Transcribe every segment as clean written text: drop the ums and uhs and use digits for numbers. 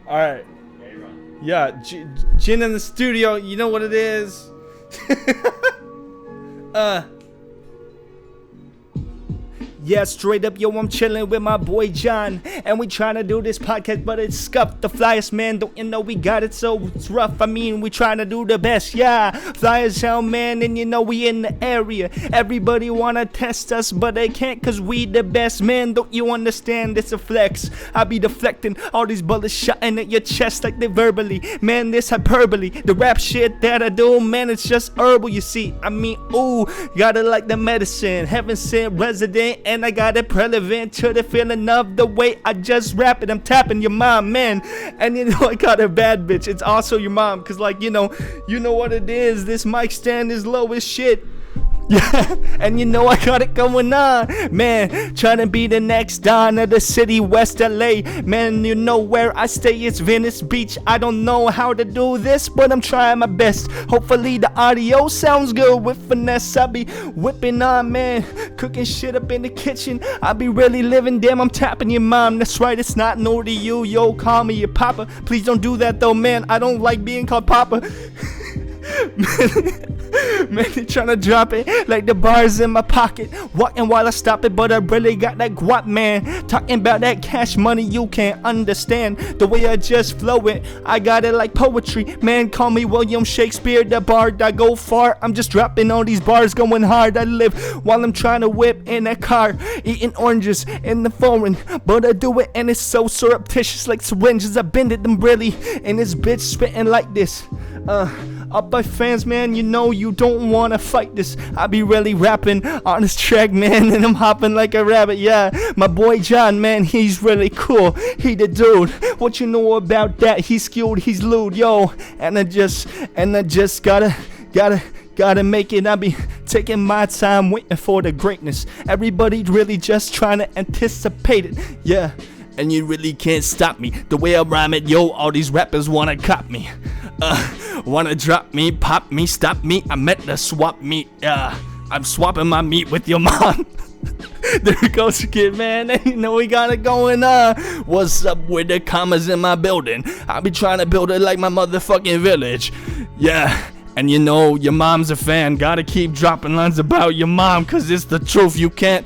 All right. Yeah, Jin in the studio. You know what it is. Yeah, straight up, yo, I'm chilling with my boy John, and we trying to do this podcast, but it's scuffed. The flyest man, don't you know we got it, so it's rough. I mean, we trying to do the best, yeah. Flyest hell, man, and you know we in the area. Everybody wanna test us, but they can't, cause we the best, man. Don't you understand? It's a flex. I be deflecting all these bullets shotting at your chest like they verbally. Man, this hyperbole. The rap shit that I do, man, it's just herbal, you see. I mean, ooh, gotta like the medicine. Heaven sent resident, and I got it relevant to the feeling of the way I just rap it. I'm tapping your mom, man. And you know I got a bad bitch. It's also your mom, cause like you know what it is. This mic stand is low as shit. Yeah, and you know I got it going on, man. Trying to be the next Don of the city, West LA. Man, you know where I stay, it's Venice Beach. I don't know how to do this, but I'm trying my best. Hopefully the audio sounds good with finesse. I be whipping on, man, cooking shit up in the kitchen. I be really living, damn, I'm tapping your mom. That's right, it's not no to you, yo, call me your papa. Please don't do that though, man. I don't like being called papa. Man, they tryna drop it like the bars in my pocket. Walking while I stop it, but I really got that guap, man. Talking about that cash money, you can't understand the way I just flow it. I got it like poetry, man. Call me William Shakespeare, the bard. I go far. I'm just dropping all these bars, going hard. I live while I'm trying to whip in a car, eating oranges in the foreign, but I do it and it's so surreptitious like syringes. I bend it them really, and this bitch spitting like this. Up by fans, man, you know you don't wanna fight this. I be really rapping on this track, man, and I'm hopping like a rabbit, yeah. My boy John, man, he's really cool. He the dude. What you know about that? He's skilled, he's lewd, yo. And I just gotta make it. I be taking my time waiting for the greatness. Everybody really just trying to anticipate it, yeah. And you really can't stop me. The way I rhyme it, yo, all these rappers wanna cop me. Wanna drop me, pop me, stop me. I meant to swap meat. I'm swapping my meat with your mom. There goes kid, man. And you know we got it going on. What's up with the commas in my building? I be trying to build it like my motherfucking village. Yeah. And you know your mom's a fan. Gotta keep dropping lines about your mom, cause it's the truth. You can't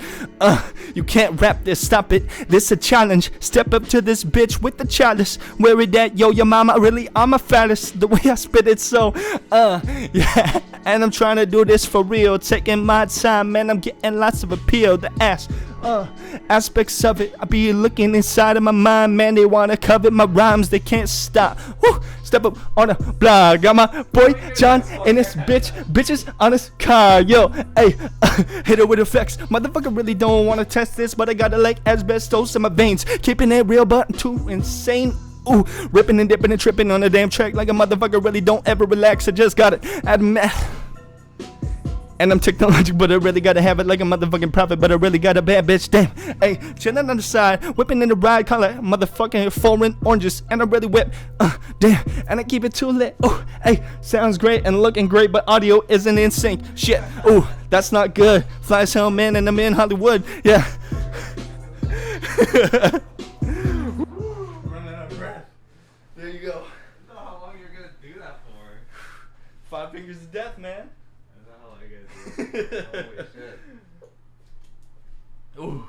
rap this, stop it. This a challenge. Step up to this bitch with the chalice. Where it at, yo, your mama really, I'm a fattest. The way I spit it, so, yeah. And I'm trying to do this for real. Taking my time, man, I'm getting lots of appeal. The aspects of it. I be looking inside of my mind, man. They wanna covet my rhymes, they can't stop. Woo! Step up on the block. Got my boy John and this bitches on his car. Yo, hey, hit it with effects. Motherfucker really don't wanna test this, but I got it like asbestos in my veins. Keeping it real, but too insane. Ooh, ripping and dipping and tripping on the damn track like a motherfucker really don't ever relax. I just got it at math. And I'm technological, but I really gotta have it like a motherfucking prophet. But I really got a bad bitch, damn. Hey, chilling on the side, whipping in the ride, call it motherfucking foreign oranges. And I really whip, damn. And I keep it too lit. Oh, hey, sounds great and looking great, but audio isn't in sync. Shit, ooh, that's not good. Fly as hell, man, and I'm in Hollywood, yeah. Running out of breath. There you go. I don't know how long you're gonna do that for. 5 fingers of death, man. Holy shit. Ooh.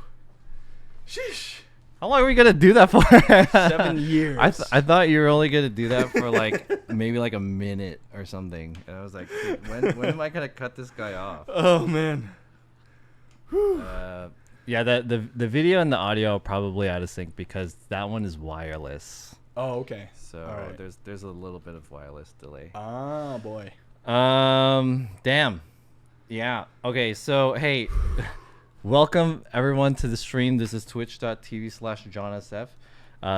Sheesh. How long are we gonna do that for? 7 years. I thought you were only gonna do that for like maybe like a minute or something. And I was like, when am I gonna cut this guy off? Oh man. Yeah, the video and the audio are probably out of sync because that one is wireless. Oh, okay. So right. there's a little bit of wireless delay. Ah, boy. Damn. Yeah. Okay. So, hey, welcome everyone to the stream. This is twitch.tv/jonsf.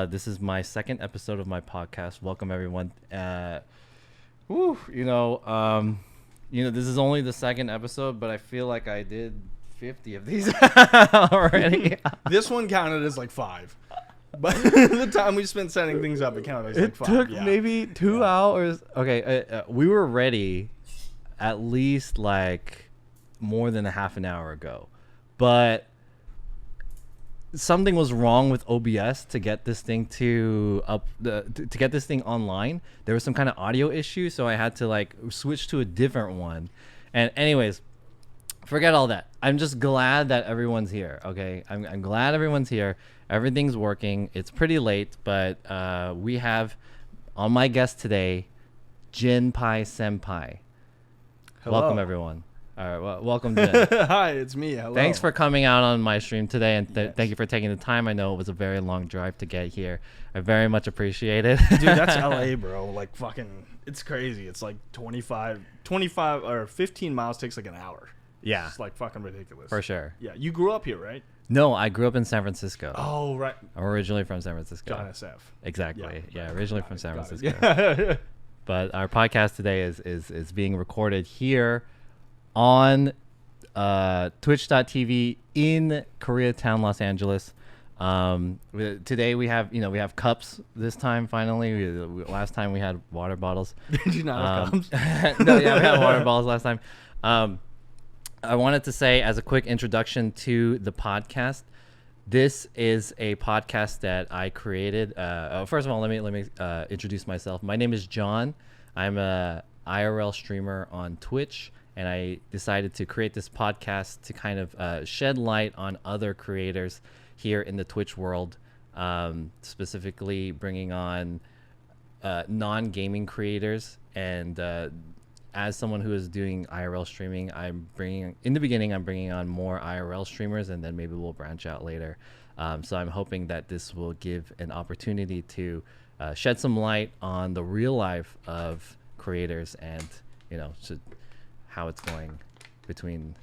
This is my second episode of my podcast. Welcome everyone. You know, this is only the second episode, but I feel like I did 50 of these already. This one counted as like 5. But the time we spent setting things up, it counted as like 5. It took maybe 2 hours. Okay. We were ready at least like more than a half an hour ago, but something was wrong with OBS to get this thing to get this thing online. There was some kind of audio issue, so I had to like switch to a different one. And anyways, forget all that. I'm just glad that everyone's here. Okay, I'm glad everyone's here. Everything's working. It's pretty late, but we have on my guest today, Jinpaisenpai. Hello. Welcome everyone. All right, well, welcome, Jin. Hi, it's me. Hello. Thanks for coming out on my stream today, and thank you for taking the time. I know it was a very long drive to get here. I very much appreciate it. Dude, that's LA, bro. Like, fucking, it's crazy. It's like 25 or 15 miles takes like an hour. Yeah. It's like fucking ridiculous. For sure. Yeah, you grew up here, right? No, I grew up in San Francisco. Oh, right. I'm originally from San Francisco. jonsf. Exactly. Yeah, originally from San Francisco. Yeah. But our podcast today is being recorded here on twitch.tv in Koreatown, Los Angeles. Today we have cups this time finally. Last time we had water bottles. Did you not have cups? No, yeah, we had water bottles last time. I wanted to say, as a quick introduction to the podcast, this is a podcast that I created. First of all, let me introduce myself. My name is John. I'm a IRL streamer on Twitch, and I decided to create this podcast to kind of shed light on other creators here in the Twitch world, specifically bringing on non-gaming creators. And as someone who is doing IRL streaming, I'm bringing on more IRL streamers, and then maybe we'll branch out later. So I'm hoping that this will give an opportunity to shed some light on the real life of creators, and how it's going between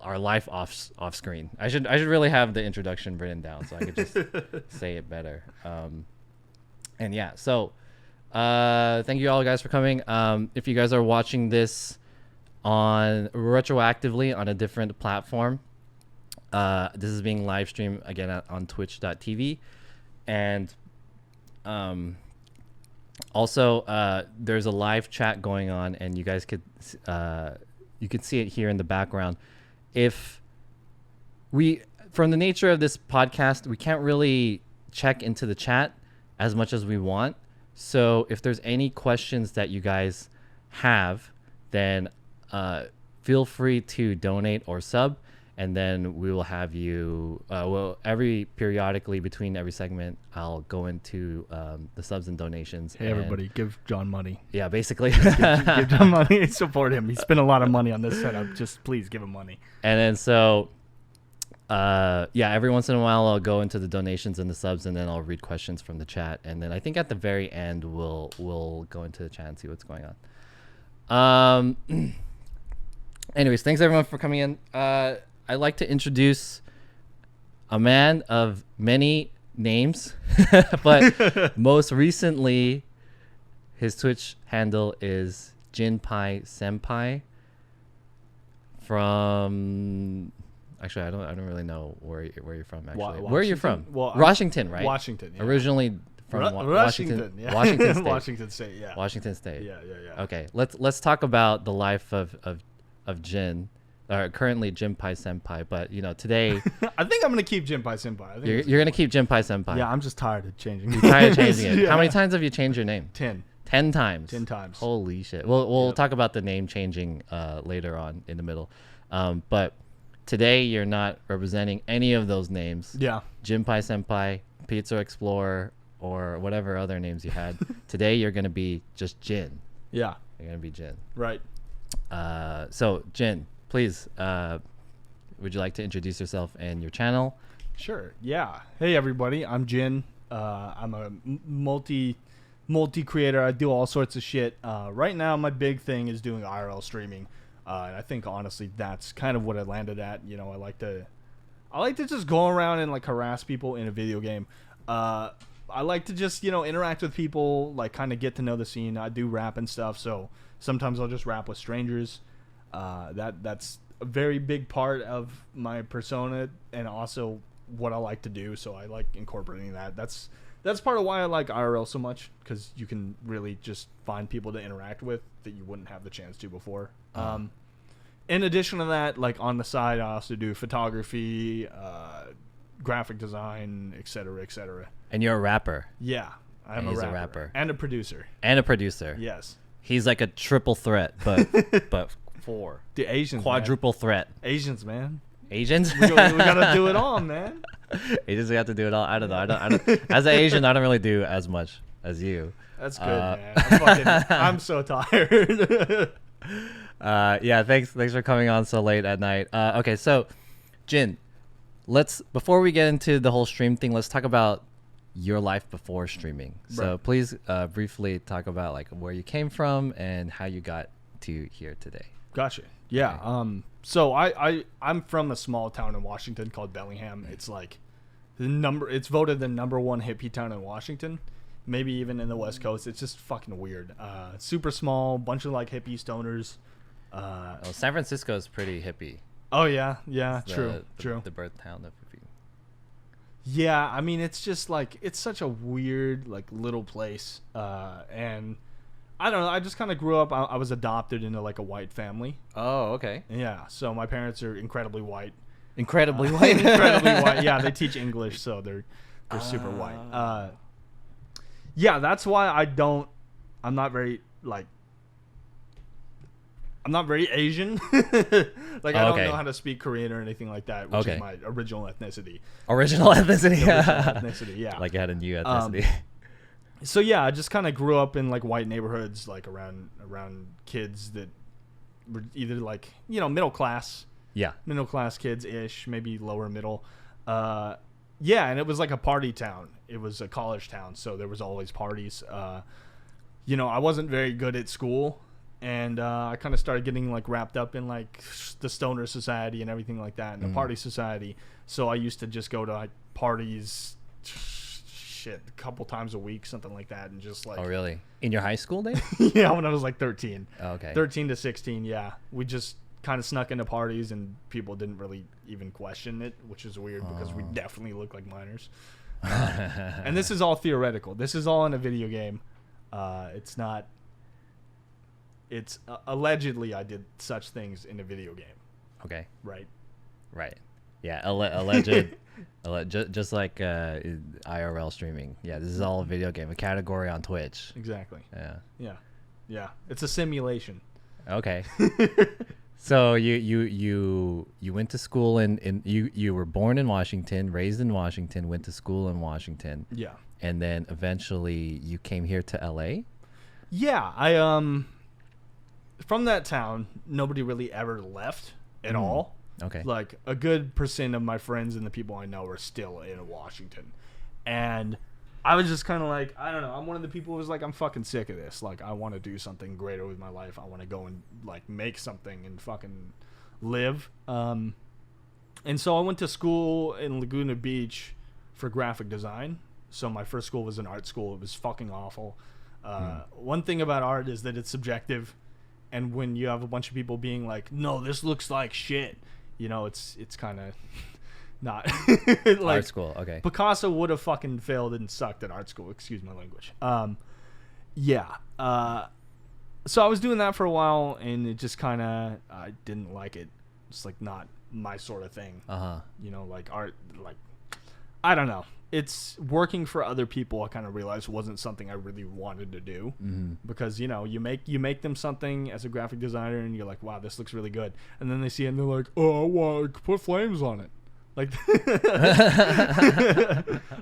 our life off screen. I should really have the introduction written down so I could just say it better. And yeah, so thank you all guys for coming. If you guys are watching this on retroactively on a different platform, this is being live streamed again on twitch.tv, and also there's a live chat going on, and you guys could see it here in the background. From the nature of this podcast, we can't really check into the chat as much as we want. So if there's any questions that you guys have, then feel free to donate or sub, and then we will have you periodically between every segment, I'll go into the subs and donations. Hey, everybody, give John money. Yeah, basically. give John money. Support him. He spent a lot of money on this setup. Just please give him money. And then so every once in a while I'll go into the donations and the subs, and then I'll read questions from the chat, and then I think at the very end we'll go into the chat and see what's going on. Anyways, thanks everyone for coming in. I'd like to introduce a man of many names, but most recently his Twitch handle is Jinpaisenpai from... Actually, I don't really know where you're from. Actually, where are you from? Well, Washington, right? Washington. Yeah. Originally from Washington. Yeah. Washington State. Washington State. Yeah. Washington State. Yeah. Okay, let's talk about the life of Jin, currently Jinpaisenpai. But today, I think I'm gonna keep Jinpaisenpai. You're gonna keep Jinpaisenpai. Yeah, I'm just tired of changing. You're tired of changing it. Yeah. How many times have you changed your name? 10. 10 times. 10 times. Holy shit. We'll talk about the name changing later on in the middle. But today you're not representing any of those names. Yeah. Jinpaisenpai, Pizza Explorer, or whatever other names you had. Today you're gonna be just Jin. Yeah. You're gonna be Jin. Right. So Jin, please, would you like to introduce yourself and your channel? Sure. Yeah. Hey everybody, I'm Jin. I'm a multi creator. I do all sorts of shit. Right now my big thing is doing IRL streaming. And I think honestly that's kind of what I landed at. I like to just go around and like harass people in a video game. I like to just interact with people, like kind of get to know the scene. I do rap and stuff, so sometimes I'll just rap with strangers. That's a very big part of my persona and also what I like to do. So I like incorporating that. That's part of why I like IRL so much, because you can really just find people to interact with that you wouldn't have the chance to before. in addition to that, like on the side, I also do photography, graphic design, etc., etc. And you're a rapper. Yeah, I'm He's a a rapper. rapper. And a producer. And a producer. Yes. He's like a triple threat, but four. The Asians, Quadruple threat. Asians, man. Asians? We gotta do it all, man. Asians, we have to do it all. I don't know. I don't. As an Asian, I don't really do as much as you. That's good, man. I'm so tired. Yeah, thanks for coming on so late at night. Okay, so Jin, before we get into the whole stream thing, let's talk about your life before streaming. So Right. please briefly talk about like where you came from and how you got to here today. Gotcha. Yeah. Okay. So I'm from a small town in Washington called Bellingham. It's like it's voted the #1 hippie town in Washington, maybe even in the West Coast. It's just fucking weird. Super small, bunch of like hippie stoners. Well, San Francisco is pretty hippie. Oh yeah, It's true. The birth town of hippie. Yeah, I mean it's just like it's such a weird like little place, and I don't know. I just kind of grew up. I was adopted into like a white family. Oh, okay. Yeah, so my parents are incredibly white. Incredibly white. Incredibly white. Yeah, they teach English, so they're super white. Yeah, that's why I'm not very Asian. Like I don't know how to speak Korean or anything like that, which is my original ethnicity. Original ethnicity. Yeah. Like you had a new ethnicity. So yeah, I just kind of grew up in like white neighborhoods, like around kids that were either like middle class kids ish, maybe lower middle. Yeah, and it was like a party town. It was a college town, so there was always parties. I wasn't very good at school, and I kind of started getting like wrapped up in like the stoner society and everything like that, and the party society. So I used to just go to like parties, a couple times a week, something like that, and just like. Oh really? In your high school days? Yeah, when I was like 13. Oh, okay. 13 to 16. Yeah, we just kind of snuck into parties, and people didn't really even question it, which is weird because we definitely look like minors. And this is all theoretical. This is all in a video game. It's not. It's allegedly I did such things in a video game. Okay. Right. Yeah, alleged. Just like IRL streaming. Yeah, this is all a video game, a category on Twitch. Exactly. Yeah. Yeah. It's a simulation. Okay. So you went to school in you were born in Washington, raised in Washington, went to school in Washington. Yeah. And then eventually you came here to LA? Yeah, I from that town, nobody really ever left at all. Okay. Like a good percent of my friends and the people I know are still in Washington. And I was just kind of like, I don't know. I'm one of the people who was like, I'm fucking sick of this. Like, I want to do something greater with my life. I want to go and like make something and fucking live. And so I went to school in Laguna Beach for graphic design. So my first school was an art school. It was fucking awful. One thing about art is that it's subjective. And when you have a bunch of people being like, no, this looks like shit, it's kind of not like art school. Okay. Picasso would have fucking failed and sucked at art school. Excuse my language. Yeah. So I was doing that for a while, and it just kind of I didn't like it. It's like not my sort of thing. Like art. Like I don't know. It's working for other people. I kind of realized wasn't something I really wanted to do because you make them something as a graphic designer, and you're like, wow, this looks really good, and then they see it and they're like, oh, well, put flames on it. Like,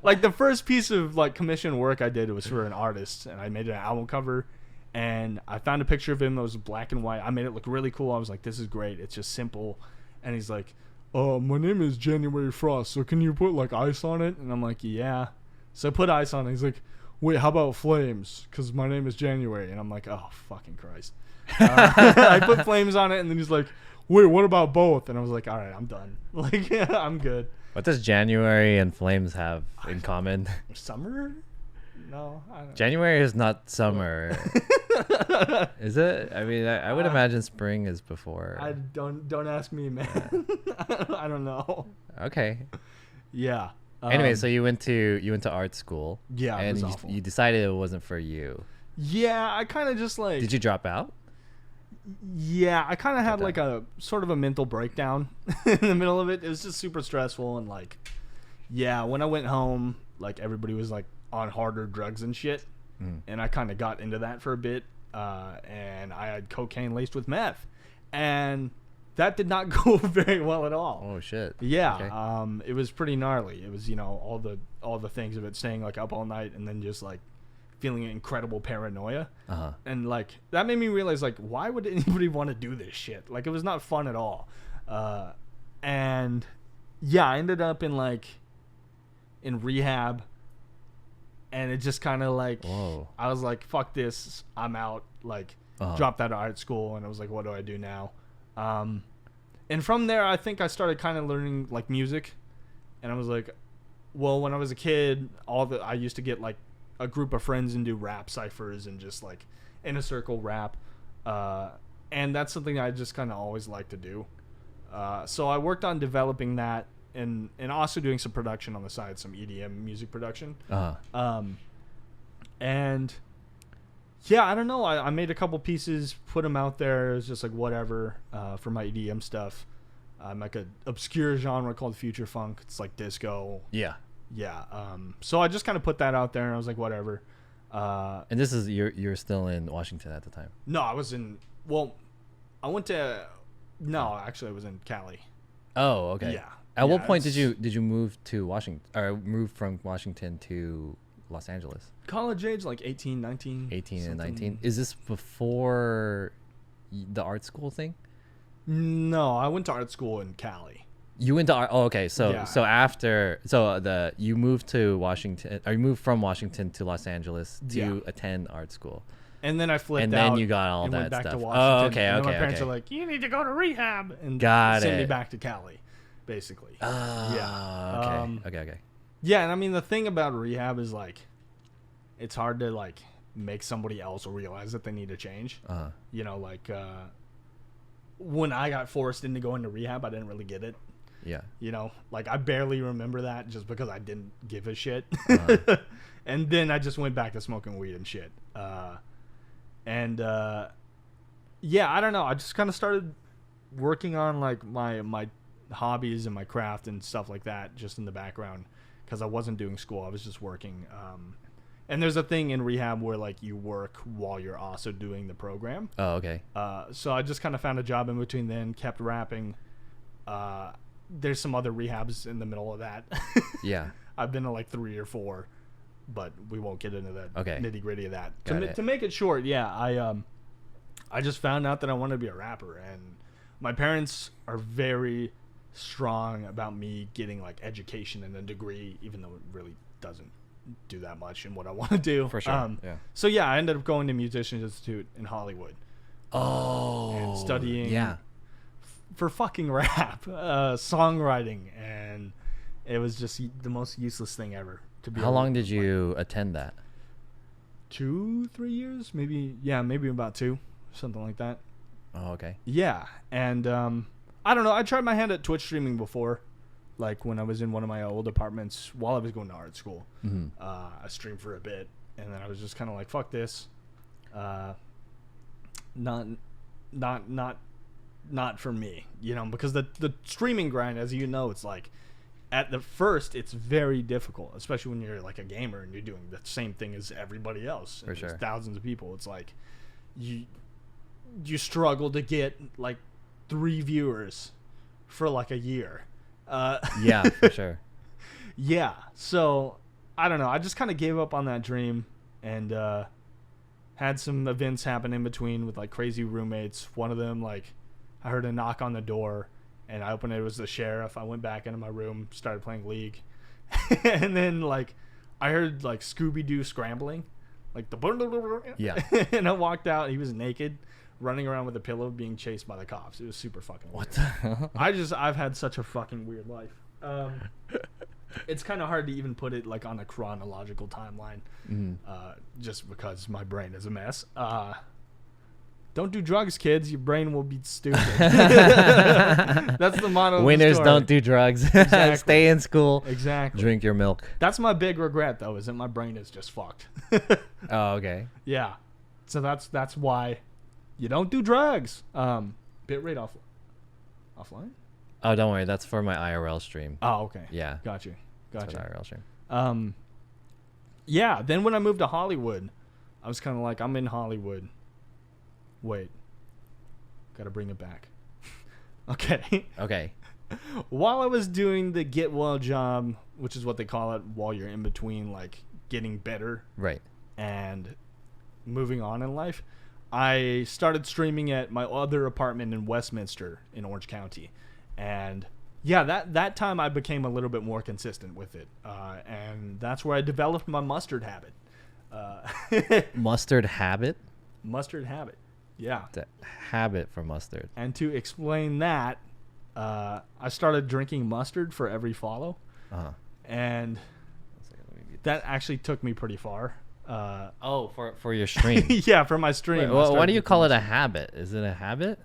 like the first piece of like commission work I did was for an artist, and I made an album cover, and I found a picture of him that was black and white. I made it look really cool. I was like, this is great. It's just simple, and he's like, my name is January Frost, so can you put like ice on it? And I'm like, yeah. So I put ice on it. He's like, wait, how about flames? Because my name is January. And I'm like, oh, fucking Christ. I put flames on it, and then he's like, wait, what about both? And I was like, all right, I'm done. Like, yeah, I'm good. What does January and flames have in common? Summer? No, I don't. January is not summer. Is it? I mean, I would imagine spring is before. I don't ask me, man. I don't know. Okay. Yeah. Anyway, so you went to art school. Yeah, it and was awful. you decided it wasn't for you. Yeah, I kind of just like. Did you drop out? Yeah, I kind of had that. like a sort of a mental breakdown in the middle of it. It was just super stressful and like, yeah, when I went home, like everybody was like on harder drugs and shit, and I kind of got into that for a bit, and I had cocaine laced with meth, and that did not go very well at all. Oh shit. Yeah, Okay. it was pretty gnarly. It was, you know, all the things of it, staying like up all night and then just like feeling incredible paranoia. Uh-huh. And like that made me realize like why would anybody want to do this shit? Like it was not fun at all. And yeah, I ended up in rehab, and it just kind of like Whoa. I was like, fuck this, I'm out. Like dropped out of art school, and I was like, what do I do now? And from there, I think I started kind of learning like music, and I was like, well, when I was a kid, I used to get like a group of friends and do rap ciphers and just like in a circle rap, and that's something I just kind of always liked to do. So I worked on developing that and also doing some production on the side, some EDM music production. And yeah, I don't know. I made a couple pieces, put them out there. It was just like whatever for my EDM stuff. Like an obscure genre called future funk. It's like disco. Yeah. Yeah. So I just kind of put that out there, and I was like, whatever. And this is you're still in Washington at the time. No, I was in. Well, I went to. No, actually, I was in Cali. Oh, okay. Yeah. At Yeah, what point it's- did you move to Washington or move from Washington to Los Angeles? College age, like 18, 19. 18 and something. 19. Is this before the art school thing? No, I went to art school in Cali. You went to art. Oh, okay. So Yeah. you moved to Washington, or you moved from Washington to Los Angeles to Yeah. attend art school. And then I flipped And out. then you got all and that went back stuff. to Oh, Washington. okay, And then okay, my parents okay. are like, you need to go to rehab. And Got send me it. back to Cali, basically. Yeah. Okay. Okay. Yeah, and I mean, the thing about rehab is, like, it's hard to, like, make somebody else realize that they need to change. You know, like, when I got forced into going to rehab, I didn't really get it. Yeah. You know, like, I barely remember that just because I didn't give a shit. And then I just went back to smoking weed and shit. Yeah, I don't know. I just kind of started working on, like, my hobbies and my craft and stuff like that just in the background because I wasn't doing school. I was just working. And there's a thing in rehab where, like, you work while you're also doing the program. Oh, okay. So I just kind of found a job in between then, kept rapping. There's some other rehabs in the middle of that. Yeah. I've been to like 3 or 4, but we won't get into the Okay. nitty gritty of that. Got it. To make it short, yeah, I just found out that I wanted to be a rapper, and my parents are very strong about me getting like education and a degree, even though it really doesn't do that much in what I want to do. For sure. Yeah. So yeah, I ended up going to Musicians Institute in Hollywood. Oh. And studying. Yeah. For fucking rap, songwriting, and it was just the most useless thing ever. To be How long did you attend that? 2-3 years, maybe. Yeah, maybe about 2, something like that. Oh, okay. Yeah, and I don't know. I tried my hand at Twitch streaming before, like when I was in one of my old apartments while I was going to art school. I streamed for a bit, and then I was just kind of like, "Fuck this," not for me, you know, because the streaming grind, as you know, it's like at the first it's very difficult, especially when you're like a gamer and you're doing the same thing as everybody else. For and there's sure. thousands of people. It's like you struggle to get like 3 viewers for like a year. Yeah, for sure. Yeah, so I don't know. I just kind of gave up on that dream, and had some events happen in between with like crazy roommates. One of them, like, I heard a knock on the door, and I opened it. It was the sheriff. I went back into my room, started playing League, and then like I heard like Scooby-Doo scrambling, like the Yeah. and I walked out. He was naked, running around with a pillow, being chased by the cops. It was super fucking weird. What the hell? I've had such a fucking weird life. It's kind of hard to even put it like on a chronological timeline, just because my brain is a mess. Don't do drugs, kids. Your brain will be stupid. That's the motto of the Winners story. don't do drugs. Exactly. Stay in school. Exactly. Drink your milk. That's my big regret, though, is that my brain is just fucked. Oh, okay. Yeah. So that's why, You don't do drugs. Bitrate offline. Oh, don't worry. That's for my IRL stream. Oh, okay. Yeah. Got you. That's for the IRL stream. Yeah. Then when I moved to Hollywood, I was kind of like, I'm in Hollywood. Wait. Got to bring it back. Okay. Okay. While I was doing the get well job, which is what they call it, while you're in between like getting better Right. and moving on in life, I started streaming at my other apartment in Westminster in Orange County. And yeah, that time I became a little bit more consistent with it. And that's where I developed my mustard habit. Mustard habit? Mustard habit. Yeah. The habit for mustard. And to explain that, I started drinking mustard for every follow. Uh-huh. And that actually took me pretty far. For your stream. Yeah, for my stream. Wait, well, why do you call it a habit? Is it a habit?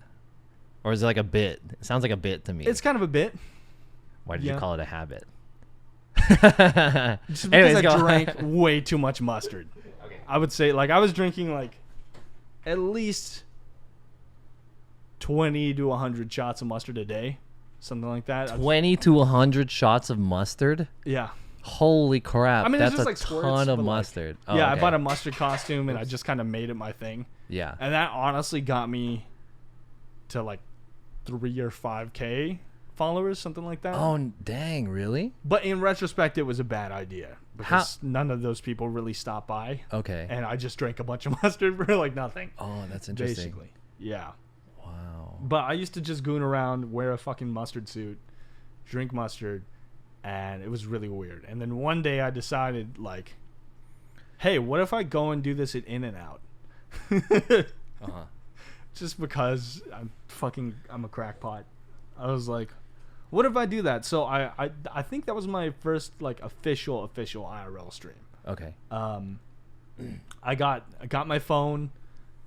Or is it like a bit? It sounds like a bit to me. It's kind of a bit. Why did you call it a habit? Just because I drank way too much mustard. Okay. I would say, like, I was drinking, like, at least 20 to 100 shots of mustard a day. Something like that. 20 to 100 shots of mustard? Yeah. Holy crap. I mean, that's it's just a like squirts, ton of but, like, mustard. Yeah, okay. I bought a mustard costume, and I just kind of made it my thing. Yeah. And that honestly got me to, like, 3 or 5K followers, something like that. Oh, dang, really? But in retrospect, it was a bad idea because none of those people really stopped by. Okay. And I just drank a bunch of mustard for like nothing. Oh, that's interesting. Basically. Yeah. Wow. But I used to just goon around, wear a fucking mustard suit, drink mustard, and it was really weird. And then one day I decided, like, hey, what if I go and do this at In-N-Out? Uh-huh. Just because I'm a crackpot. I was like, what if I do that? So I think that was my first like official IRL stream. Okay. I got my phone,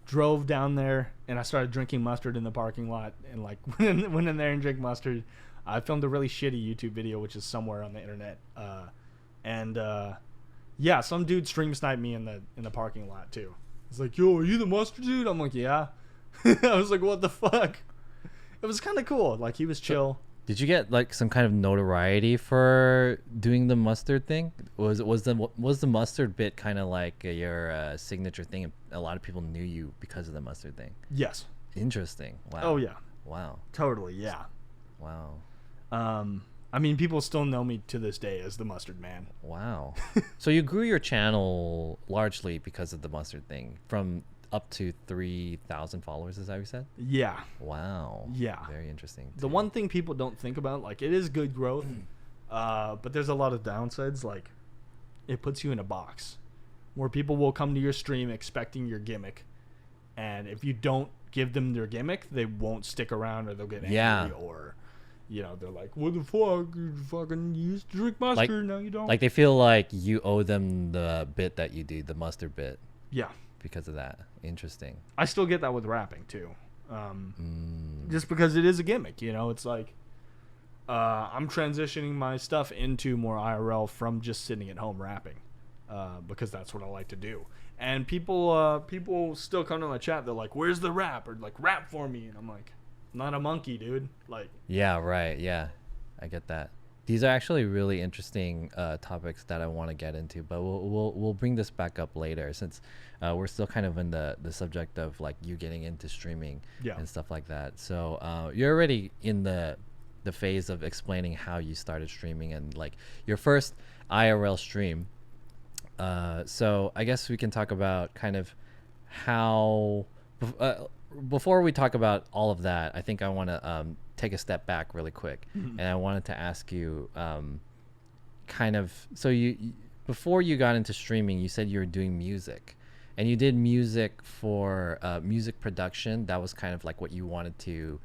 drove down there, and I started drinking mustard in the parking lot. And like went in there and drank mustard. I filmed a really shitty YouTube video, which is somewhere on the internet. Yeah, some dude stream sniped me in the parking lot too. He's like, yo, are you the mustard dude? I'm like, yeah. I was like, what the fuck? It was kind of cool. Like, he was chill. Did you get like some kind of notoriety for doing the mustard thing? Was the mustard bit kind of like your signature thing, and a lot of people knew you because of the mustard thing? Yes. Interesting. Wow. Oh yeah. Wow. Totally. Yeah. Wow. I mean, people still know me to this day as the Mustard Man. Wow. So you grew your channel largely because of the mustard thing, from up to 3,000 followers, is that what you said? Yeah. Wow. Yeah. Very interesting. The one thing people don't think about, like, it is good growth, but there's a lot of downsides. Like, it puts you in a box where people will come to your stream expecting your gimmick, and if you don't give them their gimmick, they won't stick around, or they'll get angry, or, you know, they're like, what the fuck, you fucking used to drink mustard, now you don't. Like, they feel like you owe them the bit that you do, the mustard bit. Yeah. Because of that. Interesting. I still get that with rapping too. Just because it is a gimmick, you know. It's like I'm transitioning my stuff into more IRL from just sitting at home rapping, because that's what I like to do. And people still come to my chat. They're like, "Where's the rap?" Or like, "Rap for me." And I'm like, "Not a monkey, dude." Like. Yeah. Right. Yeah. I get that. These are actually really interesting topics that I want to get into, but we'll bring this back up later, since we're still kind of in the subject of like you getting into streaming and stuff like that. So you're already in the phase of explaining how you started streaming and like your first IRL stream. So I guess we can talk about kind of how before we talk about all of that, I think I want to take a step back really quick, and I wanted to ask you, kind of, so you before you got into streaming, you said you were doing music, and you did music for music production. That was kind of like what you wanted to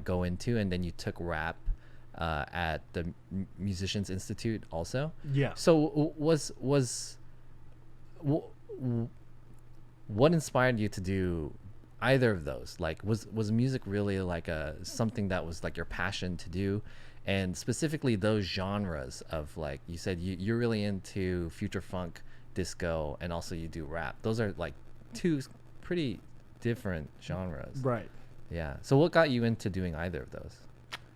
go into, and then you took rap at the Musicians Institute also. Yeah. So what inspired you to do either of those? Like, was music really like something that was like your passion to do, and specifically those genres of, like you said, you're really into future funk, disco, and also you do rap. Those are like two pretty different genres. Right. Yeah. So what got you into doing either of those?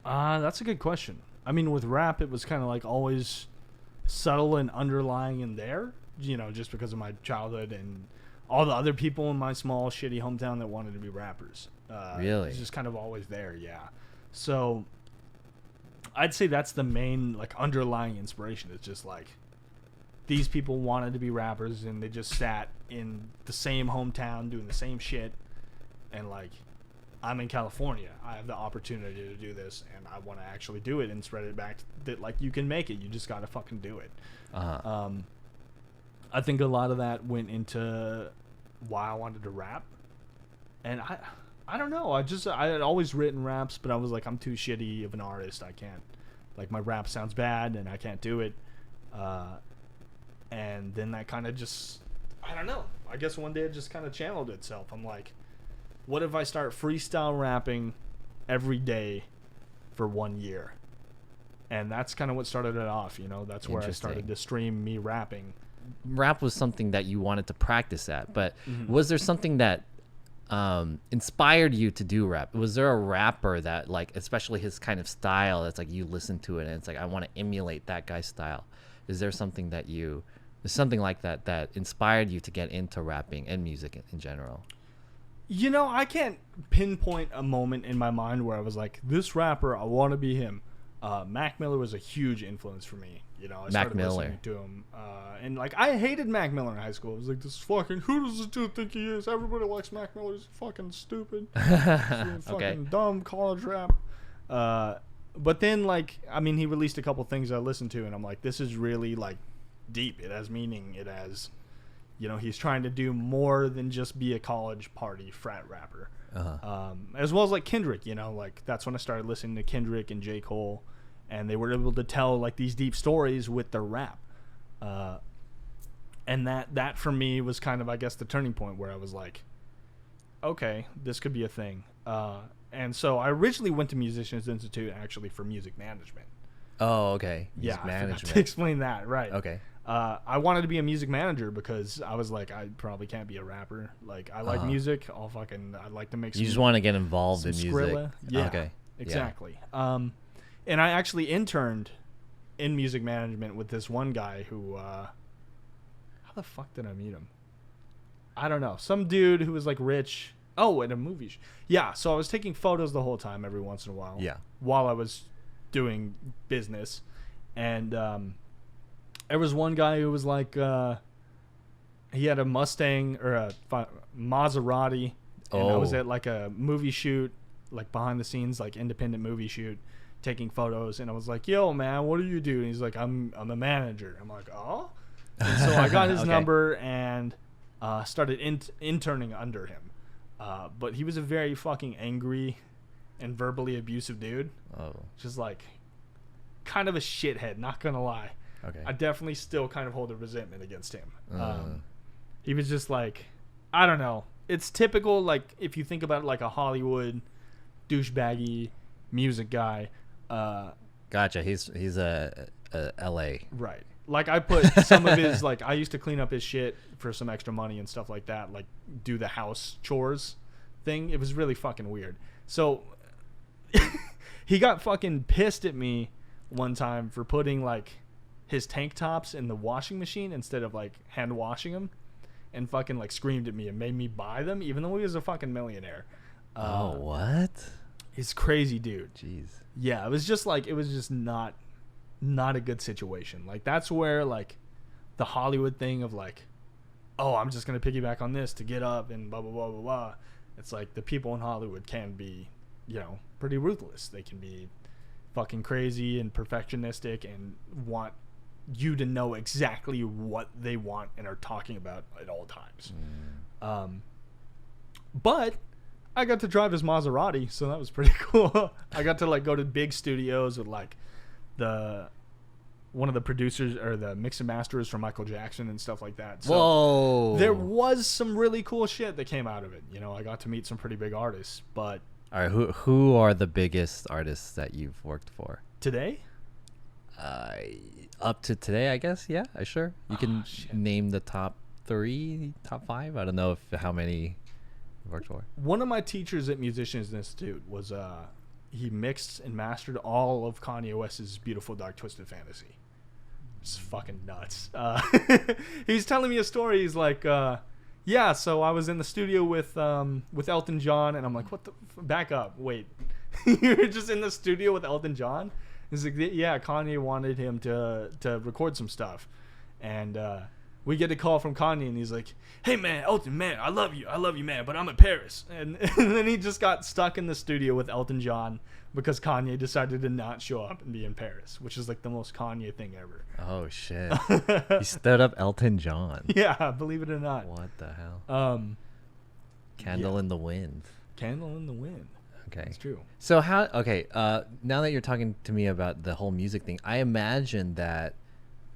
That's a good question. I mean, with rap, it was kind of like always subtle and underlying in there, just because of my childhood and all the other people in my small, shitty hometown that wanted to be rappers. Really? It's just kind of always there, yeah. So I'd say that's the main, like, underlying inspiration. It's just like these people wanted to be rappers and they just sat in the same hometown doing the same shit, and like, I'm in California. I have the opportunity to do this, and I want to actually do it and spread it back. That like, you can make it. You just gotta fucking do it. I think a lot of that went into why I wanted to rap, and I don't know. I had always written raps, but I was like, I'm too shitty of an artist. I can't. Like, my rap sounds bad, and I can't do it. And then that kind of just, I don't know. I guess one day it just kind of channeled itself. I'm like, what if I start freestyle rapping every day for 1 year? And that's kind of what started it off, That's where I started to stream me rapping. Rap was something that you wanted to practice at, but was there something that inspired you to do rap? Was there a rapper that, like, especially his kind of style, that's like you listen to it and it's like, I want to emulate that guy's style? Is there something like that inspired you to get into rapping and music in general? I can't pinpoint a moment in my mind where I was like, this rapper, I want to be him. Mac Miller was a huge influence for me. I started listening to him. And like, I hated Mac Miller in high school. I was like, this fucking, who does this dude think he is? Everybody likes Mac Miller. He's fucking stupid. Fucking dumb college rap. But then, like, I mean, he released a couple things I listened to, and I'm like, this is really, like, deep. It has meaning. It has, he's trying to do more than just be a college party frat rapper. As well as, like, Kendrick, like, that's when I started listening to Kendrick and J. Cole, and they were able to tell, like, these deep stories with their rap. And that for me was kind of, I guess, the turning point where I was like, okay, this could be a thing. And so I originally went to Musicians Institute actually for music management. Oh, okay. Music management. I forgot to explain that, right. Okay. I wanted to be a music manager because I was like, I probably can't be a rapper. Like, I like music. I'd like to make some. You just want to get involved in music. Skrilla. Yeah. Okay. Exactly. Yeah. And I actually interned in music management with this one guy who, how the fuck did I meet him? I don't know. Some dude who was like rich. Oh, at a movie. Yeah. So I was taking photos the whole time every once in a while. Yeah. While I was doing business. And, there was one guy who was like, he had a Mustang or a Maserati. And I was at like a movie shoot, like behind the scenes, like independent movie shoot, taking photos. And I was like, yo, man, what do you do? And he's like, I'm a manager. I'm like, oh. And so I got his number and started interning under him. But he was a very fucking angry and verbally abusive dude. Oh. Just like kind of a shithead, not going to lie. Okay. I definitely still kind of hold a resentment against him. He was just like, I don't know. It's typical, like, if you think about it, like a Hollywood douchebaggy music guy. Gotcha. He's a L.A. Right. Like, I put some of his, like, I used to clean up his shit for some extra money and stuff like that, like do the house chores thing. It was really fucking weird. So he got fucking pissed at me one time for putting, like, his tank tops in the washing machine instead of like hand washing them, and fucking like screamed at me and made me buy them even though he was a fucking millionaire. What? He's crazy dude. Jeez. Yeah, it was just not a good situation. Like, that's where like the Hollywood thing of like, oh, I'm just gonna piggyback on this to get up and blah blah blah blah blah. It's like the people in Hollywood can be, pretty ruthless. They can be fucking crazy and perfectionistic and want you to know exactly what they want and are talking about at all times. But I got to drive his Maserati, so that was pretty cool. I got to like go to big studios with like one of the producers or the mix and masters from Michael Jackson and stuff like that. So whoa. There was some really cool shit that came out of it. I got to meet some pretty big artists, but all right, who are the biggest artists that you've worked for today? Up to today, I guess. Yeah, sure. You can name the top 3, top 5. I don't know how many worked for? One of my teachers at Musicians Institute was he mixed and mastered all of Kanye West's Beautiful Dark Twisted Fantasy. It's fucking nuts. He's telling me a story. He's like, yeah, so I was in the studio with Elton John, and I'm like, what the? Back up, wait. You're just in the studio with Elton John? He's like, yeah, Kanye wanted him to record some stuff, and we get a call from Kanye, and he's like, hey man, Elton, man, I love you, man, but I'm in Paris, and then he just got stuck in the studio with Elton John because Kanye decided to not show up and be in Paris, which is like the most Kanye thing ever. Oh shit! He stood up Elton John. Yeah, believe it or not. What the hell? Candle in the wind. Candle in the wind. Okay, it's true. So how? Okay, now that you're talking to me about the whole music thing, I imagine that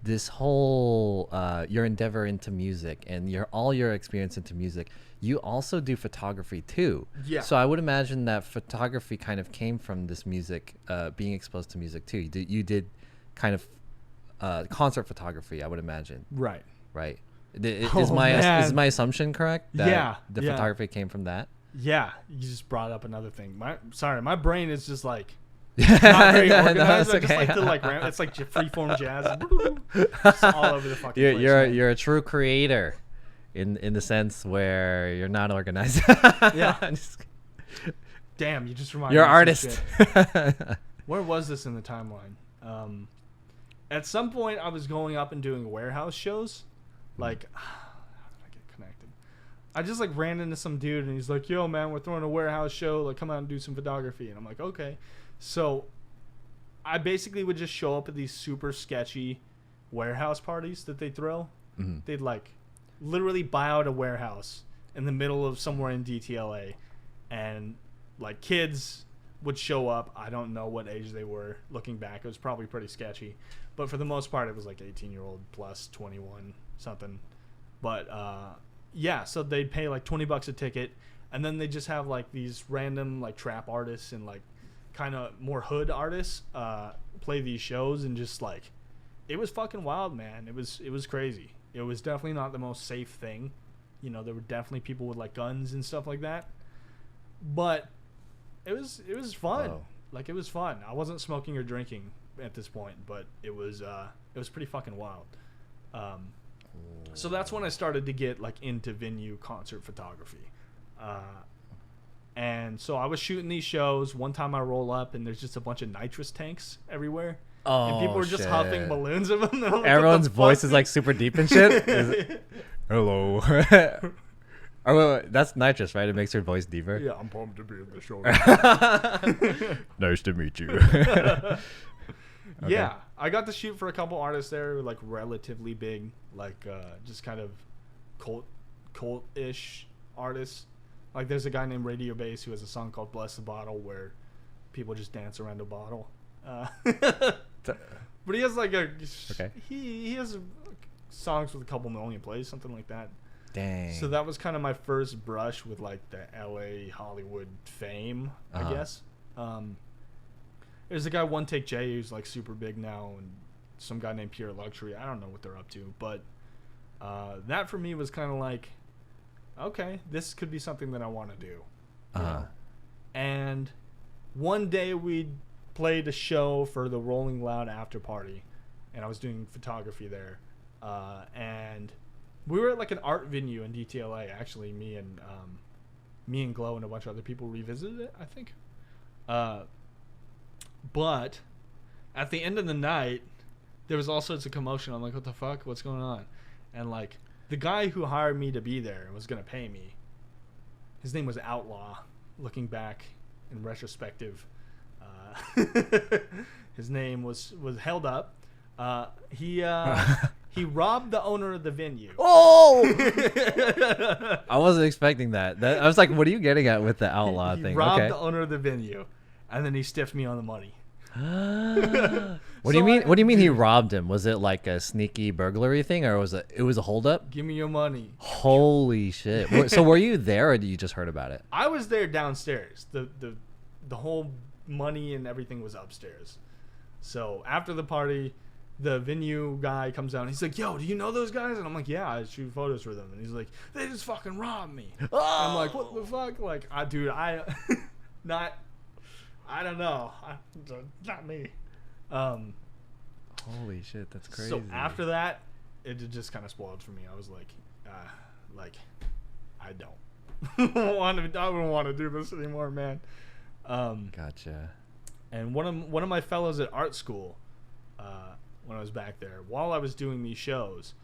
this whole your endeavor into music and all your experience into music, you also do photography too. Yeah. So I would imagine that photography kind of came from this music, being exposed to music too. You did kind of concert photography, I would imagine. Right. Right. Is my assumption correct? That yeah. The photography came from that. Yeah. You just brought up another thing. My brain is just like. Not very organized. I just like to like it's like freeform jazz, just all over the fucking place. You're a true creator, in the sense where you're not organized. Yeah. Damn, you just reminded me. You're an artist. Where was this in the timeline? At some point, I was going up and doing warehouse shows. Like, how did I get connected? I just like ran into some dude, and he's like, "Yo, man, we're throwing a warehouse show. Like, come out and do some photography." And I'm like, "Okay." So I basically would just show up at these super sketchy warehouse parties that they throw. Mm-hmm. They'd like literally buy out a warehouse in the middle of somewhere in DTLA, and like kids would show up. I don't know what age they were. Looking back, it was probably pretty sketchy, but for the most part, it was like 18-year-old plus 21 something. But yeah, so they'd pay like $20 a ticket, and then they just have like these random like trap artists and like kind of more hood artists play these shows, and just like it was fucking wild, man. It was crazy. It was definitely not the most safe thing, you know. There were definitely people with like guns and stuff like that, but it was fun. Oh. Like, it was fun. I wasn't smoking or drinking at this point, but it was pretty fucking wild. So that's when I started to get like into venue concert photography. And so I was shooting these shows. One time I roll up and there's just a bunch of nitrous tanks everywhere. Oh, and people were just huffing balloons of them. Like, everyone's voice is like super deep and shit. Hello. Oh, wait, that's nitrous, right? It makes your voice deeper. Yeah, I'm pumped to be in the show. Nice to meet you. Okay. Yeah, I got to shoot for a couple artists there, like relatively big, like just kind of cult-ish artists. Like, there's a guy named Radio Bass who has a song called Bless the Bottle where people just dance around a bottle. But he has like he has songs with a couple million plays, something like that. Dang. So that was kind of my first brush with like the LA Hollywood fame, I guess. There's a guy One Take J who's like super big now, and some guy named Pure Luxury. I don't know what they're up to, but that for me was kind of like, okay, this could be something that I want to do. And one day we played a show for the Rolling Loud after party, and I was doing photography there, and we were at like an art venue in DTLA. Actually, me and Glow and a bunch of other people revisited it, I think. But at the end of the night, there was all sorts of commotion. I'm like, what the fuck? What's going on? And like, the guy who hired me to be there was going to pay me. His name was Outlaw. Looking back in retrospective, his name was held up. He robbed the owner of the venue. Oh! I wasn't expecting that. I was like, what are you getting at with the Outlaw he thing? He robbed the owner of the venue, and then he stiffed me on the money. What do you mean? What do you mean he robbed him? Was it like a sneaky burglary thing, or was it a holdup? Give me your money. Holy shit! So were you there, or did you just heard about it? I was there downstairs. The whole money and everything was upstairs. So after the party, the venue guy comes out and he's like, yo, do you know those guys? And I'm like, yeah, I shoot photos for them. And he's like, they just fucking robbed me. Oh! I'm like, what the fuck? Like, I don't know. Not me. Holy shit, that's crazy. So after that, it just kind of spoiled for me. I was like, I don't want to do this anymore, man. Gotcha. And one of my fellows at art school, when I was back there, while I was doing these shows,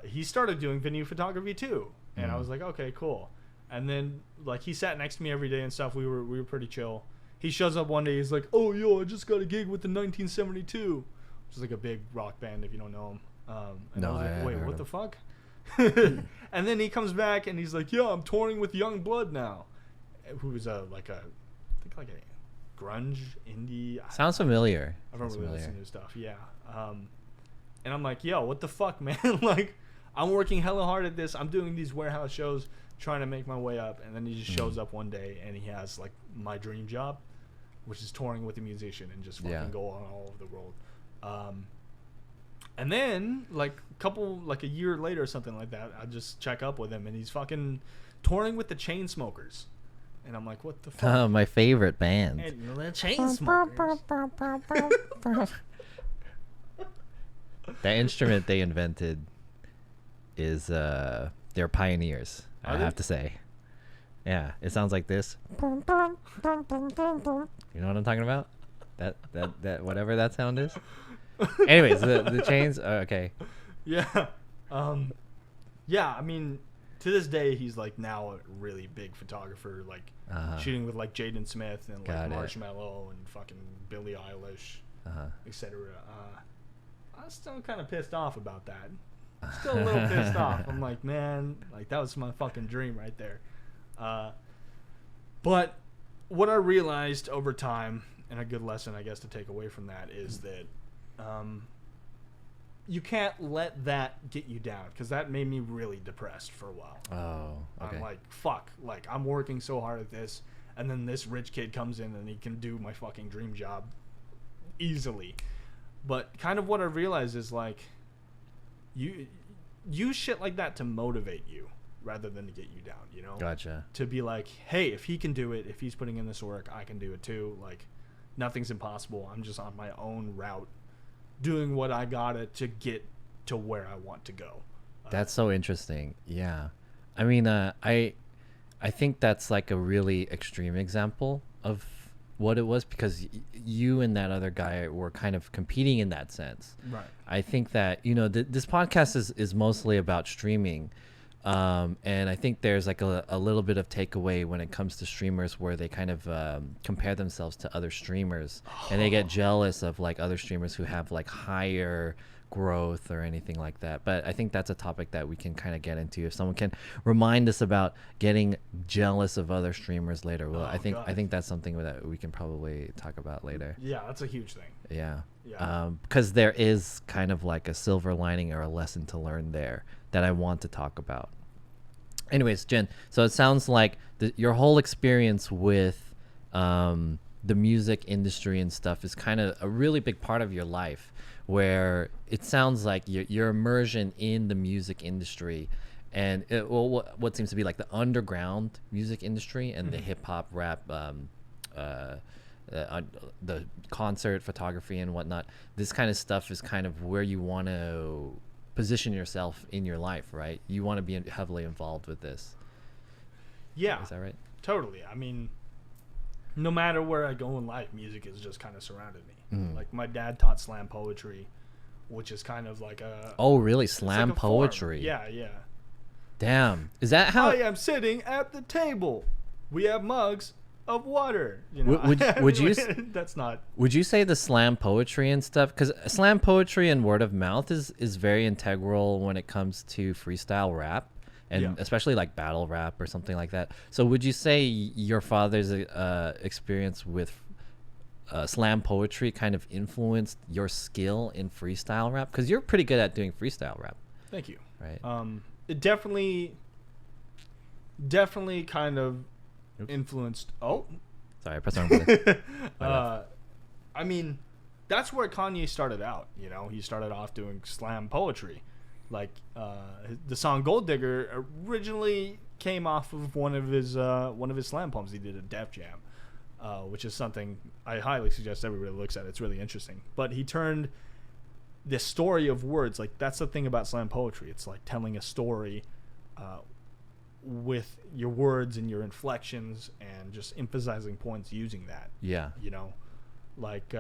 he started doing venue photography too, and I was like, okay, cool. And then like he sat next to me every day and stuff. We were pretty chill. He shows up one day. He's like, oh yo, I just got a gig with the 1972, which is like a big rock band if you don't know them. And I was like, wait, what the fuck? And then he comes back and he's like, yeah, I'm touring with Young Blood now, who is I think like a grunge indie. Sounds familiar. I don't really listen to his stuff. Yeah. And I'm like, yo, what the fuck, man? Like, I'm working hella hard at this. I'm doing these warehouse shows, trying to make my way up. And then he just shows up one day and he has like my dream job, which is touring with a musician and just fucking go on all over the world. And then like a year later or something like that, I just check up with him and he's fucking touring with the Chainsmokers. And I'm like, what the fuck? Oh, my favorite band. And the Chainsmokers. The instrument they invented is they're pioneers. I have to say. Yeah, it sounds like this. You know what I'm talking about? That whatever that sound is. Anyways, the chains. Okay. Yeah. Yeah. I mean, to this day, he's like now a really big photographer, like shooting with like Jaden Smith and like Marshmello and fucking Billie Eilish, etc. I'm still kind of pissed off about that. Still a little pissed off. I'm like, man, like that was my fucking dream right there. But what I realized over time, and a good lesson I guess to take away from that, is that you can't let that get you down, because that made me really depressed for a while. Oh, okay. I'm like, fuck, like I'm working so hard at this, and then this rich kid comes in and he can do my fucking dream job easily. But kind of what I realized is like, you use shit like that to motivate you rather than to get you down, you know? Gotcha. To be like, hey, if he can do it, if he's putting in this work, I can do it too. Like, nothing's impossible. I'm just on my own route, doing what I gotta to get to where I want to go. That's so interesting. Yeah. I mean, I think that's like a really extreme example of what it was, because you and that other guy were kind of competing in that sense. Right. I think that, you know, this podcast is mostly about streaming. And I think there's like a little bit of takeaway when it comes to streamers where they kind of compare themselves to other streamers and they get jealous of like other streamers who have like higher growth or anything like that. But I think that's a topic that we can kind of get into. If someone can remind us about getting jealous of other streamers later, well, I think that's something that we can probably talk about later. Yeah, that's a huge thing. Yeah. Yeah. Because there is kind of like a silver lining or a lesson to learn there that I want to talk about. Anyways, Jen, so it sounds like your whole experience with the music industry and stuff is kind of a really big part of your life, where it sounds like your immersion in the music industry and what seems to be like the underground music industry and the hip-hop, rap, the concert photography and whatnot. This kind of stuff is kind of where you want to position yourself in your life, right? You want to be heavily involved with this. Yeah. Is that right? Totally. I mean, no matter where I go in life, music has just kind of surrounded me. Like my dad taught slam poetry, which is kind of like a... Oh, really? Slam like poetry? Yeah, yeah. Damn. Is that how... I am sitting at the table. We have mugs of water. You know, would you... That's not... Would you say the slam poetry and stuff... Because slam poetry and word of mouth is very integral when it comes to freestyle rap. And especially like battle rap or something like that. So would you say your father's experience with slam poetry kind of influenced your skill in freestyle rap? Because you're pretty good at doing freestyle rap. Thank you. Right. It definitely kind of influenced... Oh. Sorry, I pressed the wrong button. I mean, that's where Kanye started out. You know, he started off doing slam poetry. Like the song "Gold Digger" originally came off of one of his slam poems he did at Def Jam, which is something I highly suggest everybody looks at. It's really interesting. But he turned this story of words, like that's the thing about slam poetry. It's like telling a story with your words and your inflections and just emphasizing points using that. Yeah. You know, like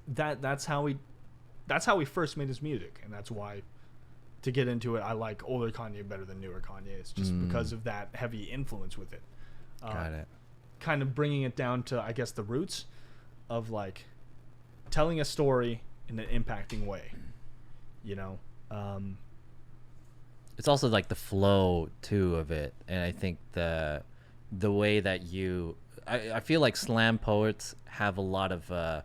that's how he first made his music, and that's why, to get into it, I like older Kanye better than newer Kanye. It's just because of that heavy influence with it. Got it. Kind of bringing it down to, I guess, the roots of like telling a story in an impacting way, you know. It's also like the flow too of it, and I think the way that I feel like slam poets have a lot of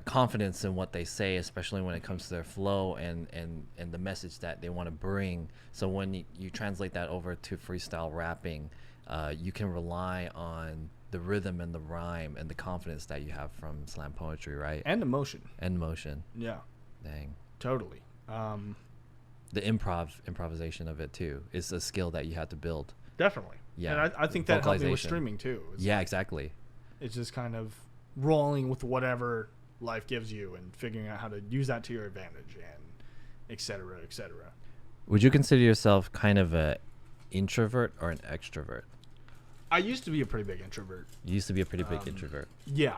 confidence in what they say, especially when it comes to their flow and the message that they want to bring. So when you translate that over to freestyle rapping, you can rely on the rhythm and the rhyme and the confidence that you have from slam poetry, right? And emotion. Yeah. Dang. Totally. The improvisation of it too is a skill that you had to build. Definitely. Yeah. And I think that helped me with streaming too. Yeah, exactly. It's just kind of rolling with whatever life gives you and figuring out how to use that to your advantage, and et cetera, et cetera. Would you consider yourself kind of a introvert or an extrovert? I used to be a pretty big introvert. You used to be a pretty big introvert. Yeah.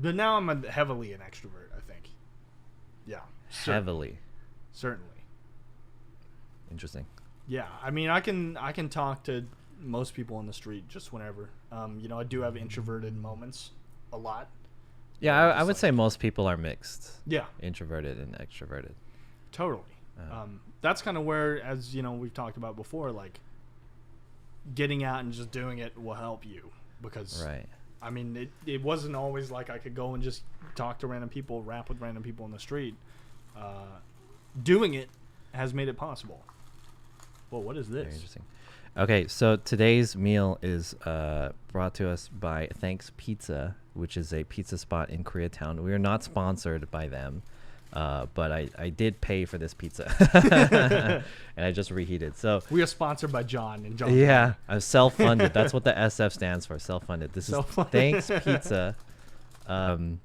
But now I'm heavily an extrovert, I think. Yeah. Heavily. Certainly. Interesting. Yeah. I mean, I can talk to most people on the street just whenever. You know, I do have introverted moments a lot. Yeah, I would say most people are mixed. Yeah. Introverted and extroverted. Totally. That's kind of where, as you know, we've talked about before, like getting out and just doing it will help you, because right. I mean, it wasn't always like I could go and just talk to random people, rap with random people on the street. Doing it has made it possible. Well, what is this? Very interesting. Okay, so today's meal is brought to us by Thanks Pizza, which is a pizza spot in Koreatown. We are not sponsored by them, but I did pay for this pizza, and I just reheated. So we are sponsored by John and John. Yeah, I'm self-funded. That's what the SF stands for, self-funded. This is Thanks Pizza. The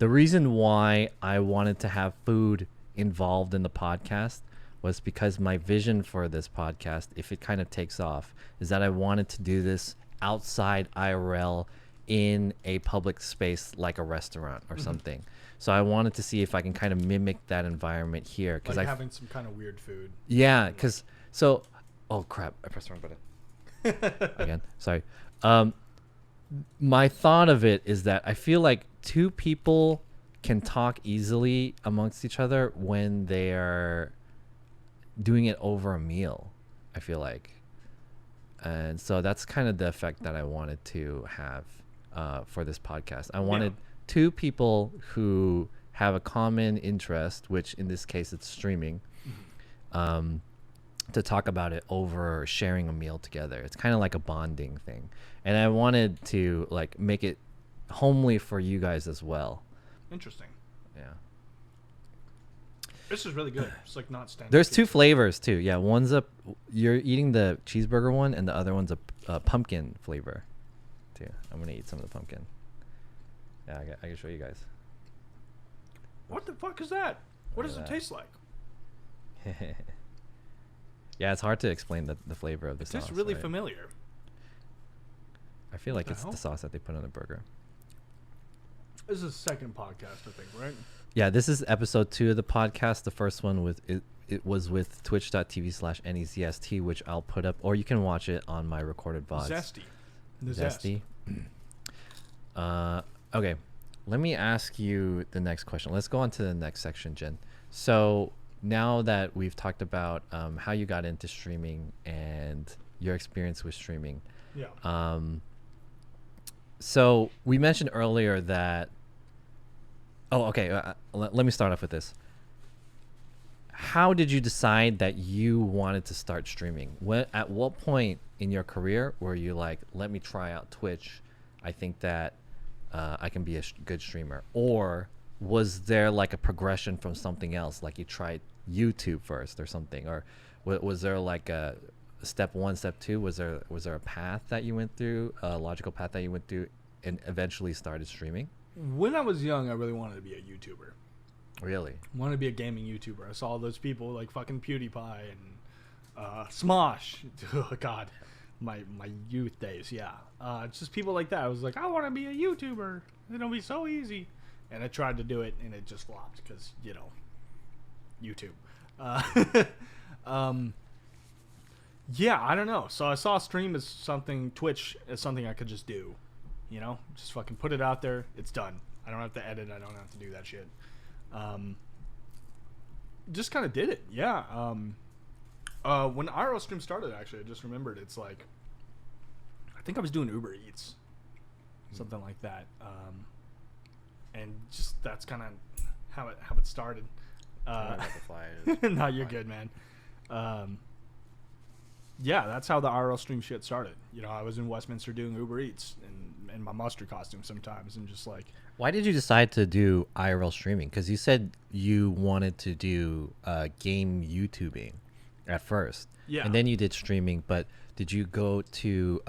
reason why I wanted to have food involved in the podcast was because my vision for this podcast, if it kind of takes off, is that I wanted to do this outside IRL in a public space like a restaurant or something. So I wanted to see if I can kind of mimic that environment here. Cause like having some kind of weird food. Yeah, because oh crap, I pressed the wrong button. Again, sorry. My thought of it is that I feel like two people can talk easily amongst each other when they're doing it over a meal, I feel like. And so that's kind of the effect that I wanted to have for this podcast. I wanted two people who have a common interest, which in this case it's streaming, to talk about it over sharing a meal together. It's kind of like a bonding thing. And I wanted to like make it homely for you guys as well. Interesting. Yeah. This is really good. It's like not standard. There's two flavors too. Yeah, one's you're eating the cheeseburger one, and the other one's a pumpkin flavor too. I'm gonna eat some of the pumpkin. Yeah, I can show you guys. What the fuck is that? What does it taste like? Yeah, it's hard to explain the flavor of the sauce. It's really familiar. I feel like it's the sauce that they put on the burger. This is the second podcast, I think, right? Yeah, this is episode 2 of the podcast. The first one it was with twitch.tv/NEZST, which I'll put up, or you can watch it on my recorded VODs. Zesty. Okay, let me ask you the next question. Let's go on to the next section, Jen. So now that we've talked about how you got into streaming and your experience with streaming. Yeah. So we mentioned earlier that. Oh, okay. Let me start off with this. How did you decide that you wanted to start streaming? At what point in your career were you like, let me try out Twitch? I think that I can be a good streamer, or was there like a progression from something else, like you tried YouTube first or something, or was there like a step one, step two? Was there a path that you went through, a logical path that you went through, and eventually started streaming? When I was young, I really wanted to be a YouTuber. Really? I wanted to be a gaming YouTuber. I saw those people like fucking PewDiePie and Smosh. Oh God, my youth days. Yeah, just people like that. I was like, I want to be a YouTuber. It'll be so easy. And I tried to do it, and it just flopped because YouTube. Yeah, I don't know. So I saw stream as something, Twitch as something I could just do. Just fucking put it out there. It's done. I don't have to edit. I don't have to do that shit. Just kind of did it. Yeah. When IRL stream started, actually, I just remembered. It's like, I think I was doing Uber Eats, something like that. And just that's kind of how it started. No, you're good, man. Yeah, that's how the IRL stream shit started. I was in Westminster doing Uber Eats in my mustard costume sometimes, and just like. Why did you decide to do IRL streaming? Because you said you wanted to do game YouTubing at first. Yeah. And then you did streaming, but did you go to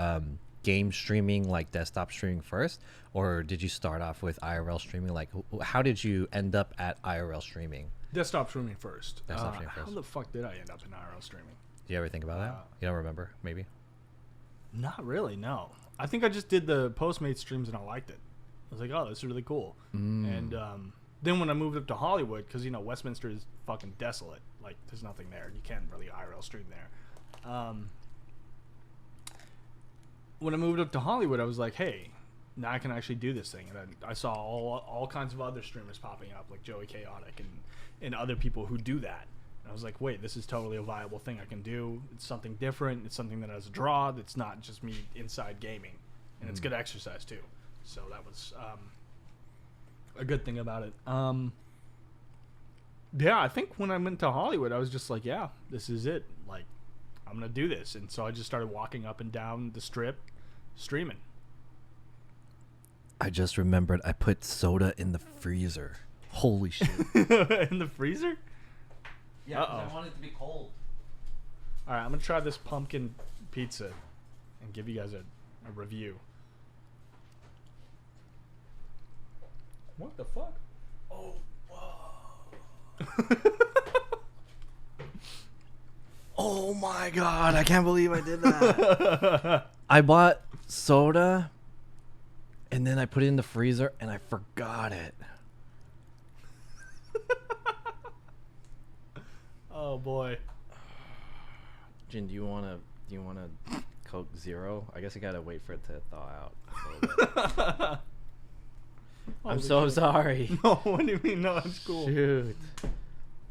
game streaming, like desktop streaming first? Or did you start off with IRL streaming? Like, how did you end up at IRL streaming? Desktop streaming first. Desktop streaming first. How the fuck did I end up in IRL streaming? Do you ever think about that? You don't remember, maybe? Not really, no. I think I just did the Postmates streams and I liked it. I was like, oh, this is really cool. And then when I moved up to Hollywood, because, Westminster is fucking desolate. Like, there's nothing there. You can't really IRL stream there. When I moved up to Hollywood, I was like, hey, now I can actually do this thing. And I saw all kinds of other streamers popping up, like Joey Chaotic and other people who do that. And I was like, wait, this is totally a viable thing I can do. It's something different. It's something that has a draw. That's not just me inside gaming. And it's good exercise, too. So that was a good thing about it. Yeah, I think when I went to Hollywood, I was just like, yeah, this is it. Like, I'm going to do this. And so I just started walking up and down the strip streaming. I just remembered I put soda in the freezer. Holy shit. In the freezer? Yeah, because I want it to be cold. All right, I'm going to try this pumpkin pizza and give you guys a review. What the fuck? Oh, whoa. Oh my God, I can't believe I did that. I bought soda and then I put it in the freezer and I forgot it. Oh boy. Jin, do you want to Coke Zero? I guess you gotta wait for it to thaw out a little bit. I'm so sorry. No, what do you mean? No, it's cool. Shoot.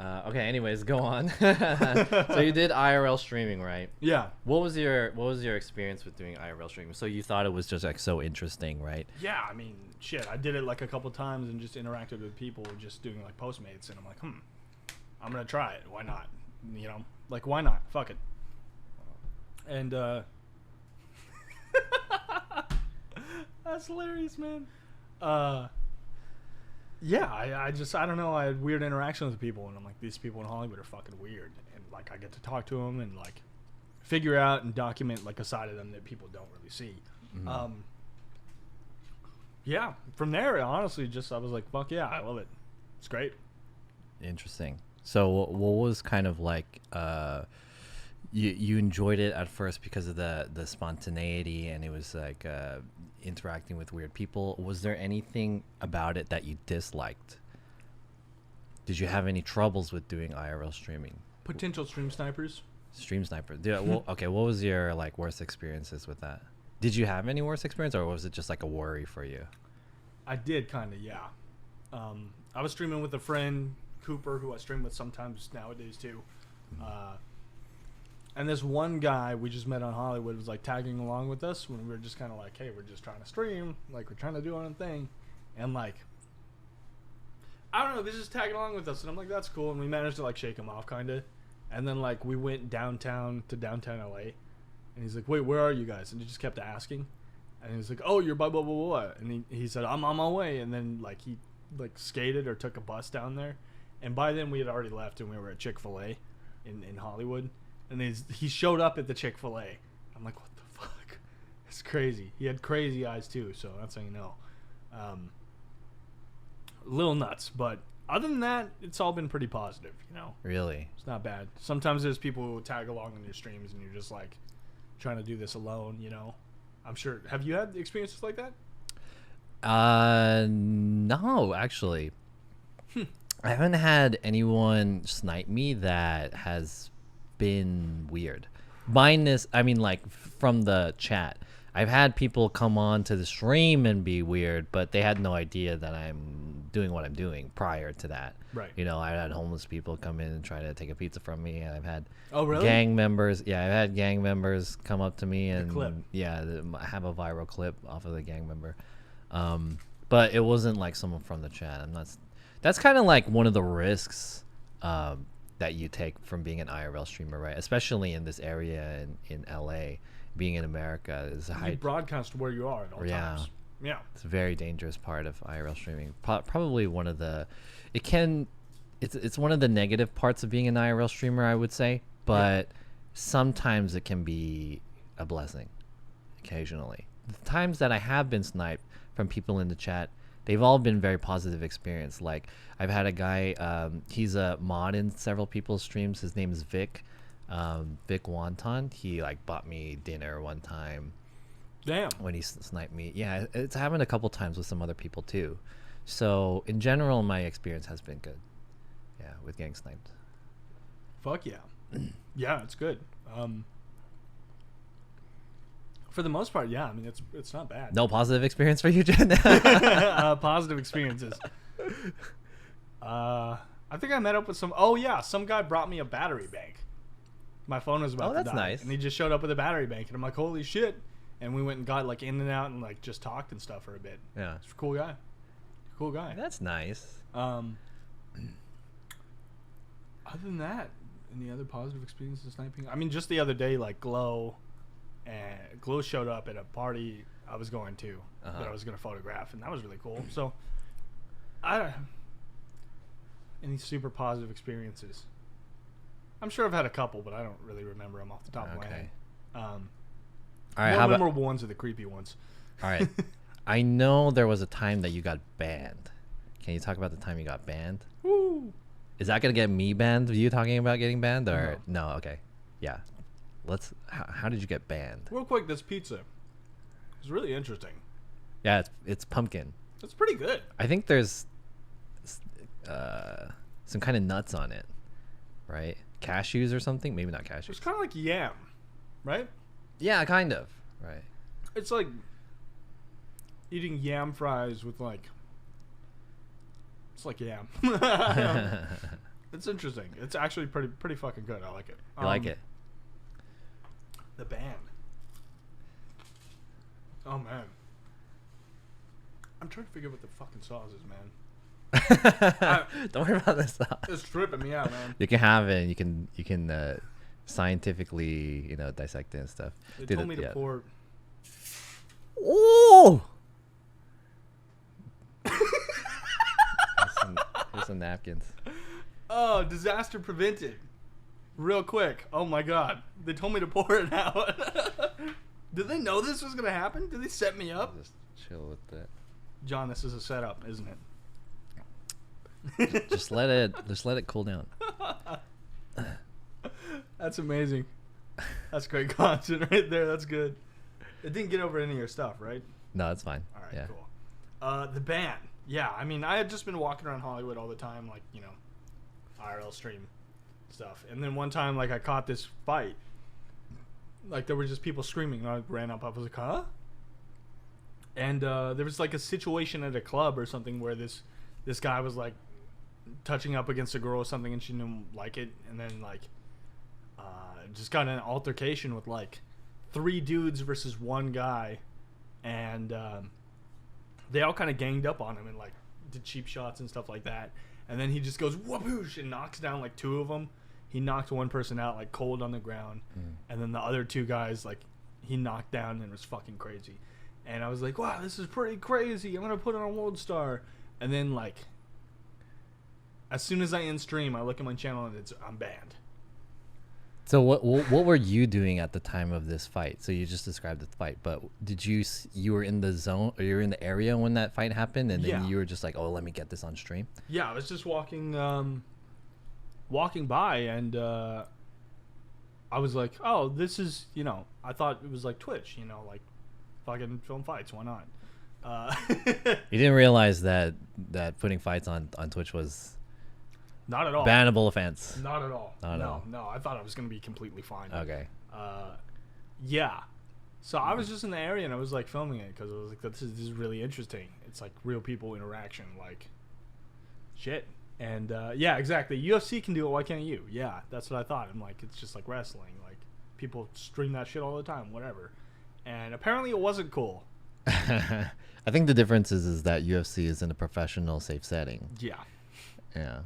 Okay. Anyways, go on. So you did IRL streaming, right? Yeah. What was your experience with doing IRL streaming? So you thought it was just like so interesting, right? Yeah. I mean, shit. I did it like a couple times and just interacted with people just doing like Postmates, and I'm like, I'm gonna try it. Why not? Like why not? Fuck it. And that's hilarious, man. Yeah, I don't know. I had weird interactions with people, and I'm like, these people in Hollywood are fucking weird, and like I get to talk to them and like figure out and document like a side of them that people don't really see. Mm-hmm. Yeah, from there, honestly, I was like, fuck yeah, I love it. It's great. Interesting. So what was kind of like you enjoyed it at first because of the spontaneity, and it was like interacting with weird people. Was there anything about it that you disliked? Did you have any troubles with doing IRL streaming? Potential stream snipers. Stream sniper. Yeah. Well, okay. What was your like worst experiences with that? Did you have any worst experience, or was it just like a worry for you? I did kind of, yeah. I was streaming with a friend, Cooper, who I stream with sometimes nowadays too. And this one guy we just met on Hollywood was like tagging along with us when we were just kind of like, hey, we're just trying to stream, like we're trying to do our own thing, and like, I don't know, he's just tagging along with us, and I'm like, that's cool, and we managed to like shake him off kind of, and then like we went downtown LA, and he's like, wait, where are you guys? And he just kept asking, And he was like, "Oh, you're blah blah blah blah," and he said, "I'm on my way," and then like he like skated or took a bus down there, and by then we had already left and we were at Chick-fil-A in Hollywood, and he showed up at the Chick-fil-A. I'm like, what the fuck? It's crazy. He had crazy eyes too, so that's how you know. A little nuts, but other than that, it's all been pretty positive, you know. Really? It's not bad. Sometimes there's people who tag along in your streams and you're just like trying to do this alone, you know. I'm sure. Have you had experiences like that? No, actually. I haven't had anyone snipe me that has been weird. Minus, I mean, like from the chat. I've had people come on to the stream and be weird, but they had no idea that I'm doing what I'm doing prior to that. Right. You know, I had homeless people come in and try to take a pizza from me, and I've had really? gang members. Yeah, I've had gang members come up to me and clip. I have a viral clip off of the gang member. But it wasn't like someone from the chat. I'm not. That's kind of like one of the risks that you take from being an IRL streamer, right? Especially in this area in LA. Being in America is a high. You broadcast where you are at all times. Yeah. It's a very dangerous part of IRL streaming. Probably one of the, it's one of the negative parts of being an IRL streamer, I would say. But sometimes it can be a blessing. Occasionally, the times that I have been sniped from people in the chat, they've all been very positive experience. Like I've had a guy, he's a mod in several people's streams. His name is Vic. Vic Wonton. He like bought me dinner one time. Damn. When he sniped me. Yeah, it's happened a couple times with some other people too. So in general, my experience has been good. Yeah, with getting sniped. Fuck yeah. Yeah, it's good. For the most part, yeah. I mean, it's not bad. No positive experience for you, Jen? Positive experiences. I think I met up with some guy brought me a battery bank. My phone was about to die. Oh, that's nice. And he just showed up with a battery bank, and I'm like, holy shit. And we went and got like in and out and like just talked and stuff for a bit. Yeah. It's a cool guy. Cool guy. That's nice. Other than that, any other positive experiences sniping? I mean, just the other day, like Glow showed up at a party I was going to that I was going to photograph, and that was really cool. So, any super positive experiences? I'm sure I've had a couple, but I don't really remember them off the top of my head. All right, more memorable ones are the creepy ones. All right. I know there was a time that you got banned. Can you talk about the time you got banned? Woo! Is that going to get me banned? Are you talking about getting banned? Or no? Okay. Yeah. How did you get banned? Real quick, this pizza is really interesting. Yeah, it's pumpkin. It's pretty good. I think there's some kind of nuts on it, right? Cashews or something? Maybe not cashews. It's kind of like yam, right? Yeah, kind of. Right. It's like eating yam fries with like... It's like yam. It's interesting. It's actually pretty fucking good. I like it. I like it. The band. Oh, man. I'm trying to figure out what the fucking sauce is, man. Don't worry about this. It's tripping me out, man. You can have it. You can scientifically, dissect it and stuff. They told me to pour. Oh. Here's some napkins. Oh, disaster prevented. Real quick. Oh my god. They told me to pour it out. Did they know this was gonna happen? Did they set me up? Just chill with that. John, this is a setup, isn't it? just let it cool down. That's amazing. That's great content right there. That's good. It didn't get over any of your stuff, right? No, it's fine. All right, cool. The band. Yeah, I mean, I had just been walking around Hollywood all the time, like, IRL stream stuff. And then one time, like, I caught this fight. Like, there were just people screaming, and I ran up. I was like, huh? And there was, like, a situation at a club or something where this guy was, like, touching up against a girl or something, and she didn't like it. And then, like, just got in an altercation with, like, 3 dudes versus 1 guy. And they all kind of ganged up on him and, like, did cheap shots and stuff like that. And then he just goes whoopoosh and knocks down, like, 2 of them. He knocked one person out, like, cold on the ground. And then the other 2 guys, like, he knocked down and it was fucking crazy. And I was like, wow, this is pretty crazy. I'm gonna put on a World Star. And then like, as soon as I end stream, I look at my channel and I'm banned. So what were you doing at the time of this fight? So you just described the fight, but did you were in the zone, or you were in the area when that fight happened, and then you were just like, oh, let me get this on stream? Yeah, I was just walking by, and I was like, oh, this is, I thought it was like Twitch, like fucking film fights. Why not? You didn't realize that putting fights on Twitch was not at all bannable offense. Not at all. No. I thought I was gonna be completely fine. Okay. Yeah. So I was just in the area and I was like filming it because I was like, this is really interesting. It's like real people interaction, like shit. And yeah, exactly. UFC can do it. Why can't you? Yeah, that's what I thought. I'm like, it's just like wrestling. Like people stream that shit all the time, whatever. And apparently it wasn't cool. I think the difference is that UFC is in a professional, safe setting. Yeah. Yeah.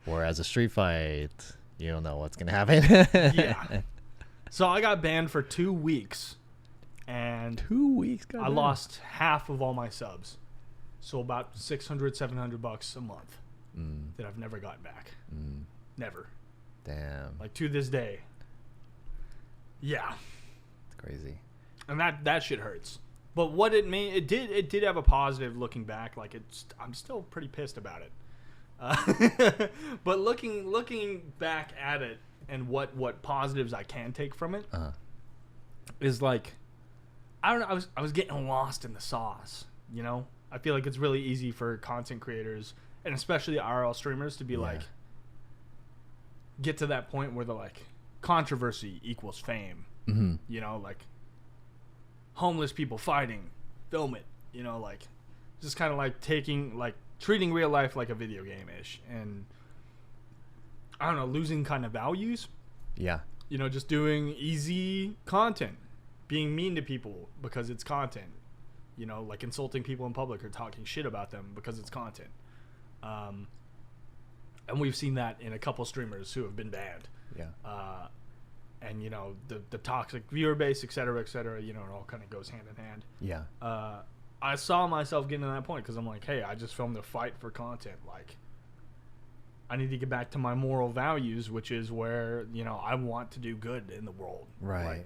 Whereas a street fight, you don't know what's gonna happen. Yeah. So I got banned for 2 weeks, and 2 weeks. I lost half of all my subs, so about $600-700 a month that I've never gotten back. Never. Damn. Like to this day. Yeah. It's crazy. And that shit hurts. But what it made, it did have a positive looking back. Like I'm still pretty pissed about it. But looking back at it and what positives I can take from it is like, I don't know, I was getting lost in the sauce, I feel like it's really easy for content creators and especially IRL streamers to be like, get to that point where they're like, controversy equals fame. Like homeless people fighting, film it, like just kind of like treating real life like a video game-ish, and I don't know, losing kind of values. Yeah. Just doing easy content, being mean to people because it's content, like insulting people in public or talking shit about them because it's content. And we've seen that in a couple streamers who have been banned. Yeah. And the toxic viewer base, et cetera, it all kind of goes hand in hand. Yeah. I saw myself getting to that point because I'm like, hey, I just filmed a fight for content. Like, I need to get back to my moral values, which is where, I want to do good in the world. Right.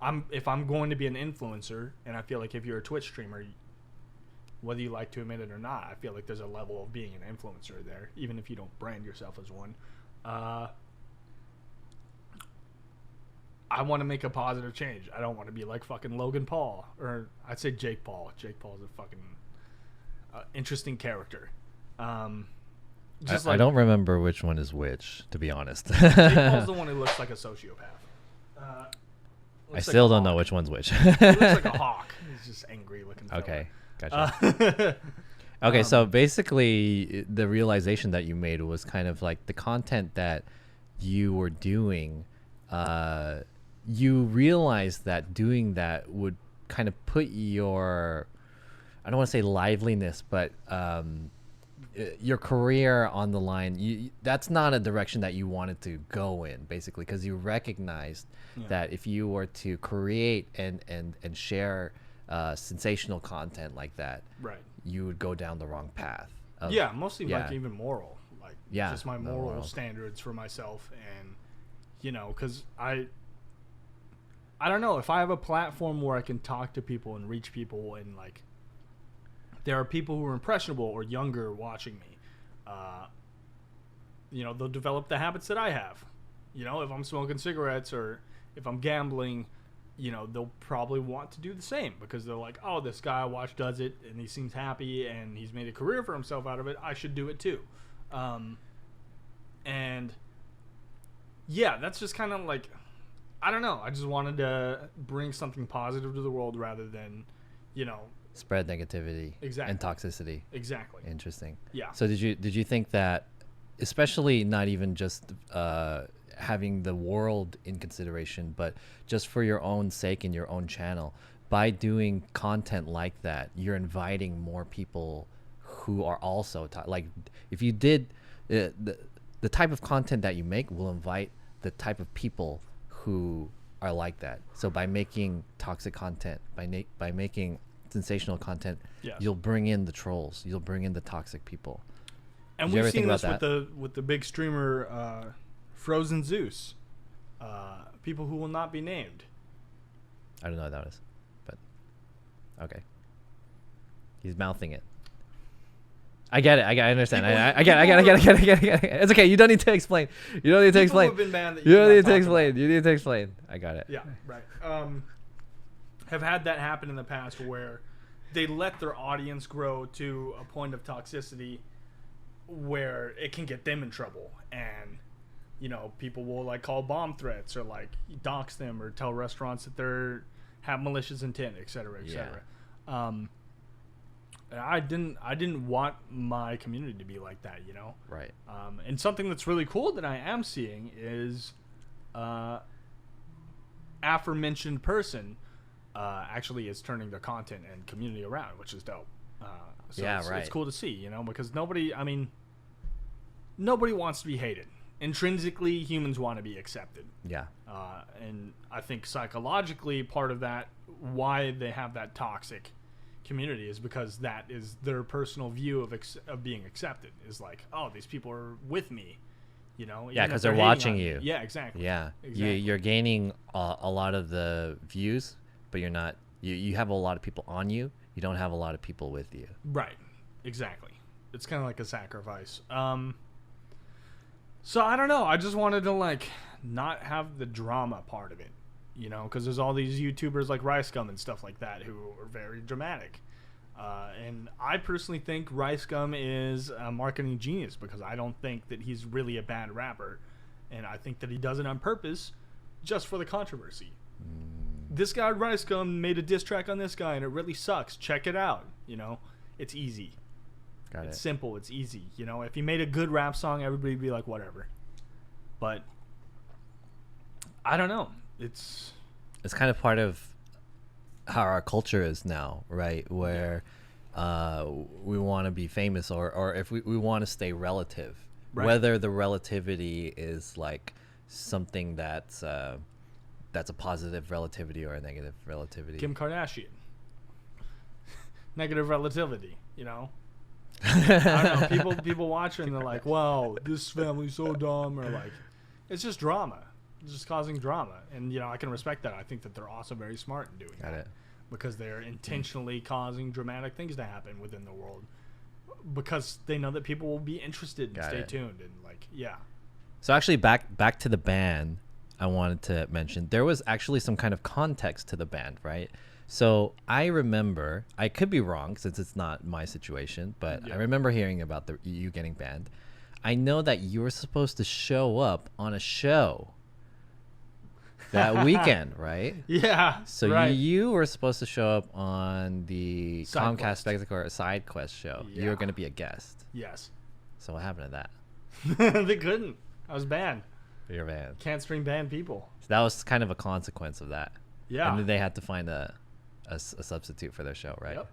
Like, if I'm going to be an influencer, and I feel like if you're a Twitch streamer, whether you like to admit it or not, I feel like there's a level of being an influencer there, even if you don't brand yourself as one. I want to make a positive change. I don't want to be like fucking Logan Paul, or I'd say Jake Paul. Jake Paul's a fucking interesting character. I don't remember which one is which, to be honest. Jake Paul's the one who looks like a sociopath. I still don't know which one's which. He looks like a hawk. He's just angry looking. Okay, gotcha. Okay, so basically the realization that you made was kind of like the content that you were doing, you realized that doing that would kind of put your, I don't want to say liveliness, but your career on the line. That's not a direction that you wanted to go in, basically, because you recognized that if you were to create and share sensational content like that, right, you would go down the wrong path. Mostly like even moral, like just my moral standards for myself, and because I don't know, if I have a platform where I can talk to people and reach people, and like there are people who are impressionable or younger watching me, they'll develop the habits that I have. If I'm smoking cigarettes or if I'm gambling, they'll probably want to do the same because they're like, oh, this guy I watch does it and he seems happy and he's made a career for himself out of it. I should do it too. And yeah, that's just kind of like, I don't know. I just wanted to bring something positive to the world rather than, spread negativity and toxicity. Exactly. Interesting. Yeah. So did you think that, especially not even just having the world in consideration, but just for your own sake and your own channel, by doing content like that, you're inviting more people who are also like, if you did the type of content that you make will invite the type of people who are like that. So by making toxic content, by making sensational content, Yes. you'll bring in the trolls. You'll bring in the toxic people. And Did you ever we've think seen about this with the big streamer Frozen Zeus. People who will not be named. I don't know what that is, but okay. He's mouthing it. I get it. I understand. I get it. It's okay. You don't need to explain. You don't need to explain. Have been banned that You don't cannot need to talk explain. about. You need to explain. I got it. Yeah, right. Have had that happen in the past where they let their audience grow to a point of toxicity where it can get them in trouble, and people will like call bomb threats or like dox them or tell restaurants that they're have malicious intent, etc., etc. I didn't want my community to be like that, Right. And something that's really cool that I am seeing is aforementioned person actually is turning their content and community around, which is dope. So it's cool to see, because nobody wants to be hated. Intrinsically, humans want to be accepted. Yeah. And I think psychologically, part of that, why they have that toxic community, is because that is their personal view of being accepted. Is like, oh, these people are with me, Yeah, because they're watching you. Yeah, exactly. Yeah. Exactly. You're gaining a lot of the views, but you're not. You have a lot of people on you. You don't have a lot of people with you. Right. Exactly. It's kind of like a sacrifice. So I don't know. I just wanted to not have the drama part of it, because there's all these YouTubers like Rice Gum and stuff like that who are very dramatic. And I personally think Rice Gum is a marketing genius, because I don't think that he's really a bad rapper, and I think that he does it on purpose, just for the controversy. This guy Rice Gum made a diss track on this guy, and it really sucks. Check it out. It's easy. It's simple. It's easy. If he made a good rap song, everybody would be like, whatever. But I don't know. It's kind of part of how our culture is now, right? Where we want to be famous, or if we want to stay relative, right. Whether the relativity is like something that's a positive relativity or a negative relativity. Kim Kardashian. Negative relativity, I don't know. People watch it and they're like, wow, this family's so dumb, or like, it's just drama. It's just causing drama. And, I can respect that. I think that they're also very smart in doing that. Because they're intentionally causing dramatic things to happen within the world, because they know that people will be interested and stay tuned. And So actually back to the ban, I wanted to mention, there was actually some kind of context to the ban, right? So I remember, I could be wrong since it's not my situation, but I remember hearing about you getting banned. I know that you were supposed to show up on a show that weekend, right? Yeah. So you were supposed to show up on the Side Comcast Quest. Spectacle Side Quest show. Yeah. You were going to be a guest. Yes. So what happened to that? They couldn't. I was banned. You're banned. Can't stream banned people. So that was kind of a consequence of that. Yeah. And then they had to find a substitute for their show, right? Yep.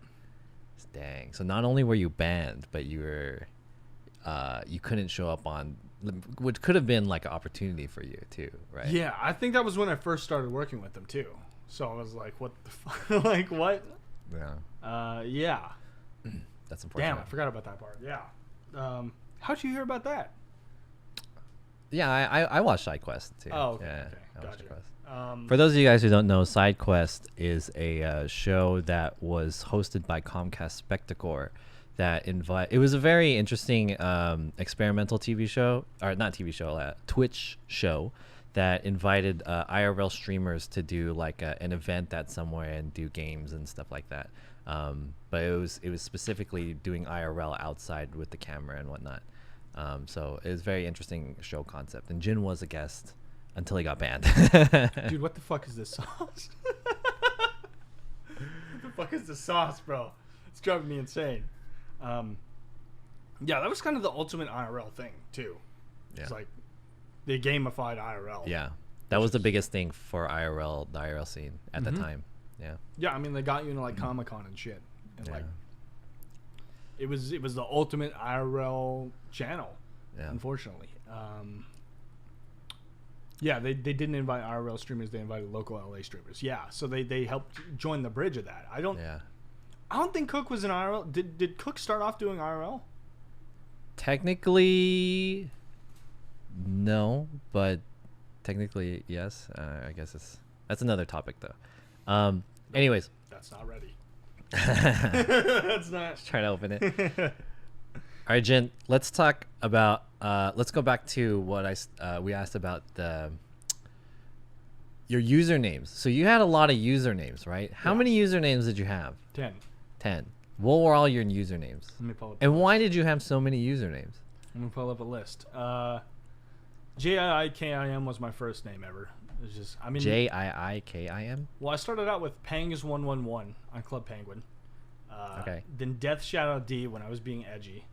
Dang. So not only were you banned, but you were you couldn't show up on what could have been like an opportunity for you too, right? Yeah, I think that was when I first started working with them too. So I was like, what the fuck? Like, what? Yeah. Yeah. That's important. Damn, I forgot about that part. Yeah. How'd you hear about that? Yeah, I watched SideQuest too. Oh, okay. Yeah, Okay. I watched Gotcha. SideQuest. For those of you guys who don't know, SideQuest is a show that was hosted by Comcast Spectacor. It was a very interesting experimental TV show, or not TV show, Twitch show that invited IRL streamers to do like an event at somewhere and do games and stuff like that. But it was specifically doing IRL outside with the camera and whatnot. So it was a very interesting show concept. And Jin was a guest until he got banned. Dude, what the fuck is this sauce? What the fuck is this sauce, bro? It's driving me insane. Yeah, that was kind of the ultimate IRL thing too. Yeah. It's like they gamified IRL. Yeah, that was the biggest thing for IRL, the IRL scene at the time. Yeah. Yeah, I mean they got you into like Comic-Con and shit, and like it was the ultimate IRL channel. Yeah. Unfortunately, yeah, they didn't invite IRL streamers. They invited local LA streamers. Yeah, so they helped join the bridge of that. I don't think Cook was in IRL. Did Cook start off doing IRL? Technically, no, but technically yes. I guess that's another topic though. Anyways, that's not ready. That's not. Let's try to open it. All right, Jen. Let's talk about. Let's go back to what we asked about your usernames. So you had a lot of usernames, right? How many usernames did you have? 10. 10. What were all your usernames? Let me pull up. And why did you have so many usernames? Let me pull up a list. JIIKIM was my first name ever. It was just JIIKIM? Well, I started out with Pangs111 on Club Penguin. Okay. Then Death Shadow D when I was being edgy.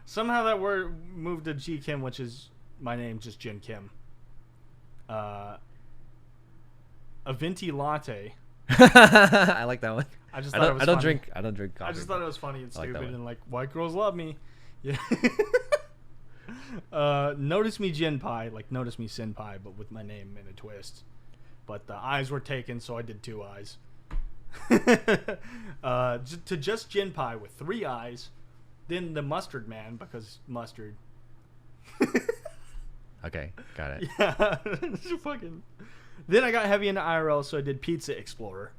Somehow that word moved to G Kim, which is my name, just Jin Kim. Avinti Latte. I like that one. I just thought it was I don't funny. drink coffee. I just thought it was funny and I like that stupid one. and like white girls love me. Yeah. Notice me Jinpai, like Notice me Senpai, but with my name in a twist. But the eyes were taken, so I did 2 eyes. To just Jinpai with 3 eyes. Then the Mustard Man, because mustard. Okay, got it. Yeah. Fucking. Then I got heavy into IRL, so I did Pizza Explorer.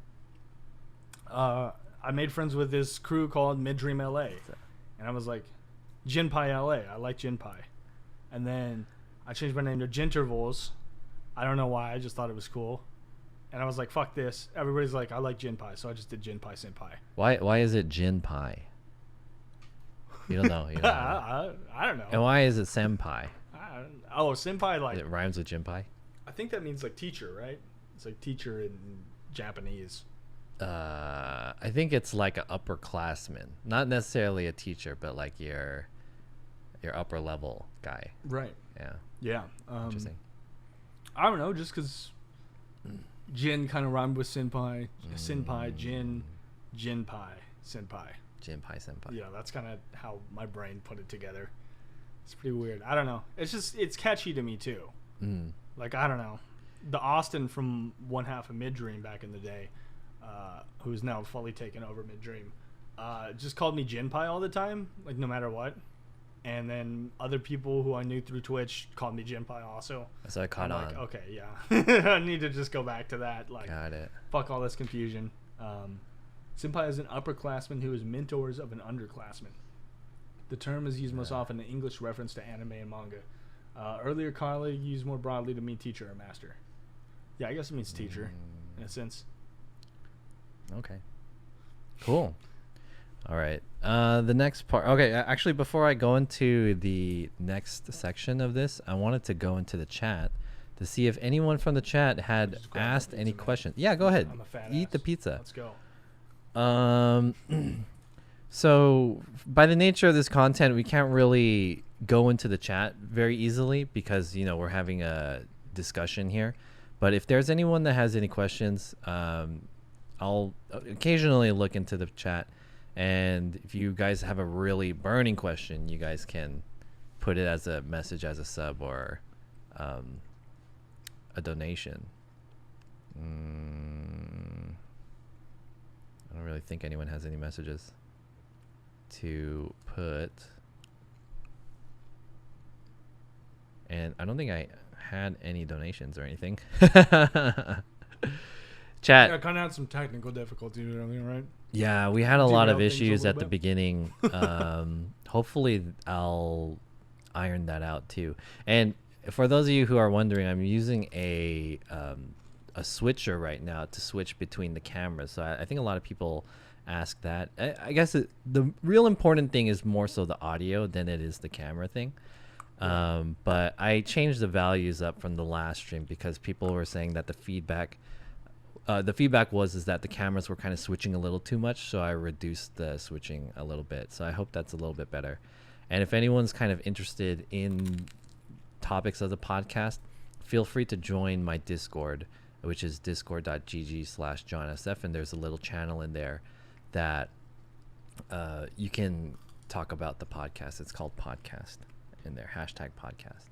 I made friends with this crew called Midream LA. And I was like, Jinpai LA. I like Jinpai. And then I changed my name to Jintervals. I don't know why. I just thought it was cool. And I was like, fuck this. Everybody's like, I like Jinpai. So I just did Jinpaisenpai. Why is it Jinpai? You don't know. You don't know. I don't know. And why is it Senpai? Senpai, like. It rhymes with Jinpai? I think that means like teacher, right? It's like teacher in Japanese. I think it's like an upperclassman. Not necessarily a teacher, but like your upper level guy. Right. Yeah. Yeah. Interesting. I don't know, just because Jin kind of rhymed with Senpai. Senpai, Jin, Jinpai, Senpai. Jinpaisenpai. Yeah, that's kind of how my brain put it together. It's pretty weird. I don't know. It's catchy to me too. Mm. Like, I don't know. The Austin from one half of Midream back in the day, who's now fully taken over Midream, just called me Jinpai all the time, like no matter what. And then other people who I knew through Twitch called me Jinpai also. So I caught on. Like, okay, yeah. I need to just go back to that. Like, Got it. fuck all this confusion. Senpai is an upperclassman who is mentors of an underclassman. The term is used most often in English reference to anime and manga. Earlier, colleague used more broadly to mean teacher or master. Yeah, I guess it means teacher, in a sense. Okay. Cool. All right. The next part. Okay, actually, before I go into the next section of this, I wanted to go into the chat to see if anyone from the chat had asked any questions. Yeah, go ahead. I'm a fat Eat ass. the pizza. Let's go. So by the nature of this content, we can't really go into the chat very easily because, you know, we're having a discussion here. But if there's anyone that has any questions, I'll occasionally look into the chat. And if you guys have a really burning question, you guys can put it as a message as a sub or a donation. I don't really think anyone has any messages to put. And I don't think I had any donations or anything. Chat. Yeah, kind of had some technical difficulties earlier, right? Yeah, we had a lot of Derailed things a issues little at the bit. beginning. Hopefully I'll iron that out too. And for those of you who are wondering, I'm using a switcher right now to switch between the cameras. So I think a lot of people ask that. I guess the real important thing is more so the audio than it is the camera thing. But I changed the values up from the last stream because people were saying that the feedback was that the cameras were kind of switching a little too much, so I reduced the switching a little bit. So I hope that's a little bit better. And if anyone's kind of interested in topics of the podcast, feel free to join my Discord, which is discord.gg/jonsf, and there's a little channel in there that you can talk about the podcast. It's called Podcast in there, #podcast.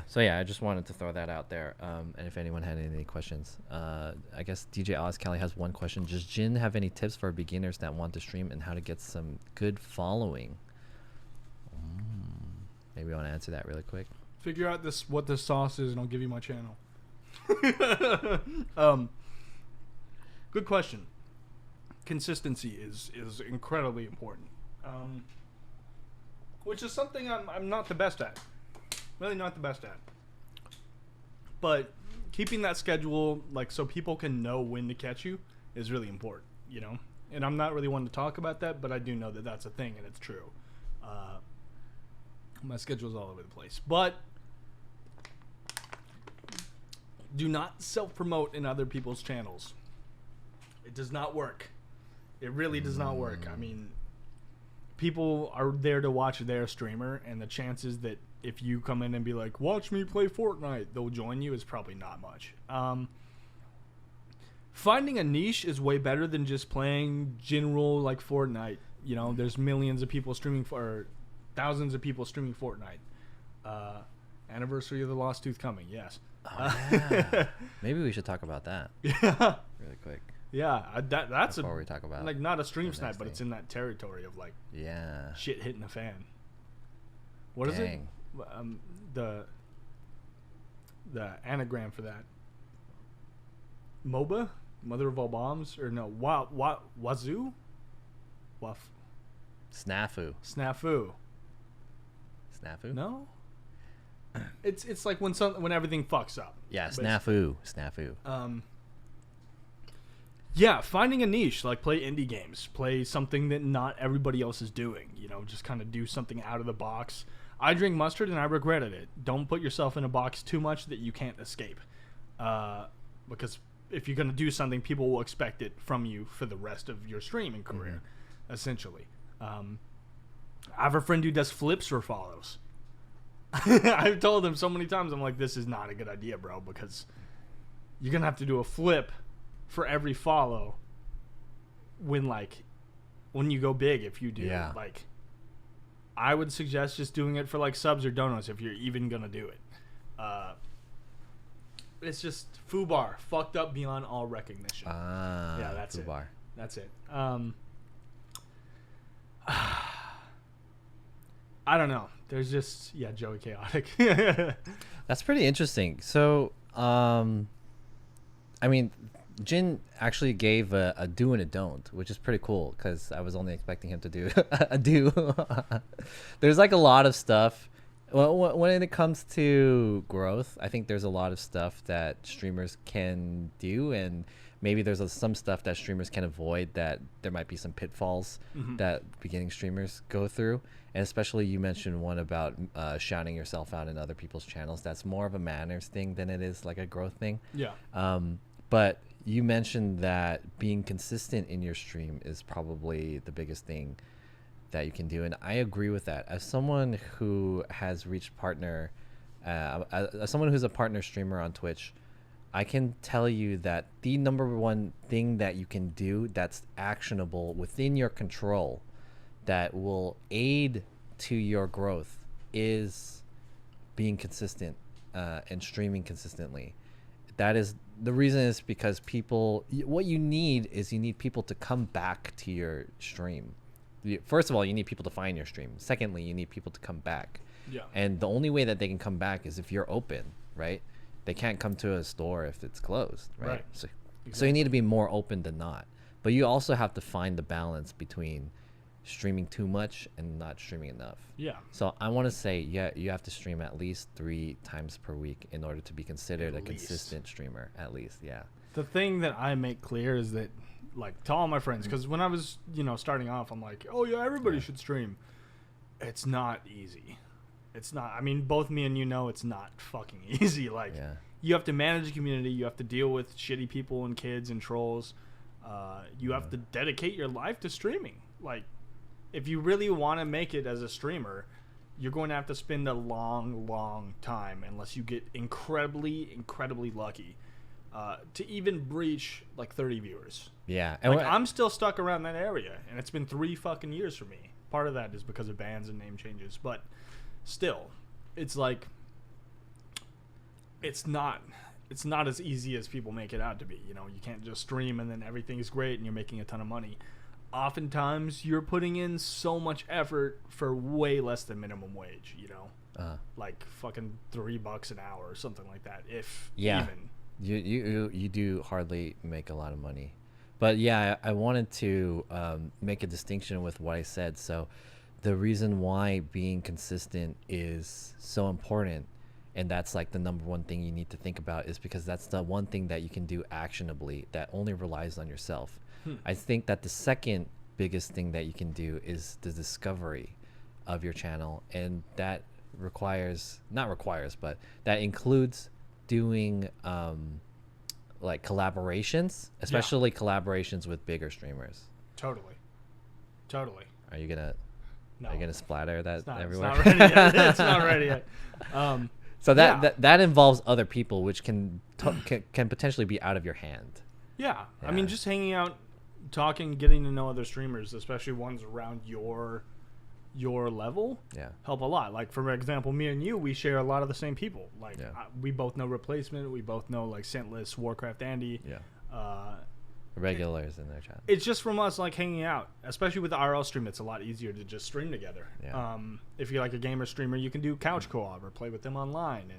So yeah, I just wanted to throw that out there. And if anyone had any questions, I guess DJ Oz Kelly has one question. Does Jin have any tips for beginners that want to stream and how to get some good following? Maybe I want to answer that really quick. Figure out what this sauce is, and I'll give you my channel. Good question. Consistency is incredibly important, which is something I'm not the best at. Really not the best at. But keeping that schedule, like, so people can know when to catch you is really important, you know? And I'm not really one to talk about that, but I do know that that's a thing, and it's true. My schedule's all over the place. But do not self-promote in other people's channels. It does not work. It really does not work. I mean, people are there to watch their streamer, and the chances that if you come in and be like, watch me play Fortnite, they'll join you is probably not much. Finding a niche is way better than just playing general, like, Fortnite. You know, there's millions of people streaming or thousands of people streaming Fortnite. Anniversary of the Lost Tooth coming, yes. Oh, yeah. Maybe we should talk about that. Yeah. Really quick. Yeah, that's before we talk about, like, not a stream snipe, but it's in that territory of, like, yeah, shit hitting the fan. What is it? The anagram for that. MOBA, mother of all bombs, or no? Wazoo? Snafu. Snafu. Snafu? No. It's like when everything fucks up. Yeah, snafu. Yeah, finding a niche, like play indie games, play something that not everybody else is doing, you know, just kind of do something out of the box. I drink mustard and I regretted it. Don't put yourself in a box too much that you can't escape. Because if you're going to do something, people will expect it from you for the rest of your streaming career, essentially. I have a friend who does flips for follows. I've told him so many times, I'm like, this is not a good idea, bro, because you're going to have to do a flip for every follow when you go big. If you do, like, I would suggest just doing it for like subs or donuts if you're even gonna do it. It's just FUBAR, fucked up beyond all recognition. Yeah, that's FUBAR. That's it. I don't know. There's just Joey Chaotic. That's pretty interesting. So, I mean, Jin actually gave a do and a don't, which is pretty cool because I was only expecting him to do a do. There's like a lot of stuff. Well, when it comes to growth, I think there's a lot of stuff that streamers can do, and maybe there's some stuff that streamers can avoid, that there might be some pitfalls that beginning streamers go through. And especially you mentioned one about shouting yourself out in other people's channels. That's more of a manners thing than it is like a growth thing. Yeah. But you mentioned that being consistent in your stream is probably the biggest thing that you can do, and I agree with that. As someone who has reached partner, as someone who's a partner streamer on Twitch, I can tell you that the number one thing that you can do that's actionable within your control that will aid to your growth is being consistent and streaming consistently. That is the reason, is because what you need is people to come back to your stream. First of all, you need people to find your stream. Secondly, you need people to come back. Yeah. And the only way that they can come back is if you're open, right? They can't come to a store if it's closed, right? So you need to be more open than not. But you also have to find the balance between streaming too much and not streaming enough. Yeah. So I want to say, you have to stream at least 3 times per week in order to be considered a consistent streamer, at least. Yeah. The thing that I make clear is that, like, to all my friends, because when I was, starting off, I'm like, oh yeah, everybody should stream. It's not easy. It's not. I mean, both me and it's not fucking easy. Like, you have to manage a community. You have to deal with shitty people and kids and trolls. You have to dedicate your life to streaming. Like, if you really want to make it as a streamer, you're going to have to spend a long, long time, unless you get incredibly, incredibly lucky, to even breach like 30 viewers. Yeah. And like, I'm still stuck around that area, and it's been 3 fucking years for me. Part of that is because of bans and name changes, but still, it's like it's not as easy as people make it out to be. You know, you can't just stream and then everything is great and you're making a ton of money. Oftentimes you're putting in so much effort for way less than minimum wage, you know, like fucking $3 an hour or something like that. If even you do hardly make a lot of money, but yeah, I wanted to make a distinction with what I said. So the reason why being consistent is so important, and that's like the number one thing you need to think about, is because that's the one thing that you can do actionably that only relies on yourself. I think that the second biggest thing that you can do is the discovery of your channel, and that but that includes doing like collaborations, especially collaborations with bigger streamers. Totally. Are you gonna splatter that everywhere? It's not ready yet. So that involves other people, which can potentially be out of your hand. Yeah. I mean, just hanging out, talking, getting to know other streamers, especially ones around your level, help a lot. Like, for example, me and you, we share a lot of the same people. Like, we both know Replacement, we both know like Scentless, Warcraft Andy. Regulars in their chat. It's just from us like hanging out, especially with the IRL stream. It's a lot easier to just stream together. If you're like a gamer streamer, you can do couch co-op or play with them online,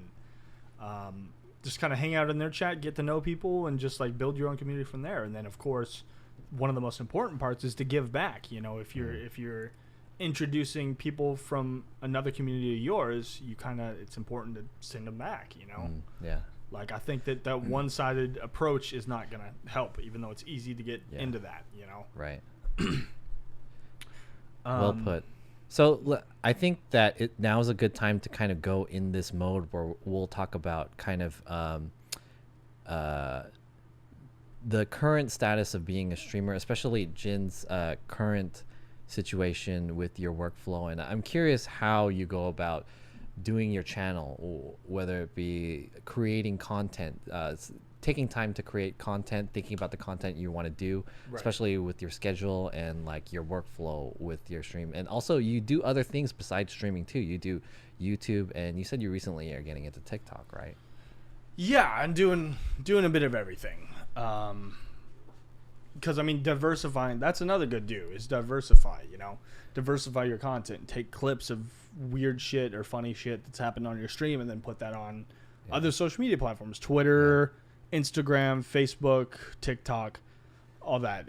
and just kind of hang out in their chat, get to know people, and just like build your own community from there. And then of course, one of the most important parts is to give back. You know, if you're introducing people from another community to yours, it's important to send them back, you know? Like, I think that one-sided approach is not going to help, even though it's easy to get into that, you know? Right. Well put. So I think that now is a good time to kind of go in this mode where we'll talk about kind of the current status of being a streamer, especially Jin's current situation with your workflow. And I'm curious how you go about doing your channel, whether it be creating content, taking time to create content, thinking about the content you want to do, especially with your schedule and like your workflow with your stream. And also you do other things besides streaming too. You do YouTube, and you said you recently are getting into TikTok, right? Yeah, I'm doing a bit of everything. Because I mean, diversifying, that's another good do, is diversify, you know? Diversify your content. Take clips of weird shit or funny shit that's happened on your stream and then put that on other social media platforms. Twitter, Instagram, Facebook, TikTok, all that.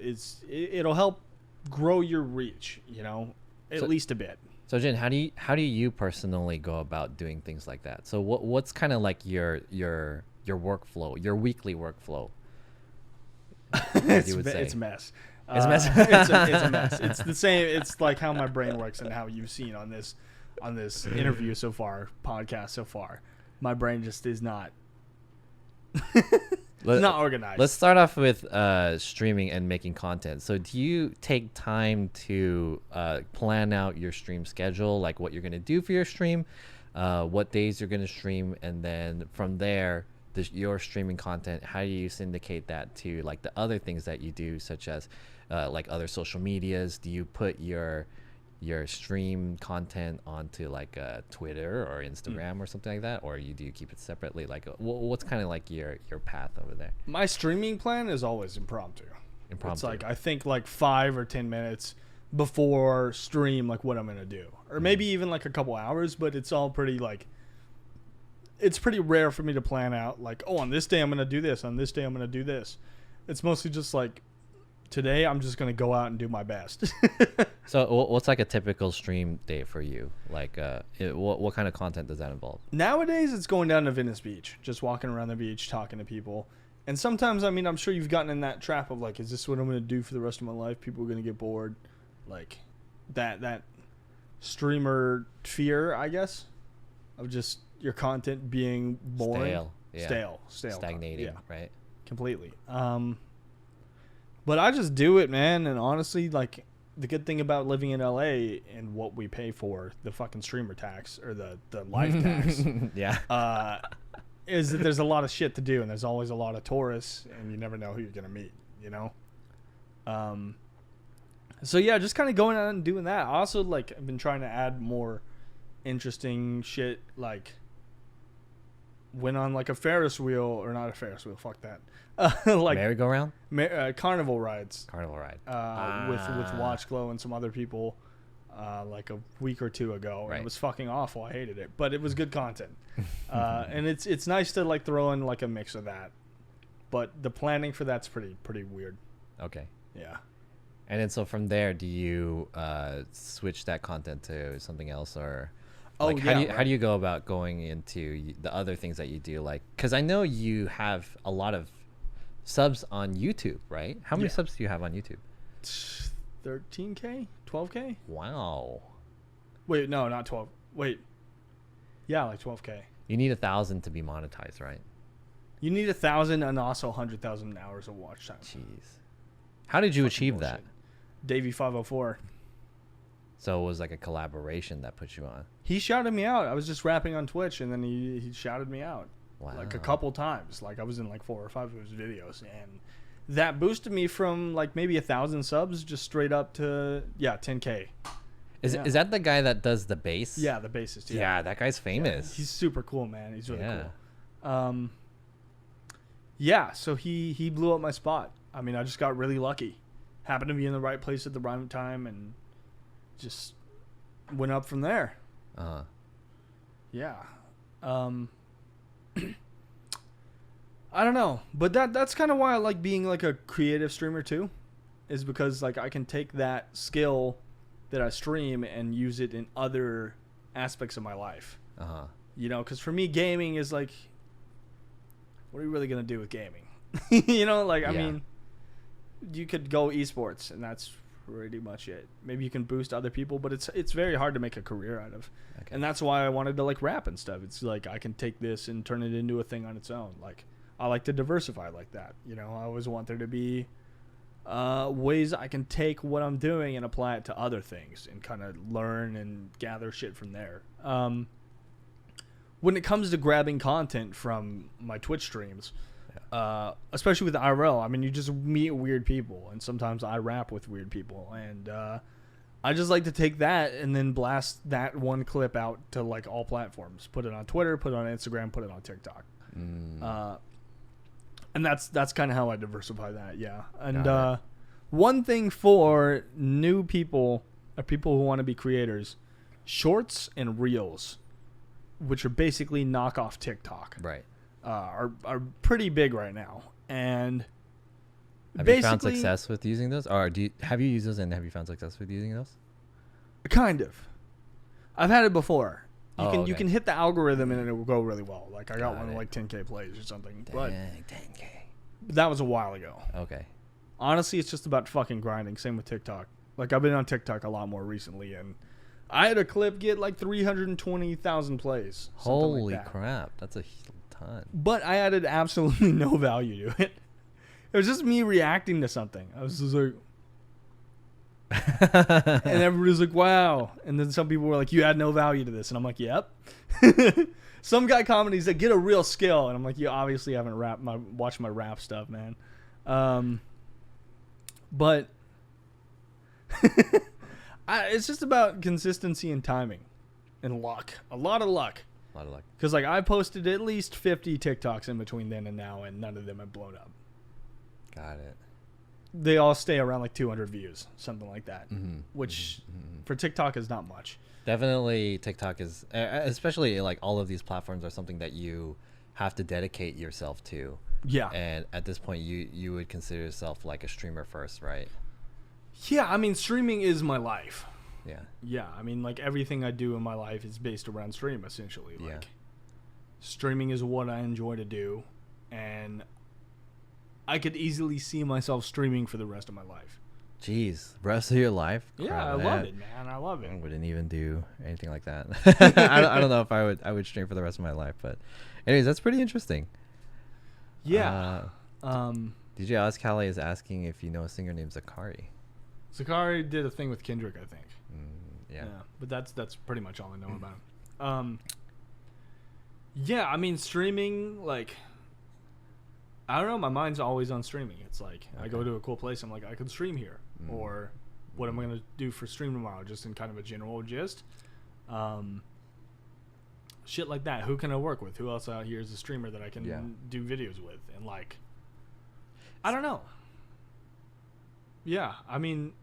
It'll help grow your reach, you know, at least a bit. So Jin, how do you personally go about doing things like that? So what's kind of like your workflow, your weekly workflow? It's a mess. It's a mess. It's a mess. It's the same. It's like how my brain works and how you've seen on this interview so far, podcast so far. My brain just is not not organized. Let's start off with streaming and making content. So do you take time to plan out your stream schedule, like what you're going to do for your stream, what days you're going to stream, and then from there, your streaming content, how do you syndicate that to like the other things that you do, such as like other social medias? Do you put your stream content onto like Twitter or Instagram or something like that, or do you keep it separately? Like what's kind of like your path over there? My streaming plan is always impromptu. It's like, I think like 5 or 10 minutes before stream, like what I'm gonna do, or maybe even like a couple hours, but it's all pretty like, it's pretty rare for me to plan out like, oh, on this day I'm going to do this, on this day I'm going to do this. It's mostly just like, today I'm just going to go out and do my best. So what's like a typical stream day for you? Like what kind of content does that involve? Nowadays it's going down to Venice Beach, just walking around the beach, talking to people. And sometimes, I mean, I'm sure you've gotten in that trap of like, is this what I'm going to do for the rest of my life? People are going to get bored. Like that streamer fear, I guess, of just your content being boring, stale, stagnating, right? Completely. But I just do it, man. And honestly, like, the good thing about living in LA and what we pay for, the fucking streamer tax or the life tax, is that there's a lot of shit to do, and there's always a lot of tourists, and you never know who you're gonna meet, you know. So yeah, just kind of going out and doing that. I also like, I've been trying to add more interesting shit, like, there's a lot of shit to do, and there's always a lot of tourists, and you never know who you're gonna meet, you know. So yeah, just kind of going out and doing that. I also like, I've been trying to add more interesting shit, like, there's a lot of shit to do, and there's always a lot of tourists, and you never know who you're gonna meet, you know. So yeah, just kind of going out and doing that. I also like, I've been trying to add more interesting shit, like, went on like a Ferris wheel, or not a Ferris wheel, fuck that. Like merry-go-round? Carnival rides. Carnival ride. With Watchglow and some other people like a week or two ago. Right. And it was fucking awful. I hated it. But it was good content. And it's nice to like throw in like a mix of that. But the planning for that's pretty weird. Okay. Yeah. And then so from there, do you switch that content to something else, or like, how do you go about going into the other things that you do? Like, because I know you have a lot of subs on YouTube, right? How many subs do you have on YouTube? 13K? 12K? Wow. Wait, no, not 12. Wait. Yeah, like 12K. You need 1,000 to be monetized, right? You need 1,000 and also 100,000 hours of watch time. Jeez. How did you achieve that? Davey 504. So it was like a collaboration that put you on. He shouted me out. I was just rapping on Twitch, and then he shouted me out. Wow. Like a couple times. Like I was in like 4 or 5 of his videos, and that boosted me from like maybe 1,000 subs just straight up to 10K. Is that the guy that does the bass? Yeah, the bassist. Yeah, that guy's famous. Yeah, he's super cool, man. He's really cool. Yeah, so he blew up my spot. I mean, I just got really lucky. Happened to be in the right place at the right time, and just went up from there. Yeah. I don't know, but that's kind of why I like being like a creative streamer too, is because like I can take that skill that I stream and use it in other aspects of my life. You know, because for me, gaming is like, what are you really gonna do with gaming? You know, like I mean, you could go esports, and that's pretty much it. Maybe you can boost other people, but it's very hard to make a career out of. Okay. And that's why I wanted to like rap and stuff. It's like I can take this and turn it into a thing on its own. Like I like to diversify like that. You know, I always want there to be ways I can take what I'm doing and apply it to other things and kind of learn and gather shit from there. When it comes to grabbing content from my Twitch streams, especially with IRL, I mean, you just meet weird people, and sometimes I rap with weird people, and I just like to take that and then blast that one clip out to like all platforms. Put it on Twitter, put it on Instagram, put it on TikTok. And that's kind of how I diversify that, And one thing for new people, or people who want to be creators, shorts and reels, which are basically knockoff TikTok, right, are pretty big right now. And have you found success with using those, or have you used those and have you found success with using those? Kind of. I've had it before. You Okay. can hit the algorithm and it will go really well. Like I got one with like 10K plays or something. Dang, But 10K. that was a while ago. Okay. Honestly, it's just about fucking grinding. Same with TikTok. Like I've been on TikTok a lot more recently, and I had a clip get like 320,000 plays. Holy like that. crap, that's a ton. But I added absolutely no value to it. It was just me reacting to something. I was just like, and everybody's like, wow. And then some people were like, you add no value to this. And I'm like, yep. Some guy commented, he's like, get a real skill. And I'm like, you obviously haven't watched my rap stuff, man. But it's just about consistency and timing and luck. A lot of luck. A lot of luck. Because like I posted at least 50 TikToks in between then and now, and none of them have blown up. Got it. They all stay around like 200 views, something like that, which for TikTok is not much. Definitely TikTok is, especially like all of these platforms are something that you have to dedicate yourself to. Yeah. And at this point, you would consider yourself like a streamer first, right? Yeah, I mean, streaming is my life. Yeah. Yeah, I mean, like everything I do in my life is based around stream, essentially. Like, streaming is what I enjoy to do, and I could easily see myself streaming for the rest of my life. Jeez, rest of your life? Yeah, I love it, man. I love it. I wouldn't even do anything like that. I don't know if I would stream for the rest of my life, but anyways, that's pretty interesting. Yeah. DJ Ozcali is asking if you know a singer named Zakari. Zakari did a thing with Kendrick, I think. Yeah. But that's pretty much all I know about him. Yeah, I mean, streaming, like, I don't know, my mind's always on streaming. It's like, I go to a cool place, I'm like, I could stream here. Or what am I going to do for stream tomorrow, just in kind of a general gist. shit like that. Who can I work with? Who else out here is a streamer that I can do videos with? And like, I don't know. Yeah, I mean,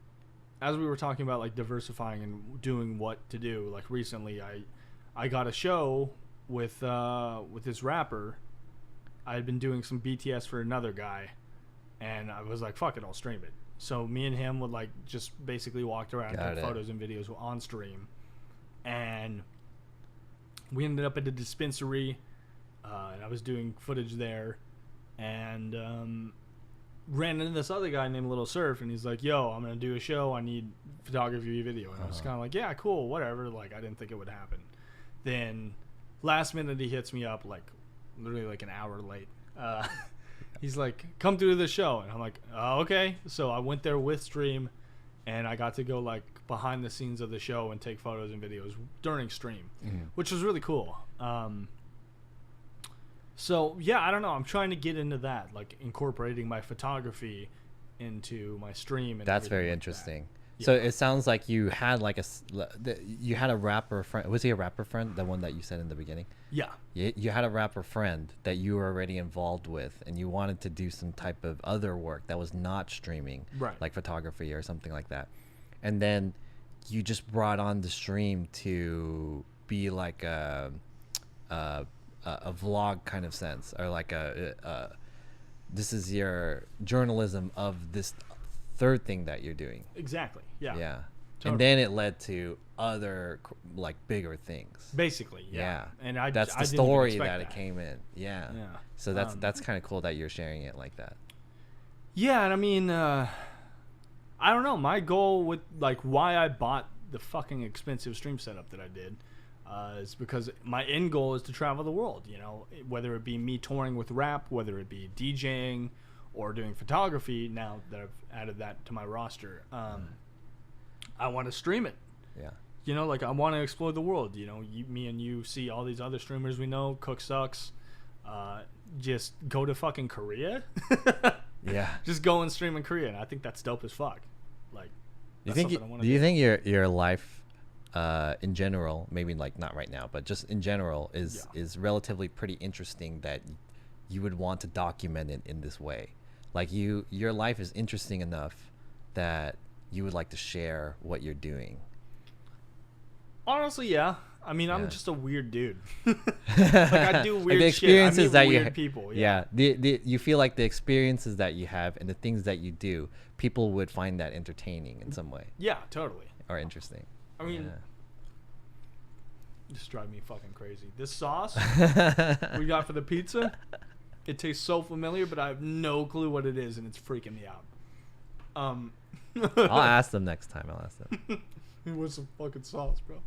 as we were talking about like diversifying and doing what to do, like recently I got a show with this rapper. I had been doing some BTS for another guy, and I was like, fuck it, I'll stream it. So me and him would like just basically walked around, took photos and videos on stream, and we ended up at a dispensary, and I was doing footage there, and ran into this other guy named Little Surf, and he's like, yo, I'm gonna do a show, I need photography, video. And I was kind of like, yeah, cool, whatever. Like, I didn't think it would happen. Then last minute he hits me up, like literally like an hour late. He's like, come through the show. And I'm like, oh, okay. So I went there with stream, and I got to go like behind the scenes of the show and take photos and videos during stream, which was really cool. So yeah, I don't know. I'm trying to get into that, like incorporating my photography into my stream. And that's very interesting. So it sounds like you had like you had a rapper friend. Was he a rapper friend? The one that you said in the beginning? Yeah. You had a rapper friend that you were already involved with, and you wanted to do some type of other work that was not streaming, right? Like photography or something like that. And then you just brought on the stream to be like a vlog kind of sense, or like this is your journalism of this third thing that you're doing. Exactly. Yeah. Yeah. Totally. And then it led to other like bigger things. Basically. Yeah. And that's the story that it came in. Yeah. Yeah. So that's kind of cool that you're sharing it like that. Yeah, and I mean, I don't know. My goal with like why I bought the fucking expensive stream setup that I did is because my end goal is to travel the world. You know, whether it be me touring with rap, whether it be DJing, or doing photography. Now that I've added that to my roster, I want to stream it. Yeah. You know, like I want to explore the world. You know, me and you see all these other streamers we know. Cook Sucks. Just go to fucking Korea. Yeah. Just go and stream in Korea, and I think that's dope as fuck. Like, do you think your life, in general, maybe like not right now, but just in general, is relatively pretty interesting that you would want to document it in this way? Like your life is interesting enough that you would like to share what you're doing. Honestly, yeah. I mean, I'm just a weird dude. Like I do weird like the experiences shit. I meet weird people. Yeah. You feel like the experiences that you have and the things that you do, people would find that entertaining in some way. Yeah, totally. Or interesting. I mean, just drive me fucking crazy. This sauce we got for the pizza, it tastes so familiar, but I have no clue what it is, and it's freaking me out. I'll ask them next time. I'll ask them. What's some fucking sauce, bro?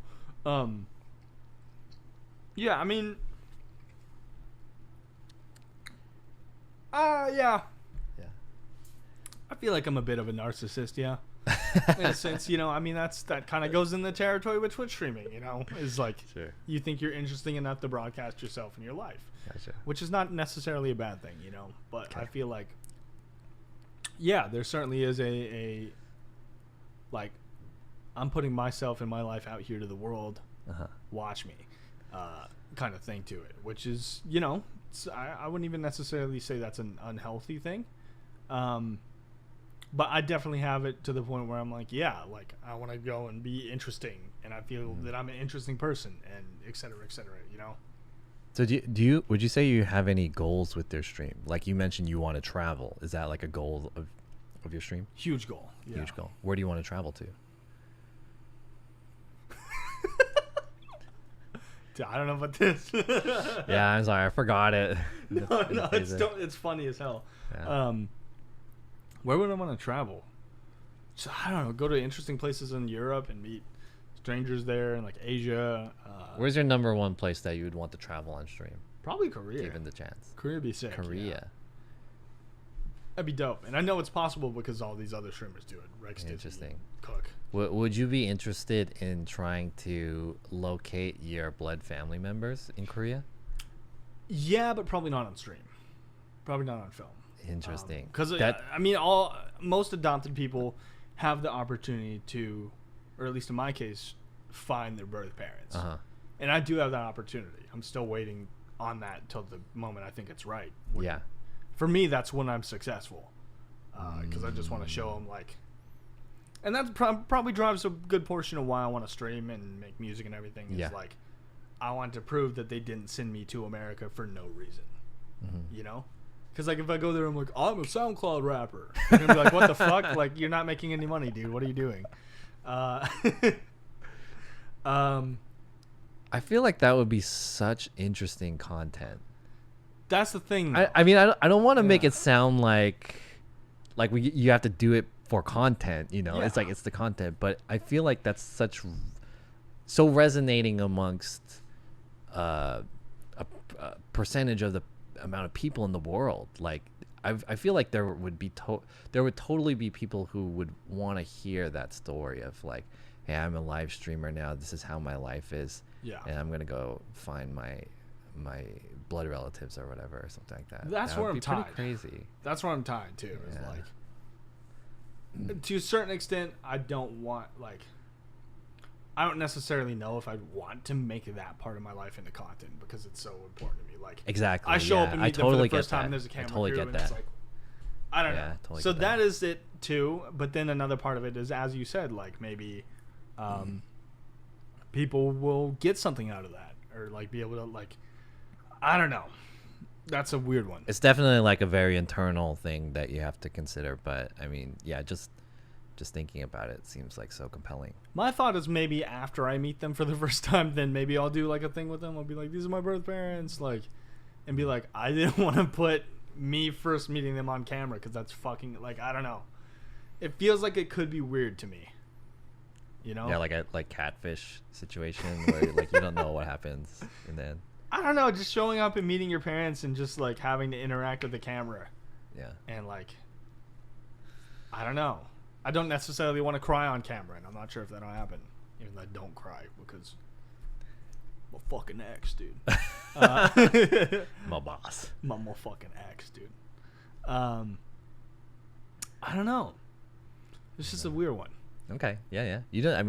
Yeah, I mean, yeah. I feel like I'm a bit of a narcissist, yeah. In a sense, you know, I mean, that kind of goes in the territory with Twitch streaming, you know, is like, you think you're interesting enough to broadcast yourself and your life, which is not necessarily a bad thing, you know, but I feel like, yeah, there certainly is a like, I'm putting myself and my life out here to the world, watch me, kind of thing to it, which is, you know, I wouldn't even necessarily say that's an unhealthy thing. But I definitely have it to the point where I'm like, yeah, like I want to go and be interesting, and I feel that I'm an interesting person, and et cetera, you know? So would you say you have any goals with their stream? Like you mentioned you want to travel. Is that like a goal of your stream? Huge goal. Yeah. Huge goal. Where do you want to travel to? I don't know about this. Yeah, I'm sorry. I forgot it. No, it's funny as hell. Yeah. Where would I want to travel? So, I don't know. Go to interesting places in Europe and meet strangers there, and like Asia. Where's your number one place that you would want to travel on stream? Probably Korea. Given the chance. Korea would be sick. Korea. Yeah. That'd be dope. And I know it's possible because all these other streamers do it. Rex Interesting. Cook. Would you be interested in trying to locate your blood family members in Korea? Yeah, but probably not on stream. Probably not on film. Interesting. Because I mean, most adopted people have the opportunity to, or at least in my case, find their birth parents And I do have that opportunity. I'm still waiting on that till the moment I think it's right. Yeah. For me, that's when I'm successful. Because I just want to show them, like... And that probably drives a good portion of why I want to stream and make music and everything. Is like, I want to prove that they didn't send me to America for no reason. You know? Because, like, if I go there, I'm like, I'm a SoundCloud rapper. They're going to be like, what the fuck? Like, you're not making any money, dude. What are you doing? I feel like that would be such interesting content. That's the thing. I mean, I don't want to make it sound like you have to do it for content, you know. It's like it's the content, but I feel like that's so resonating amongst a percentage of the amount of people in the world. Like I feel like there would totally be people who would want to hear that story of like, hey, I'm a live streamer now. This is how my life is. Yeah. And I'm gonna go find my blood relatives or whatever or something like that. That's where I'm tied. Pretty crazy. That's where I'm tied too. Is like, to a certain extent, I don't necessarily know if I want to make that part of my life into content because it's so important to me. Like, exactly. I show up and meet them for the first time and there's a camera crew and it's like, I don't know. Totally so that is it too. But then another part of it is, as you said, like maybe people will get something out of that or like be able to like, I don't know. That's a weird one. It's definitely like a very internal thing that you have to consider. But I mean, yeah, just thinking about it seems like so compelling. My thought is maybe after I meet them for the first time, then maybe I'll do like a thing with them. I'll be like, these are my birth parents, like, and be like, I didn't want to put me first meeting them on camera because that's fucking like, I don't know. It feels like it could be weird to me. You know? Yeah, like a catfish situation where like you don't know what happens and then. I don't know, just showing up and meeting your parents and just like having to interact with the camera. Yeah. And like, I don't know. I don't necessarily want to cry on camera, and I'm not sure if that'll happen. Even though I don't cry because I'm a fucking ex, dude. My boss. My fucking ex, dude. I don't know. It's just a weird one. Okay. Yeah. You don't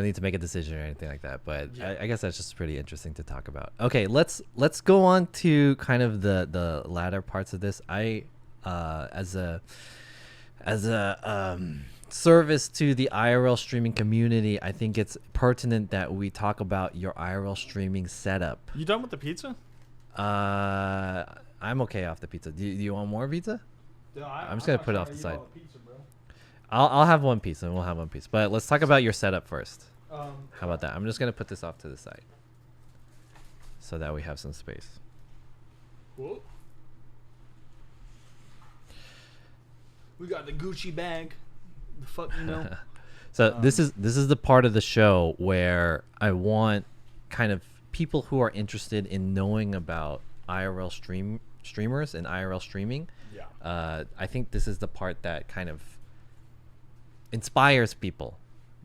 need to make a decision or anything like that, but I guess that's just pretty interesting to talk about. Okay, let's go on to kind of the latter parts of this. I as a service to the IRL streaming community, I think it's pertinent that we talk about your IRL streaming setup. You done with the pizza? I'm okay off the pizza. Do you want more pizza? No, I'm just gonna put it off the side. I'll have one piece and we'll have one piece. But let's talk about your setup first. How about that? I'm just gonna put this off to the side so that we have some space. Whoa. We got the Gucci bag. The fuck, you know. So this is the part of the show where I want kind of people who are interested in knowing about IRL streamers and IRL streaming. Yeah. I think this is the part that kind of inspires people,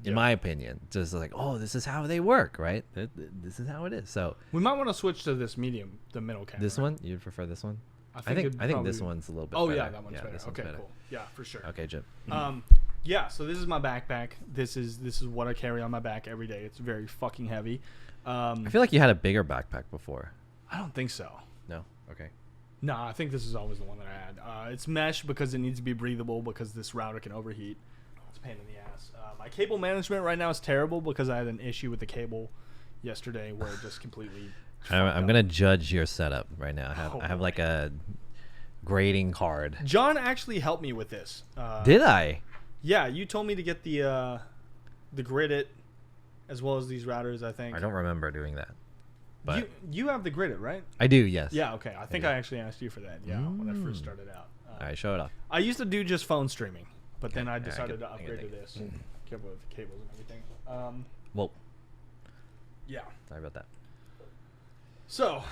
in my opinion. Just like, oh, this is how they work, right? This is how it is. So we might want to switch to this medium, the middle camera. This one? You'd prefer this one? I think this one's a little bit better. Oh yeah, that one's better. Okay, cool. Yeah, for sure. Okay, Jim. Yeah, so this is my backpack. This is what I carry on my back every day. It's very fucking heavy. I feel like you had a bigger backpack before. I don't think so. No? Okay. No, I think this is always the one that I had. It's mesh because it needs to be breathable because this router can overheat. It's a pain in the ass. My cable management right now is terrible because I had an issue with the cable yesterday where it just completely... I'm going to judge your setup right now. I have like a grading card. John actually helped me with this. Did I? Yeah, you told me to get the grid it as well as these routers, I think. I don't remember doing that. But you have the grid it, right? I do, yes. Yeah, okay. I think I actually asked you for that, when I first started out. All right, show it off. I used to do just phone streaming, but then I decided to upgrade to this. Careful with the cables and everything. Well. Yeah. Sorry about that. So,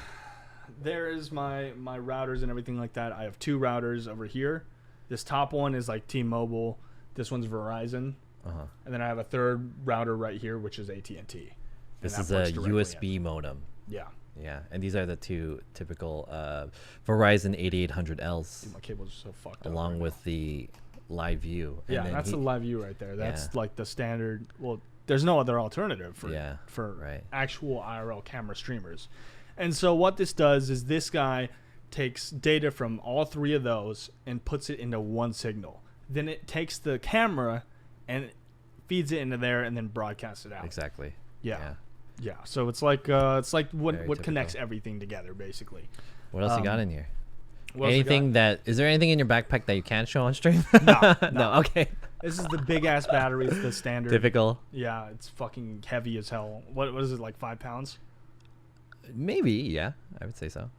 there is my routers and everything like that. I have two routers over here. This top one is like T-Mobile. This one's Verizon. And then I have a third router right here, which is AT&T. This is a USB modem. Yeah. Yeah, and these are the two typical Verizon 8800Ls. Dude, my cables are so fucked up. Along with the live view. Yeah, that's the live view right there. That's like the standard. Well, there's no other alternative for right. actual IRL camera streamers. And so what this does is this guy takes data from all three of those and puts it into one signal. Then it takes the camera and feeds it into there and then broadcasts it out. Exactly. Yeah. So it's like what connects everything together, basically. What else you got in here? Anything that is there anything in your backpack that you can't show on stream? No. Okay. This is the big ass battery. It's the standard. Typical. Yeah, it's fucking heavy as hell. What is it, like 5 pounds? Maybe, yeah. I would say so.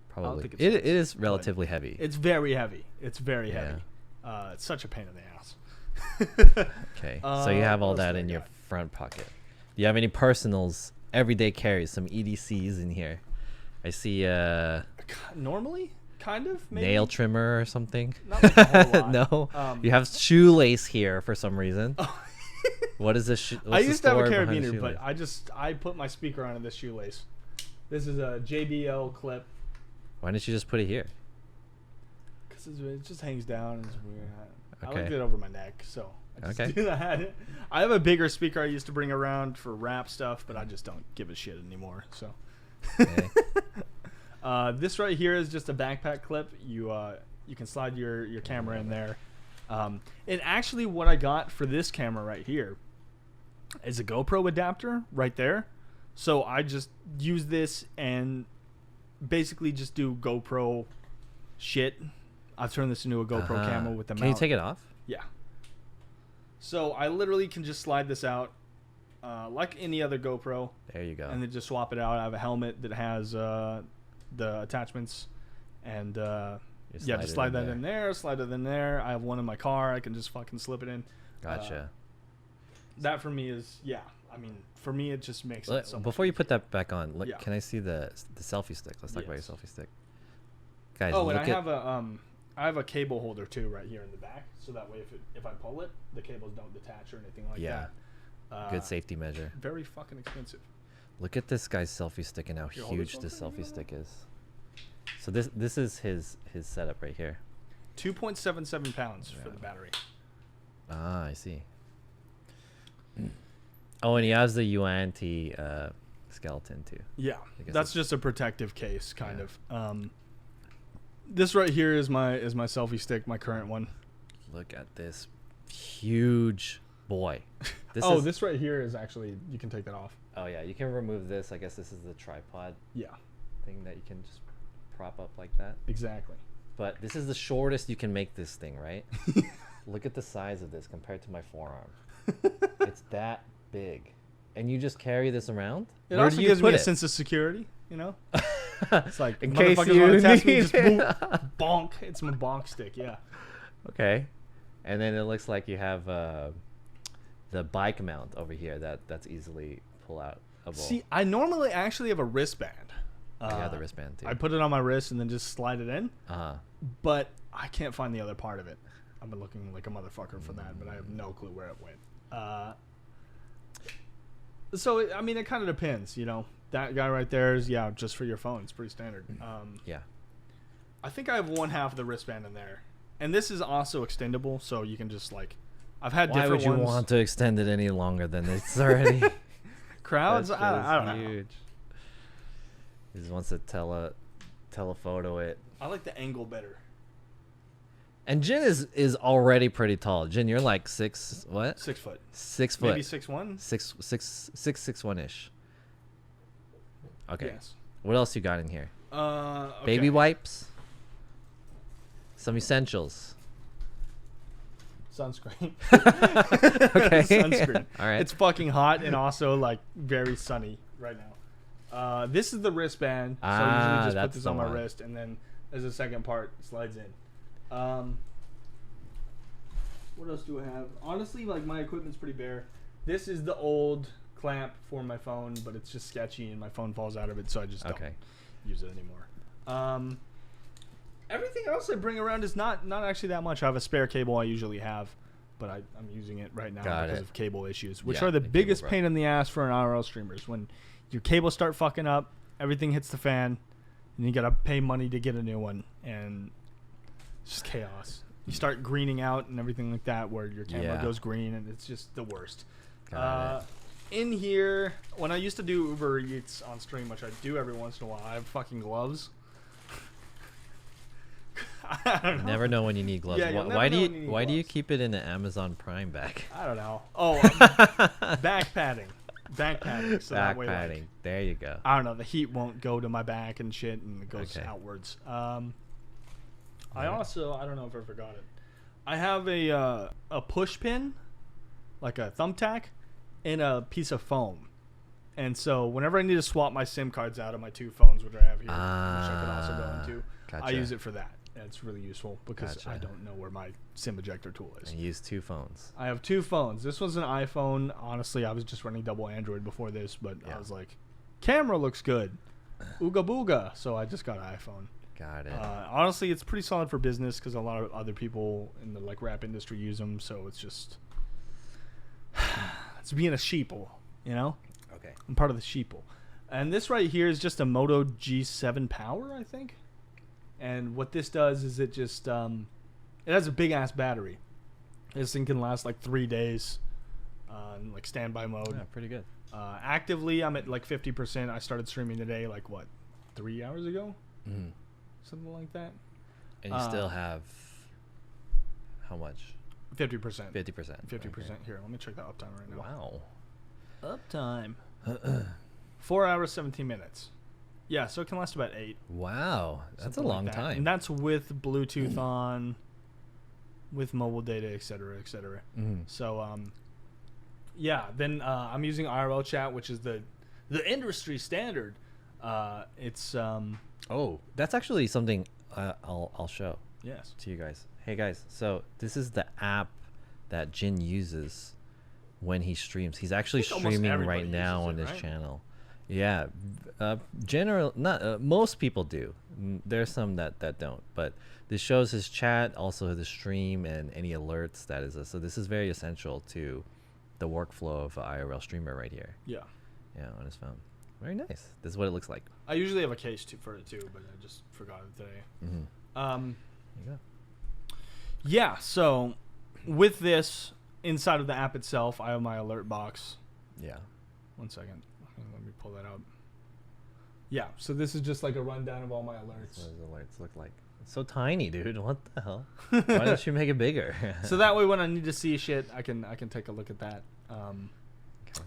Probably. It is relatively heavy. It's very heavy. It's very heavy. It's such a pain in the ass. Okay. So you have all that in your front pocket. Do you have any personals, everyday carries, some EDCs in here? I see normally, kind of, maybe? Nail trimmer or something. Not like a whole lot. No. You have shoelace here for some reason. What is this? I used to have a carabiner, but I put my speaker onto this shoelace. This is a JBL clip. Why didn't you just put it here? Because it just hangs down and it's weird. I Okay. like it over my neck, so I just do that. I have a bigger speaker I used to bring around for rap stuff, but I just don't give a shit anymore. So Okay. this right here is just a backpack clip. You can slide your camera in there. And actually, what I got for this camera right here is a GoPro adapter right there. So I just use this and basically just do GoPro shit. I've turned this into a GoPro camera with the mount. Can you take it off? Yeah. So I literally can just slide this out like any other GoPro. There you go. And then just swap it out. I have a helmet that has the attachments. And just slide that in there, slide it in there. I have one in my car. I can just fucking slip it in. Gotcha. That for me is, I mean, for me, it just makes it so much Before you put that back on, Yeah. can I see the selfie stick? Let's talk about your selfie stick. Guys, and I have a cable holder too right here in the back, so that way if I pull it, the cables don't detach or anything like that. Good safety measure. Very fucking expensive. Look at this guy's selfie stick and how huge this selfie stick is. So this is his setup right here. 2.77 pounds for the battery. Ah, I see. Oh, and he has the UANT skeleton too. Yeah, that's just a protective case, kind of. This right here is my selfie stick, my current one. Look at this huge boy. This right here is actually, you can take that off. Oh yeah, you can remove this. I guess this is the tripod. Yeah. Thing that you can just prop up like that. Exactly. But this is the shortest you can make this thing, right? Look at the size of this compared to my forearm. It's that big. And you just carry this around? It also gives me a sense of security, you know? It's like, in case motherfuckers you want to test me, need just bonk. It's my bonk stick, yeah. Okay. And then it looks like you have the bike mount over here that's easily pull out. See, I normally actually have a wristband. The wristband too. I put it on my wrist and then just slide it in. But I can't find the other part of it. I've been looking like a motherfucker for that, but I have no clue where it went. So, I mean, it kind of depends, you know. That guy right there is, just for your phone. It's pretty standard. Yeah. I think I have one half of the wristband in there. And this is also extendable, so you can just, like... I've had different ones. Why would you want to extend it any longer than it's already... Crowds? I don't know. Huge. He just wants to telephoto it. I like the angle better. And Jin is already pretty tall. Jin, you're like 6 what? 6 foot. 6 foot. Maybe 6'1"? 6'1"-ish. Okay. Yes. What else you got in here? Okay. Baby wipes. Some essentials. Sunscreen. Okay. Sunscreen. All right. It's fucking hot and also like very sunny right now. This is the wristband. So I usually just put this on my wrist, and then as a second part slides in. What else do I have? Honestly, like my equipment's pretty bare. This is the old clamp for my phone, but it's just sketchy and my phone falls out of it, so I just don't use it anymore. Everything else I bring around is not actually that much. I have a spare cable I usually have, but I'm using it right now because of cable issues, which are the biggest pain in the ass for an IRL streamers. When your cables start fucking up, everything hits the fan, and you gotta pay money to get a new one, and it's just chaos. You start greening out and everything like that, where your camera goes green, and it's just the worst. Got In here, when I used to do Uber Eats on stream, which I do every once in a while, I have fucking gloves. I don't know. Never know when you need gloves. Yeah, you'll never why know do when you you need why do you gloves. keep it in an Amazon Prime bag? I don't know. Oh, back padding. Back padding. So Back that way, padding. There you go. I don't know. The heat won't go to my back and shit, and it goes Okay. outwards. I also, I don't know if I forgot it. I have a push pin, like a thumbtack, and a piece of foam. And so whenever I need to swap my SIM cards out of my two phones, which I have here, which I can also go into, I Gotcha. use it for that. And it's really useful because I Gotcha. don't know where my SIM ejector tool is. And use 2 phones. I have 2 phones. This was an iPhone. Honestly, I was just running double Android before this, but Yeah. I was like, camera looks good. Ooga booga. So I just got an iPhone. Got it. Honestly, it's pretty solid for business because a lot of other people in the like rap industry use them. So it's just it's being a sheeple, you know. Okay. I'm part of the sheeple. And this right here is just a Moto G7 Power, I think. And what this does is it just it has a big ass battery. This thing can last like 3 days, in like standby mode. Yeah, pretty good. Actively, I'm at like 50%. I started streaming today, like what, 3 hours ago, Mhm. something like that. And you still have how much? 50%. 50%. 50%. Here, let me check the uptime right now. Wow. Uptime. 4 hours, 17 minutes. Yeah, so it can last about 8. Wow. That's Something a like long that. time. And that's with Bluetooth on, with mobile data, etc., etc. Mhm. So, yeah. Then I'm using IRL chat, which is the industry standard. It's Oh, that's actually something I'll show yes. to you guys. Hey guys, so this is the app that Jin uses when he streams. He's actually think almost streaming everybody right now uses on it, his right? channel. Yeah, not most people do. There's some that don't, but this shows his chat, also the stream, and any alerts that is. So this is very essential to the workflow of an IRL streamer right here. Yeah. Yeah, on his phone. Very nice. This is what it looks like. I usually have a case for it too, but I just forgot it today. Mm-hmm. Um, There you yeah. So with this inside of the app itself, I have my alert box. go. Yeah. 1 second. Let me pull that out. Yeah, so this is just like a rundown of all my alerts. That's what his alerts look like. It's so tiny, dude. What the hell? Why don't you make it bigger? So that way when I need to see shit, I can take a look at that. Okay.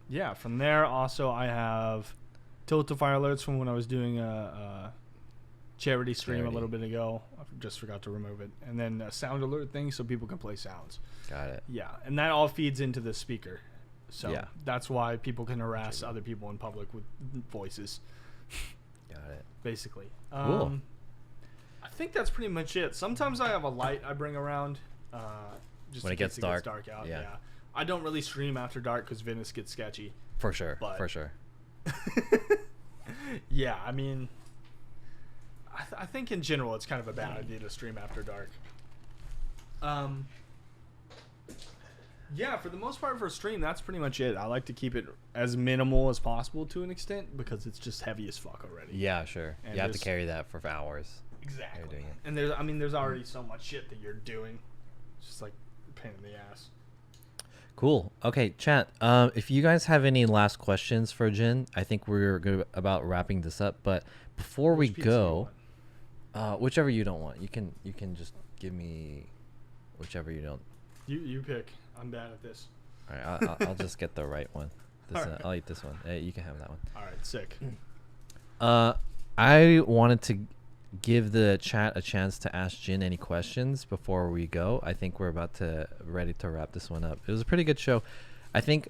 Yeah. From there, also I have Tilt-to-Fire alerts from when I was doing a charity stream a little bit ago. I just forgot to remove it. And then a sound alert thing so people can play sounds. Got it. Yeah, and that all feeds into the speaker. So Yeah. that's why people can harass other people in public with voices, Got it. basically. Cool. I think that's pretty much it. Sometimes I have a light I bring around just When in it gets case dark. out. Yeah. Yeah. I don't really stream after dark because Venice gets sketchy. For sure. But- For sure. Yeah, I mean, I think in general it's kind of a bad idea to stream after dark. Yeah, for the most part for a stream, that's pretty much it. I like to keep it as minimal as possible to an extent because it's just heavy as fuck already. Yeah, sure. And you have to there's- carry that for hours. Exactly. You're doing it. And there's already so much shit that you're doing. It's just like a pain in the ass. Cool. Okay, chat. If you guys have any last questions for Jin, I think we're good about wrapping this up. But before we Which pizza do you go, want? whichever you don't want, you can just give me whichever you don't. You pick. I'm bad at this. All right, I'll just get the right one. This, All right. I'll eat this one. You can have that one. All right, sick. I wanted to give the chat a chance to ask Jin any questions before we go. I think we're ready to wrap this one up. It was a pretty good show. I think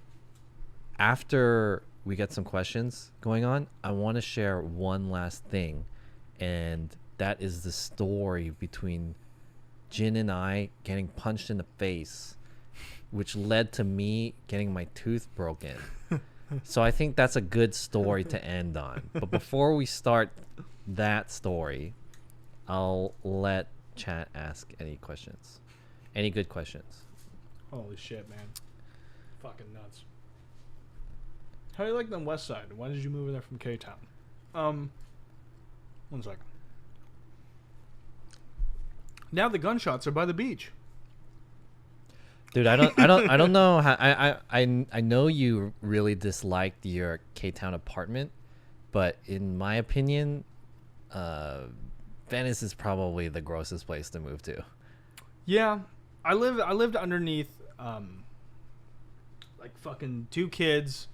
after we get some questions going on, I want to share one last thing, and that is the story between Jin and I getting punched in the face, which led to me getting my tooth broken. So I think that's a good story to end on. But before we start that story, I'll let chat ask any questions. Any good questions? Holy shit, man. Fucking nuts. How do you like the West Side? Why did you move in there from K-Town? 1 second. Now the gunshots are by the beach. Dude, I don't know how. I know you really disliked your K-Town apartment, but in my opinion, Venice is probably the grossest place to move to. Yeah, I lived underneath like fucking 2 kids,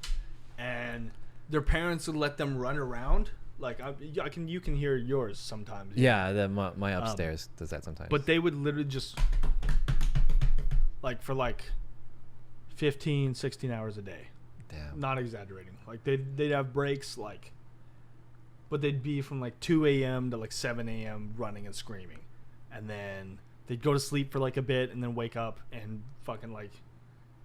and their parents would let them run around. Like you can hear yours sometimes. Yeah, my upstairs does that sometimes. But they would literally just like for like 15, 16 hours a day. Damn. Not exaggerating. Like they'd have breaks like, but they'd be from like 2 a.m. to like 7 a.m. running and screaming, and then they'd go to sleep for like a bit and then wake up and fucking like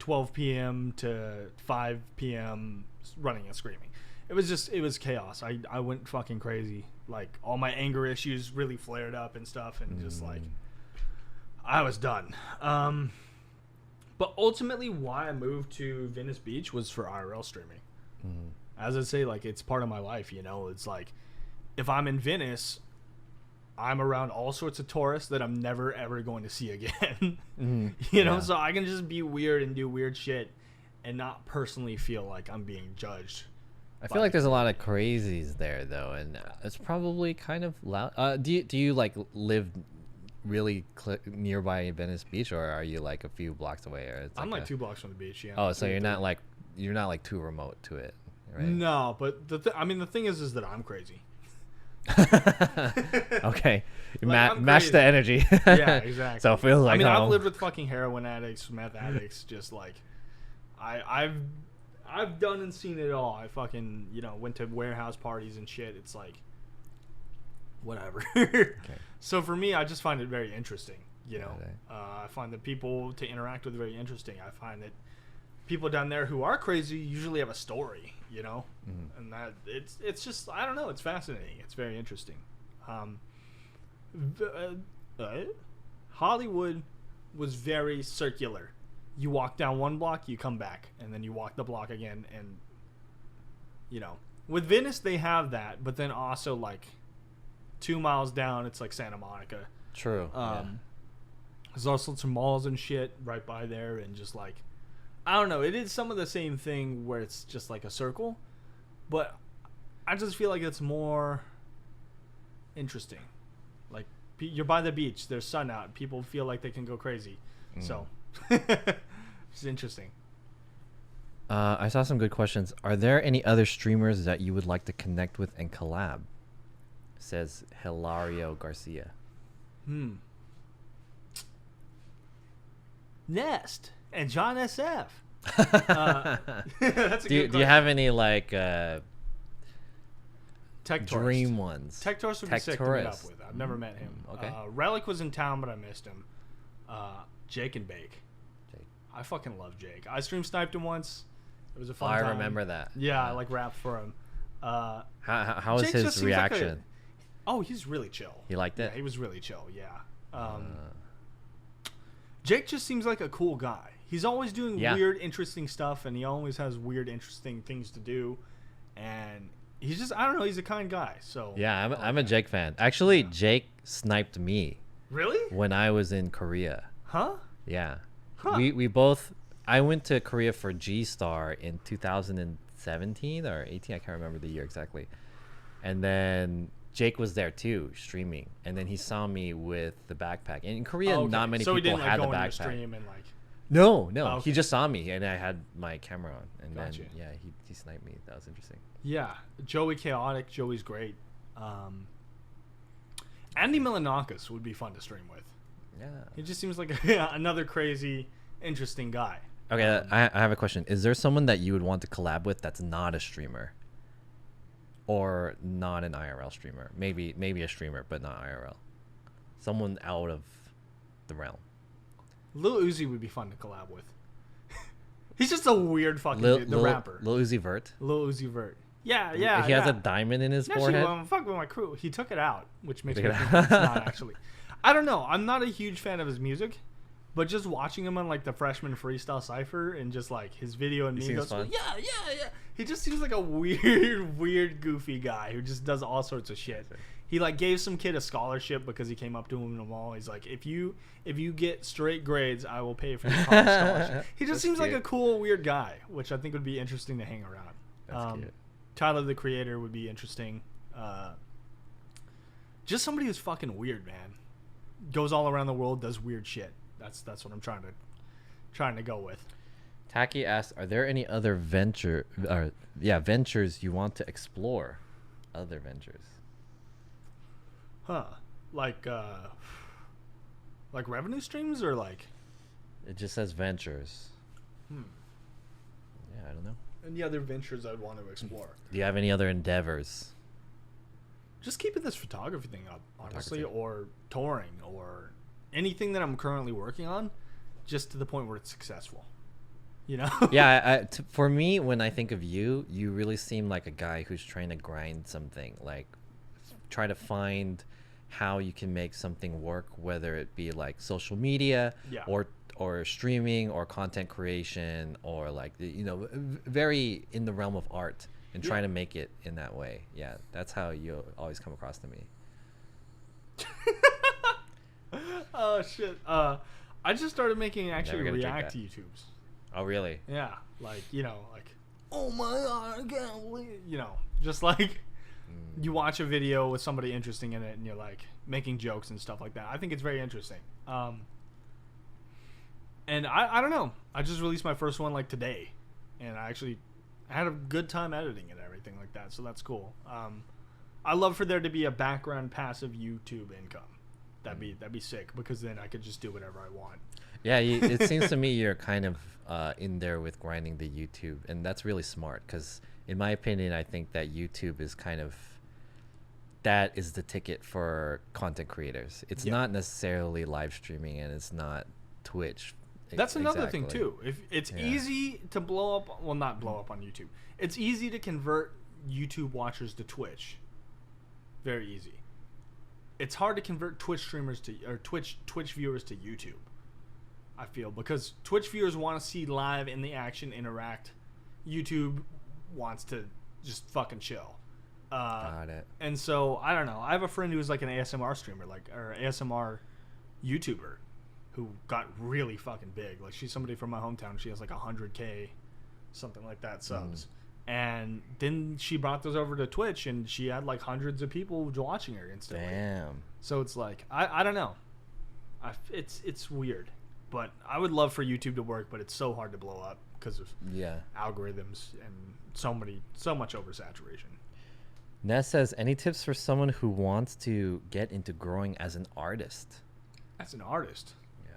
12 p.m. to 5 p.m. running and screaming. It was chaos. I went fucking crazy. Like all my anger issues really flared up and stuff, and just like I was done. But ultimately why I moved to Venice Beach was for IRL streaming. As I say, like it's part of my life, you know. It's like if I'm in Venice, I'm around all sorts of tourists that I'm never ever going to see again. You know, so I can just be weird and do weird shit and not personally feel like I'm being judged. I feel like there's a lot of crazies there though, and it's probably kind of loud. Do you like live really nearby Venice Beach, or are you like a few blocks away? Or it's I'm like 2 blocks from the beach. Yeah. Oh, so you're not like too remote to it, right? No, but the thing is that I'm crazy. Okay, Like, match the energy. Yeah, exactly. So it feels like I've lived with fucking heroin addicts, meth addicts, just like I've done and seen it all. I fucking went to warehouse parties and shit. It's like whatever. Okay. So for me, I just find it very interesting. I find the people to interact with very interesting. I find that people down there who are crazy usually have a story, and that it's just, I don't know, it's fascinating. It's very interesting. Hollywood was very circular. You walk down one block, you come back, and then you walk the block again, and with Venice they have that, but then also like 2 miles down it's like Santa Monica. True. There's all sorts of malls and shit right by there, and just like, I don't know, it is some of the same thing where it's just like a circle, but I just feel like it's more interesting. Like you're by the beach, there's sun out, people feel like they can go crazy. So it's interesting. I saw some good questions. Are there any other streamers that you would like to connect with and collab? Says Hilario Garcia. Nest and jonsf. That's a do you have any like Tech dream ones? Tech Tourist would be sick to meet up with. I've never met him. Okay. Relic was in town, but I missed him. Jake and Bake. I fucking love Jake. I stream sniped him once. It was a fun time. I remember that. Yeah, I like rapped for him. How was Jake his reaction? He's really chill. He liked it? Yeah, he was really chill, yeah. Jake just seems like a cool guy. He's always doing weird, interesting stuff, and he always has weird, interesting things to do. And he's just, I don't know, he's a kind guy. So yeah, I'm a Jake fan. Actually, Jake sniped me. Really? When I was in Korea. Huh? Yeah. Huh. We both, I went to Korea for G-Star in 2017 or 18, I can't remember the year exactly. And then Jake was there too, streaming, and then he saw me with the backpack. And in Korea, not many people had the backpack. Stream and like... No, he just saw me, and I had my camera on, and then he sniped me. That was interesting. Yeah, Joey Chaotic. Joey's great. Andy Milanakis would be fun to stream with. Yeah, he just seems like another crazy, interesting guy. Okay, I have a question. Is there someone that you would want to collab with that's not a streamer? Or not an IRL streamer. Maybe a streamer, but not IRL. Someone out of the realm. Lil Uzi would be fun to collab with. He's just a weird fucking dude, the rapper. Lil Uzi Vert? Lil Uzi Vert. Yeah. He has a diamond in his forehead? Actually, fuck with my crew. He took it out, which makes me think it's not actually. I don't know. I'm not a huge fan of his music. But just watching him on like the Freshman Freestyle Cypher and just like his video and me goes, yeah. He just seems like a weird, goofy guy who just does all sorts of shit. He like gave some kid a scholarship because he came up to him in the mall. He's like, if you get straight grades, I will pay for your college scholarship. He just seems like a cool, weird guy, which I think would be interesting to hang around. That's cute. Tyler the Creator would be interesting. Just somebody who's fucking weird, man. Goes all around the world, does weird shit. That's what I'm trying to go with. Taki asks, are there any other ventures you want to explore? Other ventures. Huh. Like revenue streams or like? It just says ventures. Yeah, I don't know. Any other ventures I'd want to explore? Do you have any other endeavors? Just keeping this photography thing up, honestly, or touring, or anything that I'm currently working on, just to the point where it's successful. You know? Yeah, for me, when I think of you, you really seem like a guy who's trying to grind something, like try to find how you can make something work, whether it be like social media or streaming or content creation or like, very in the realm of art and trying to make it in that way. Yeah, that's how you always come across to me. Oh, shit. I just started making actually react to YouTubes. Oh, really? Yeah. Like, oh my God, I can't believe, just like you watch a video with somebody interesting in it and you're like making jokes and stuff like that. I think it's very interesting. And I don't know. I just released my first one like today and I had a good time editing and everything like that. So that's cool. I love for there to be a background passive YouTube income. That'd be sick because then I could just do whatever I want. Yeah, it seems to me you're kind of in there with grinding the YouTube, and that's really smart because, in my opinion, I think that YouTube is that is the ticket for content creators. It's not necessarily live streaming, and it's not Twitch. That's another thing too. If it's easy to blow up, well, not blow up on YouTube. It's easy to convert YouTube watchers to Twitch. Very easy. It's hard to convert Twitch streamers or Twitch viewers to YouTube. I feel because Twitch viewers want to see live in the action, interact. YouTube wants to just fucking chill. Got it. And so I don't know. I have a friend who's like an ASMR streamer, or ASMR YouTuber, who got really fucking big. Like she's somebody from my hometown. She has like 100K, something like that subs. And then she brought those over to Twitch, and she had like hundreds of people watching her instantly. Damn. So it's like I don't know. It's weird. But I would love for YouTube to work, but it's so hard to blow up because of algorithms and so much oversaturation. Ness says, any tips for someone who wants to get into growing as an artist? As an artist? Yeah.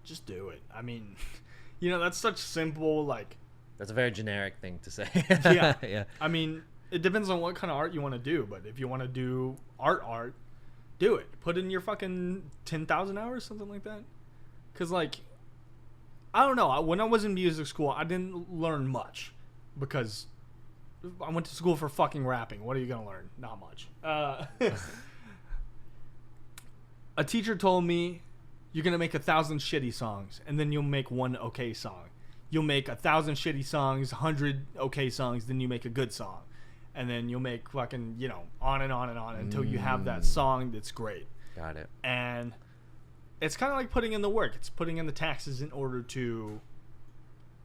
Just do it. I mean, that's such simple, like... That's a very generic thing to say. Yeah. Yeah. I mean, it depends on what kind of art you want to do, but if you want to do art, do it. Put in your fucking 10,000 hours, something like that. Because, like, I don't know. When I was in music school, I didn't learn much. Because I went to school for fucking rapping. What are you going to learn? Not much. A teacher told me, you're going to make 1,000 shitty songs, and then you'll make one okay song. You'll make 1,000 shitty songs, 100 okay songs, then you make a good song. And then you'll make fucking, on and on and on until you have that song that's great. Got it. And... it's kind of like putting in the work. It's putting in the taxes in order to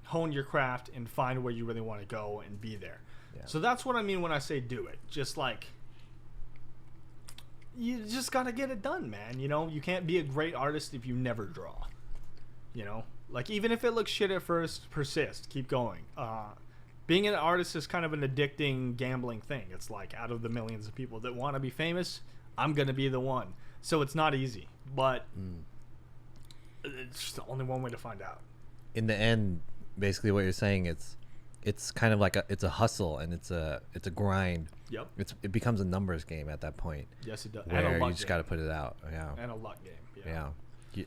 hone your craft and find where you really want to go and be there. Yeah. So that's what I mean when I say do it. Just like, you just got to get it done, man. You can't be a great artist if you never draw. Like even if it looks shit at first, persist, keep going. Being an artist is kind of an addicting, gambling thing. It's like out of the millions of people that want to be famous, I'm going to be the one. So it's not easy, but it's just the only one way to find out. In the end, basically what you're saying, it's kind of like it's a hustle and it's a grind. Yep. It becomes a numbers game at that point. Yes, it does. Where you just got to put it out. Yeah. And a luck game. Yeah.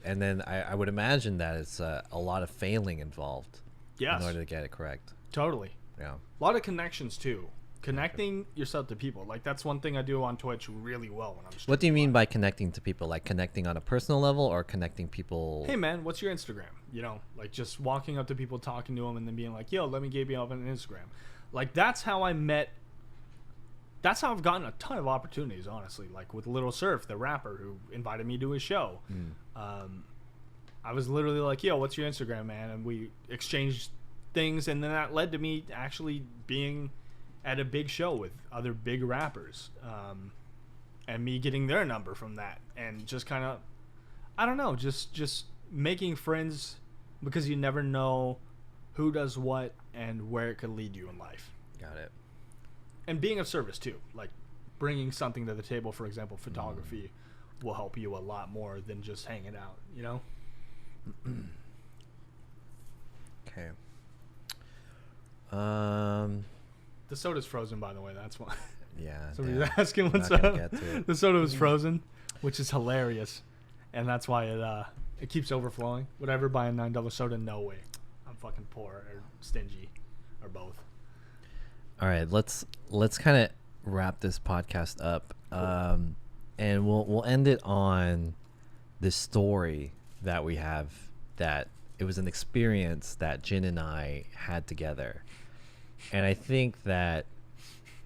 And then I would imagine that it's a lot of failing involved. Yes. In order to get it correct. Totally. Yeah. A lot of connections too. Connecting yourself to people. Like that's one thing I do on Twitch really well when I'm streaming. What do you mean by connecting to people? Like connecting on a personal level or connecting people? Hey man, what's your Instagram? Like just walking up to people, talking to them, and then being like, yo, let me give you up on Instagram. Like that's how I met that's how I've gotten a ton of opportunities, honestly. Like with Little Surf, the rapper who invited me to his show. I was literally like, yo, what's your Instagram, man? And we exchanged things, and then that led to me actually being at a big show with other big rappers, and me getting their number from that, and just kind of, I don't know, just making friends, because you never know who does what and where it could lead you in life. Got it. And being of service too, like bringing something to the table. For example, photography will help you a lot more than just hanging out, you know? Okay. The soda's frozen, by the way. That's why. Yeah. Somebody's asking what's Not up. gonna get to it. The soda was frozen, which is hilarious, and that's why it keeps overflowing. Would I ever buy a $9 soda? No way. I'm fucking poor or stingy, or both. All right, let's kind of wrap this podcast up, and we'll end it on this story that we have, that it was an experience that Jin and I had together, and I think that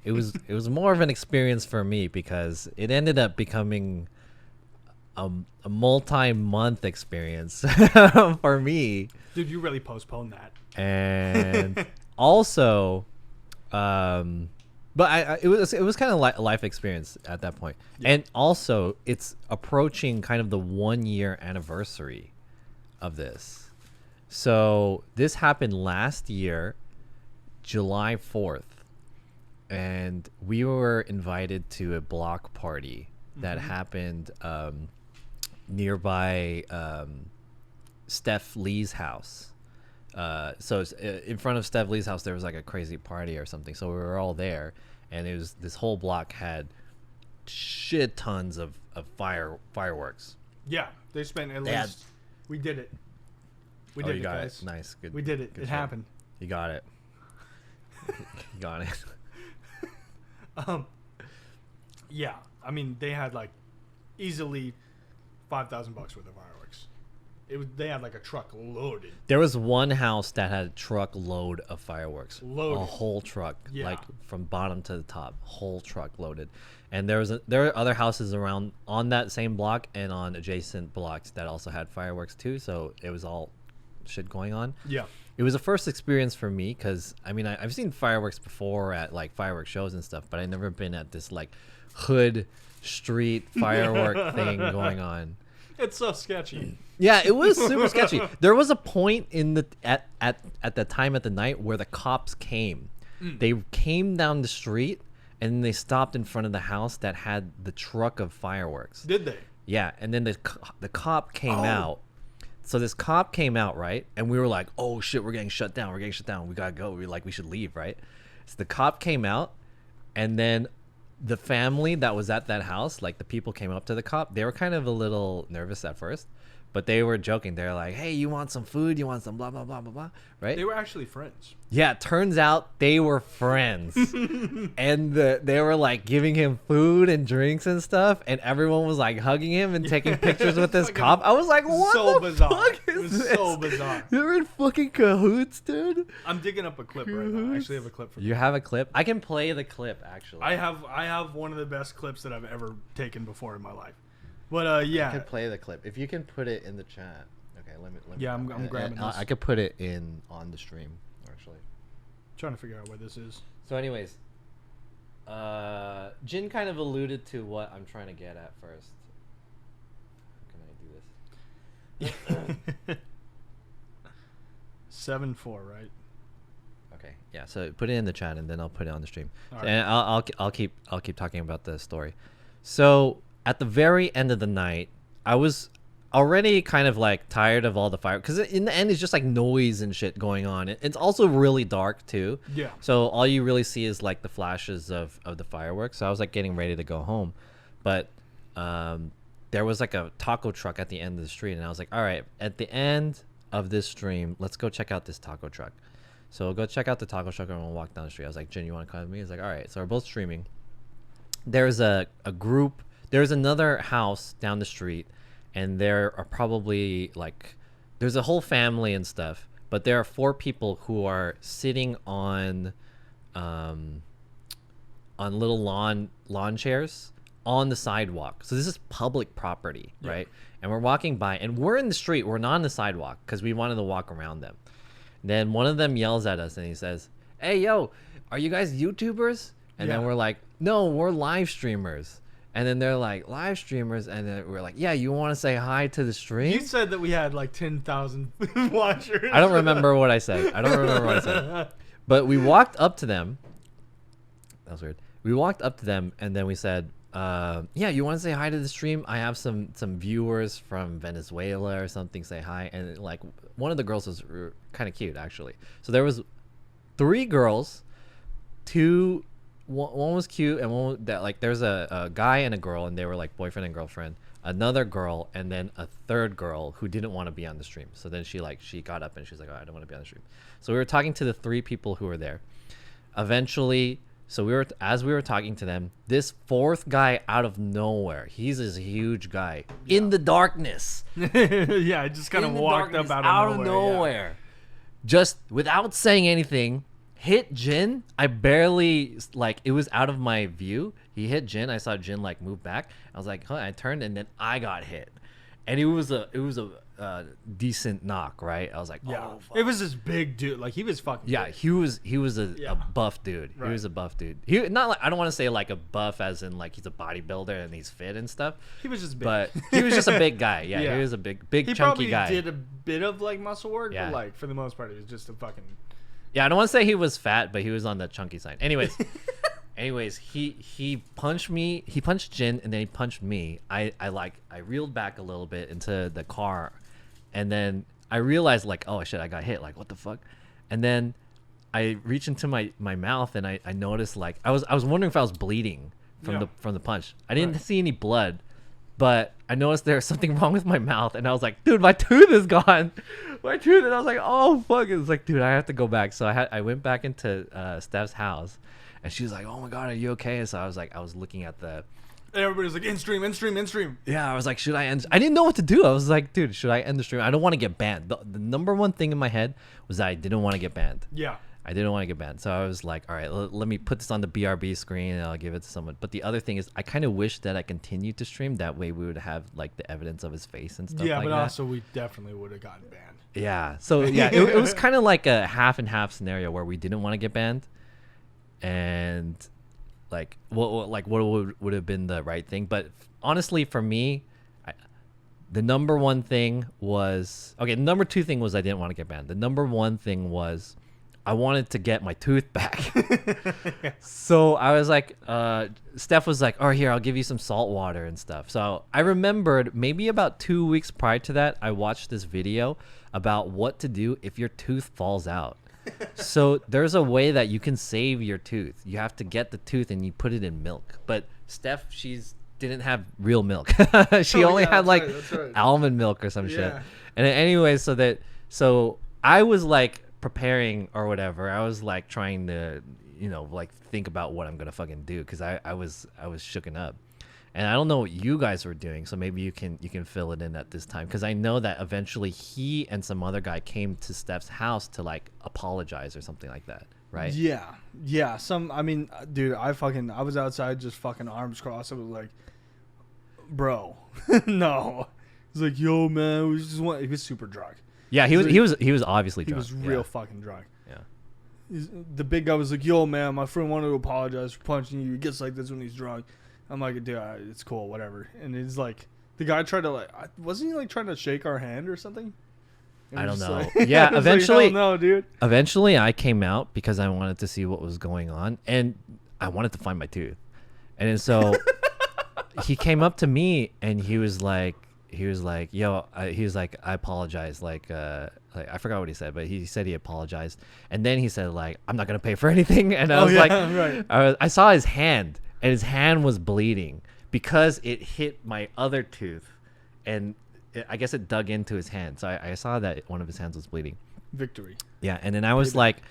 it was more of an experience for me because it ended up becoming a multi-month experience for me. Dude, you really postponed that. And also, but it was kind of like a life experience at that point. Yeah. And also, it's approaching kind of the 1 year anniversary of this. So this happened last year, July 4th, and we were invited to a block party that happened nearby Steph Lee's house. So it's, in front of Steph Lee's house, there was like a crazy party or something. So we were all there, and it was, this whole block had shit tons of fireworks. Yeah, they spent at Yeah. least. We did it. We Oh, did you it, got guys. it. Nice. Good. We did it. Good It shit. happened. You got it. You got it. Yeah, I mean, they had like easily $5,000 worth of fireworks. They had like a truck loaded. There was one house that had a truck load of fireworks. Loaded. A whole truck, Yeah. like from bottom to the top, whole truck loaded. And there are other houses around on that same block and on adjacent blocks that also had fireworks too. So it was all shit going on. Yeah. It was a first experience for me because I mean I've seen fireworks before at like fireworks shows and stuff, but I've never been at this like hood street firework thing going on. It's so sketchy. Yeah, it was super sketchy. There was a point in the at the time at the night where the cops came. They came down the street and they stopped in front of the house that had the truck of fireworks. Did they? Yeah, and then the cop came out. So this cop came out, right? And we were like, "Oh shit, we're getting shut down. We're getting shut down. We gotta go. We should leave, right?" So the cop came out, and then the family that was at that house, like the people came up to the cop. They were kind of a little nervous at first, but they were joking. They're like, "Hey, you want some food? You want some blah blah blah blah blah?" Right? They were actually friends. Yeah, it turns out they were friends. And they were like giving him food and drinks and stuff, and everyone was like hugging him and taking pictures with this cop. I was like, what So the bizarre. fuck It is was this? so bizarre. You're in fucking cahoots, dude. I'm digging up a clip right now. I actually have a clip for You have a clip? I can play the clip, actually. I have one of the best clips that I've ever taken before in my life. But I yeah. can play the clip. If you can put it in the chat. Okay, let me Yeah, I'm grabbing this. I could put it on the stream, actually. Trying to figure out where this is. So anyways, Jin kind of alluded to what I'm trying to get at first. How can I do this? 7-4, right? Okay, yeah. So put it in the chat, and then I'll put it on the stream, All right. and I'll keep talking about the story. So at the very end of the night, I was already kind of like tired of all the fire, because in the end it's just like noise and shit going on. It's also really dark too. Yeah. So all you really see is like the flashes of the fireworks. So I was like getting ready to go home, but there was like a taco truck at the end of the street, and I was like, all right, at the end of this stream, let's go check out this taco truck. So we'll go check out the taco truck, and we'll walk down the street. I was like, Jen, you want to come with me? He's like, all right. So we're both streaming. There's a group. There's another house down the street, and there are probably like, there's a whole family and stuff, but there are 4 people who are sitting on on little lawn chairs on the sidewalk. So this is public property, right? And we're walking by, and we're in the street. We're not on the sidewalk because we wanted to walk around them. Then one of them yells at us and he says, "Hey, yo, are you guys YouTubers?" And then we're like, "No, we're live streamers." And then they're like, "Live streamers?" And then we're like, "Yeah, you want to say hi to the stream?" You said that we had like 10,000 watchers. I don't remember what I said. But we walked up to them. That was weird. We walked up to them and then we said, "Yeah, you want to say hi to the stream? I have some viewers from Venezuela or something. Say hi." And like one of the girls was kind of cute actually. So there was 3 girls, one was cute and one that like there's a guy and a girl and they were like boyfriend and girlfriend. Another girl and then a third girl who didn't want to be on the stream. So then she got up and she's like, "Oh, I don't want to be on the stream." So we were talking to the 3 people who were there. Eventually, so as we were talking to them, this 4th guy out of nowhere, he's this huge guy in the darkness. Yeah, just kind of walked up out of nowhere. Just without saying anything, hit Jin. I barely it was out of my view. He hit Jin. I saw Jin like move back. I was like, huh, I turned and then I got hit. And it was a decent knock, right? I was like, oh, fuck. It was this big dude. Like he was fucking big. he was a buff dude. Right. He was a buff dude. He not like, I don't want to say like a buff as in like he's a bodybuilder and he's fit and stuff. He was just big. But he was just a big guy. Yeah, he was a big chunky guy. He probably did a bit of like muscle work, but like for the most part he was just a fucking I don't want to say he was fat, but he was on the chunky side. Anyways, he punched me. He punched Jin, and then he punched me. I reeled back a little bit into the car, and then I realized like, oh shit, I got hit. Like, what the fuck? And then I reached into my mouth, and I noticed like I was wondering if I was bleeding from the punch. I didn't see any blood, but I noticed there was something wrong with my mouth, and I was like, dude, my tooth is gone. My tooth, and I was like, oh fuck. It was like, dude, I have to go back. So I went back into Steph's house. And she was like, "Oh my god, are you okay?" And so I was looking at the. And everybody was like, "In stream." Yeah, I was like, "Should I end?" I didn't know what to do. I was like, "Dude, should I end the stream?" I don't want to get banned. The number one thing in my head was that I didn't want to get banned. Yeah. I didn't want to get banned. So I was like, "All right, let me put this on the BRB screen and I'll give it to someone." But the other thing is, I kind of wish that I continued to stream. That way, we would have like the evidence of his face and stuff. Yeah, like but that. also we definitely would have gotten banned. Yeah. So yeah, it was kind of like a half and half scenario where we didn't want to get banned, and. Like what would have been the right thing, but honestly for me, the number one thing was the number 2 thing was I didn't want to get banned. The number 1 thing was I wanted to get my tooth back. So I was like, Steph was like, "Oh, here, I'll give you some salt water and stuff." So I remembered maybe about 2 weeks prior to that, I watched this video about what to do if your tooth falls out. So there's a way that you can save your tooth. You have to get the tooth and you put it in milk. But Steph, didn't have real milk. She only had like almond milk or some shit. And anyway, so I was like preparing or whatever. I was like trying to, like think about what I'm gonna fucking do because I was shooken up. And I don't know what you guys were doing, so maybe you can fill it in at this time, because I know that eventually he and some other guy came to Steph's house to like apologize or something like that, right? Yeah. I mean, dude, I was outside just fucking arms crossed. I was like, bro, no. He's like, yo, man, he was super drunk. Yeah, he was obviously drunk. He was real fucking drunk. Yeah. The big guy was like, yo, man, my friend wanted to apologize for punching you. He gets like this when he's drunk. I'm like, dude, it's cool, whatever. And it's like, the guy tried to wasn't he like trying to shake our hand or something? I don't know. Yeah, eventually. No, dude. Eventually, I came out because I wanted to see what was going on, and I wanted to find my tooth. And then so he came up to me, and he was like, yo, he was like, I apologize, like I forgot what he said, but he said he apologized, and then he said like, I'm not gonna pay for anything, and I was right. I saw his hand. And his hand was bleeding because it hit my other tooth, and I guess it dug into his hand. So I saw that one of his hands was bleeding. Victory. Yeah, and then I was like,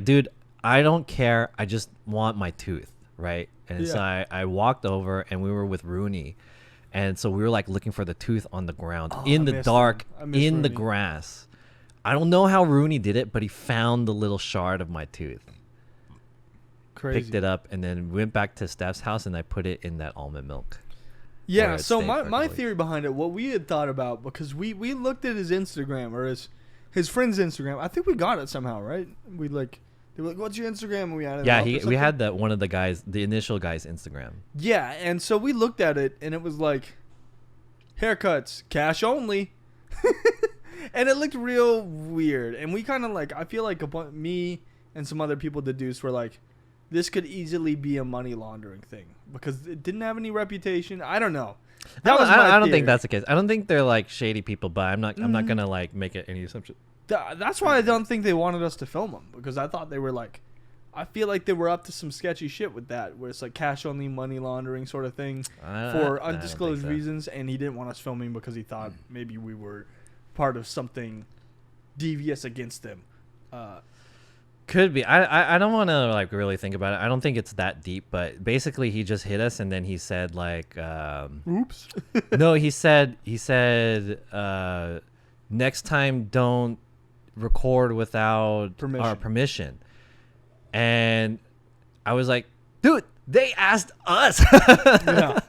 dude, I don't care. I just want my tooth, right? And so I walked over, and we were with Rooney, and so we were like looking for the tooth on the ground in the dark, in the grass. I don't know how Rooney did it, but he found the little shard of my tooth. Crazy. picked it up, and then went back to Steph's house, and I put it in that almond milk. Yeah, it so stayed my percolating. theory behind it, what we had thought about, because we looked at his Instagram, or his friend's Instagram. I think we got it somehow, right? They were like, what's your Instagram? And we had it Yeah, up or we something. had one of the initial guy's Instagram. Yeah, and so we looked at it, and it was like, haircuts, cash only. And it looked real weird. And we kind of like, I feel like me and some other people deduced were like, this could easily be a money laundering thing because it didn't have any reputation. I don't know. I don't think that's the case. I don't think they're like shady people, but I'm not gonna like make it any assumption. That's why I don't think they wanted us to film them, because I thought they were like, I feel like they were up to some sketchy shit with that, where it's like cash only money laundering sort of thing for undisclosed reasons, and he didn't want us filming because he thought maybe we were part of something devious against them. Could be. I don't want to like really think about it. I don't think it's that deep, but basically he just hit us, and then he said like, Oops. no, he said next time don't record without our permission. And I was like, dude, they asked us. Yeah.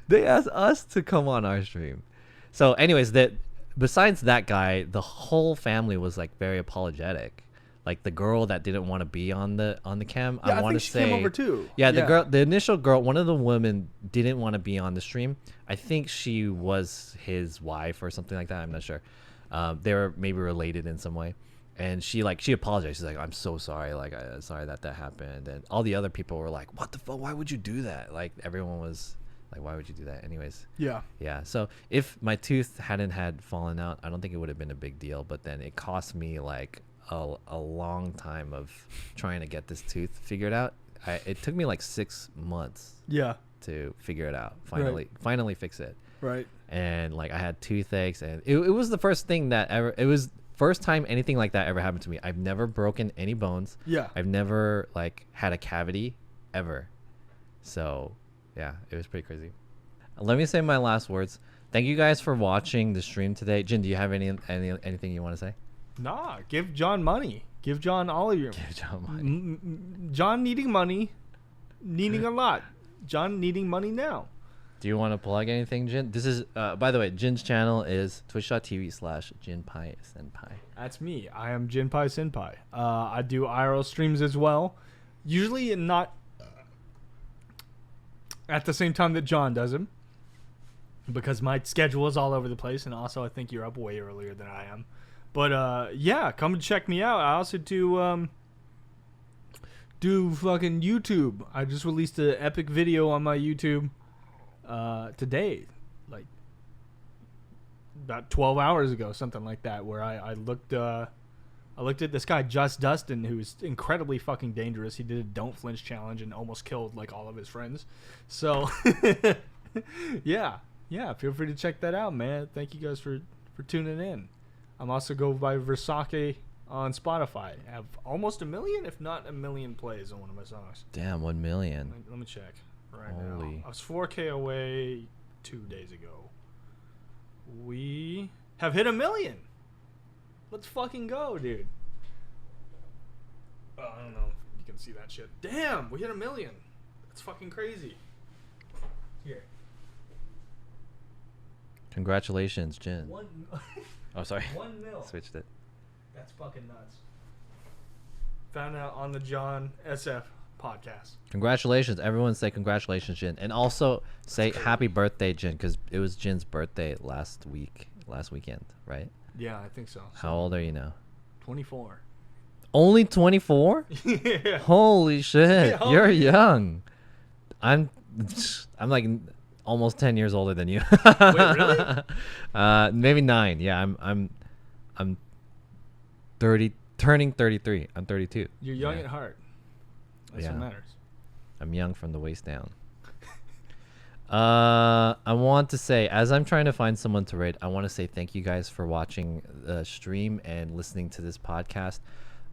They asked us to come on our stream. So anyways, besides that guy, the whole family was like very apologetic. Like the girl that didn't want to be on the cam, Yeah, I want to think she say came over too. Yeah, the initial girl, one of the women didn't want to be on the stream. I think she was his wife or something like that. I'm not sure. They were maybe related in some way. And she apologized. She's like, I'm so sorry. Like, sorry that happened. And all the other people were like, what the fuck? Why would you do that? Like, everyone was like, why would you do that? Anyways. Yeah. Yeah. So if my tooth had fallen out, I don't think it would have been a big deal. But then it cost me like a long time of trying to get this tooth figured out. It took me like 6 months. Yeah. To figure it out. Finally fix it. Right. And like I had toothaches, and it was the first thing that ever. It was first time anything like that ever happened to me. I've never broken any bones. Yeah. I've never like had a cavity ever. So yeah, it was pretty crazy. Let me say my last words. Thank you guys for watching the stream today. Jin, do you have anything you want to say? Nah, give John money. Give John all of your. Give John money. John needing money, needing a lot. John needing money now. Do you want to plug anything, Jin? This is, by the way, Jin's channel is twitch.tv/Jinpaisenpai. That's me. I am Jinpaisenpai. I do IRL streams as well. Usually not at the same time that John does them, because my schedule is all over the place, and also I think you're up way earlier than I am. But yeah, come and check me out. I also do fucking YouTube. I just released an epic video on my YouTube today, like about 12 hours ago, something like that, where I looked at this guy Just Dustin, who's incredibly fucking dangerous. He did a don't flinch challenge and almost killed like all of his friends. So yeah, feel free to check that out, man. Thank you guys for tuning in. I'm also go by Versake on Spotify. I have almost 1 million, if not 1 million plays on one of my songs. Damn, 1 million. Let me check right Holy. now. I was 4K away 2 days ago. We have hit 1 million. Let's fucking go, dude. Oh, I don't know if you can see that shit. Damn, we hit 1 million. That's fucking crazy. Here. Congratulations, Jin. Oh, sorry. 1 mil. Switched it. That's fucking nuts. Found out on the John SF podcast. Congratulations. Everyone say congratulations, Jin. And also say happy birthday, Jin, because it was Jin's birthday last weekend, right? Yeah, I think so. How old are you now? 24. Only 24? Yeah. Holy shit. Yeah, You're young. I'm like almost 10 years older than you. Wait, really? Maybe 9. Yeah, I'm 30, turning 33. I'm 32. You're young at heart. That's what matters. I'm young from the waist down. I want to say, as I'm trying to find someone to raid, I want to say thank you guys for watching the stream and listening to this podcast.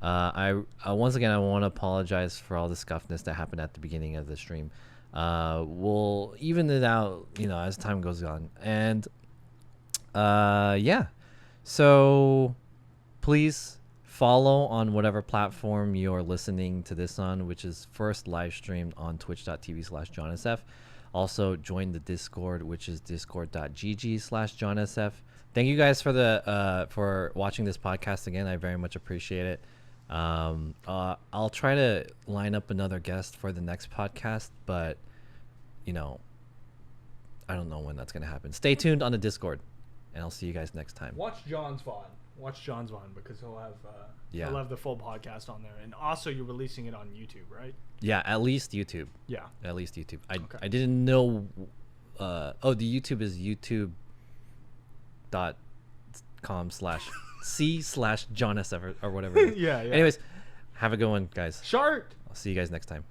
I once again, I want to apologize for all the scuffness that happened at the beginning of the stream. We'll even it out, as time goes on. And yeah, so please follow on whatever platform you're listening to this on, which is first live streamed on twitch.tv/jonsf. Also join the Discord, which is discord.gg/jonsf. Thank you guys for watching this podcast again. I very much appreciate it. I'll try to line up another guest for the next podcast, but I don't know when that's gonna happen. Stay tuned on the Discord, and I'll see you guys next time. Watch John's VOD. Watch John's VOD because he'll have the full podcast on there, and also you're releasing it on YouTube, right? Yeah, at least YouTube. Yeah, at least YouTube. I didn't know. The YouTube is youtube.com/c/jonsf or whatever. yeah. Anyways, have a good one, guys. Shart. I'll see you guys next time.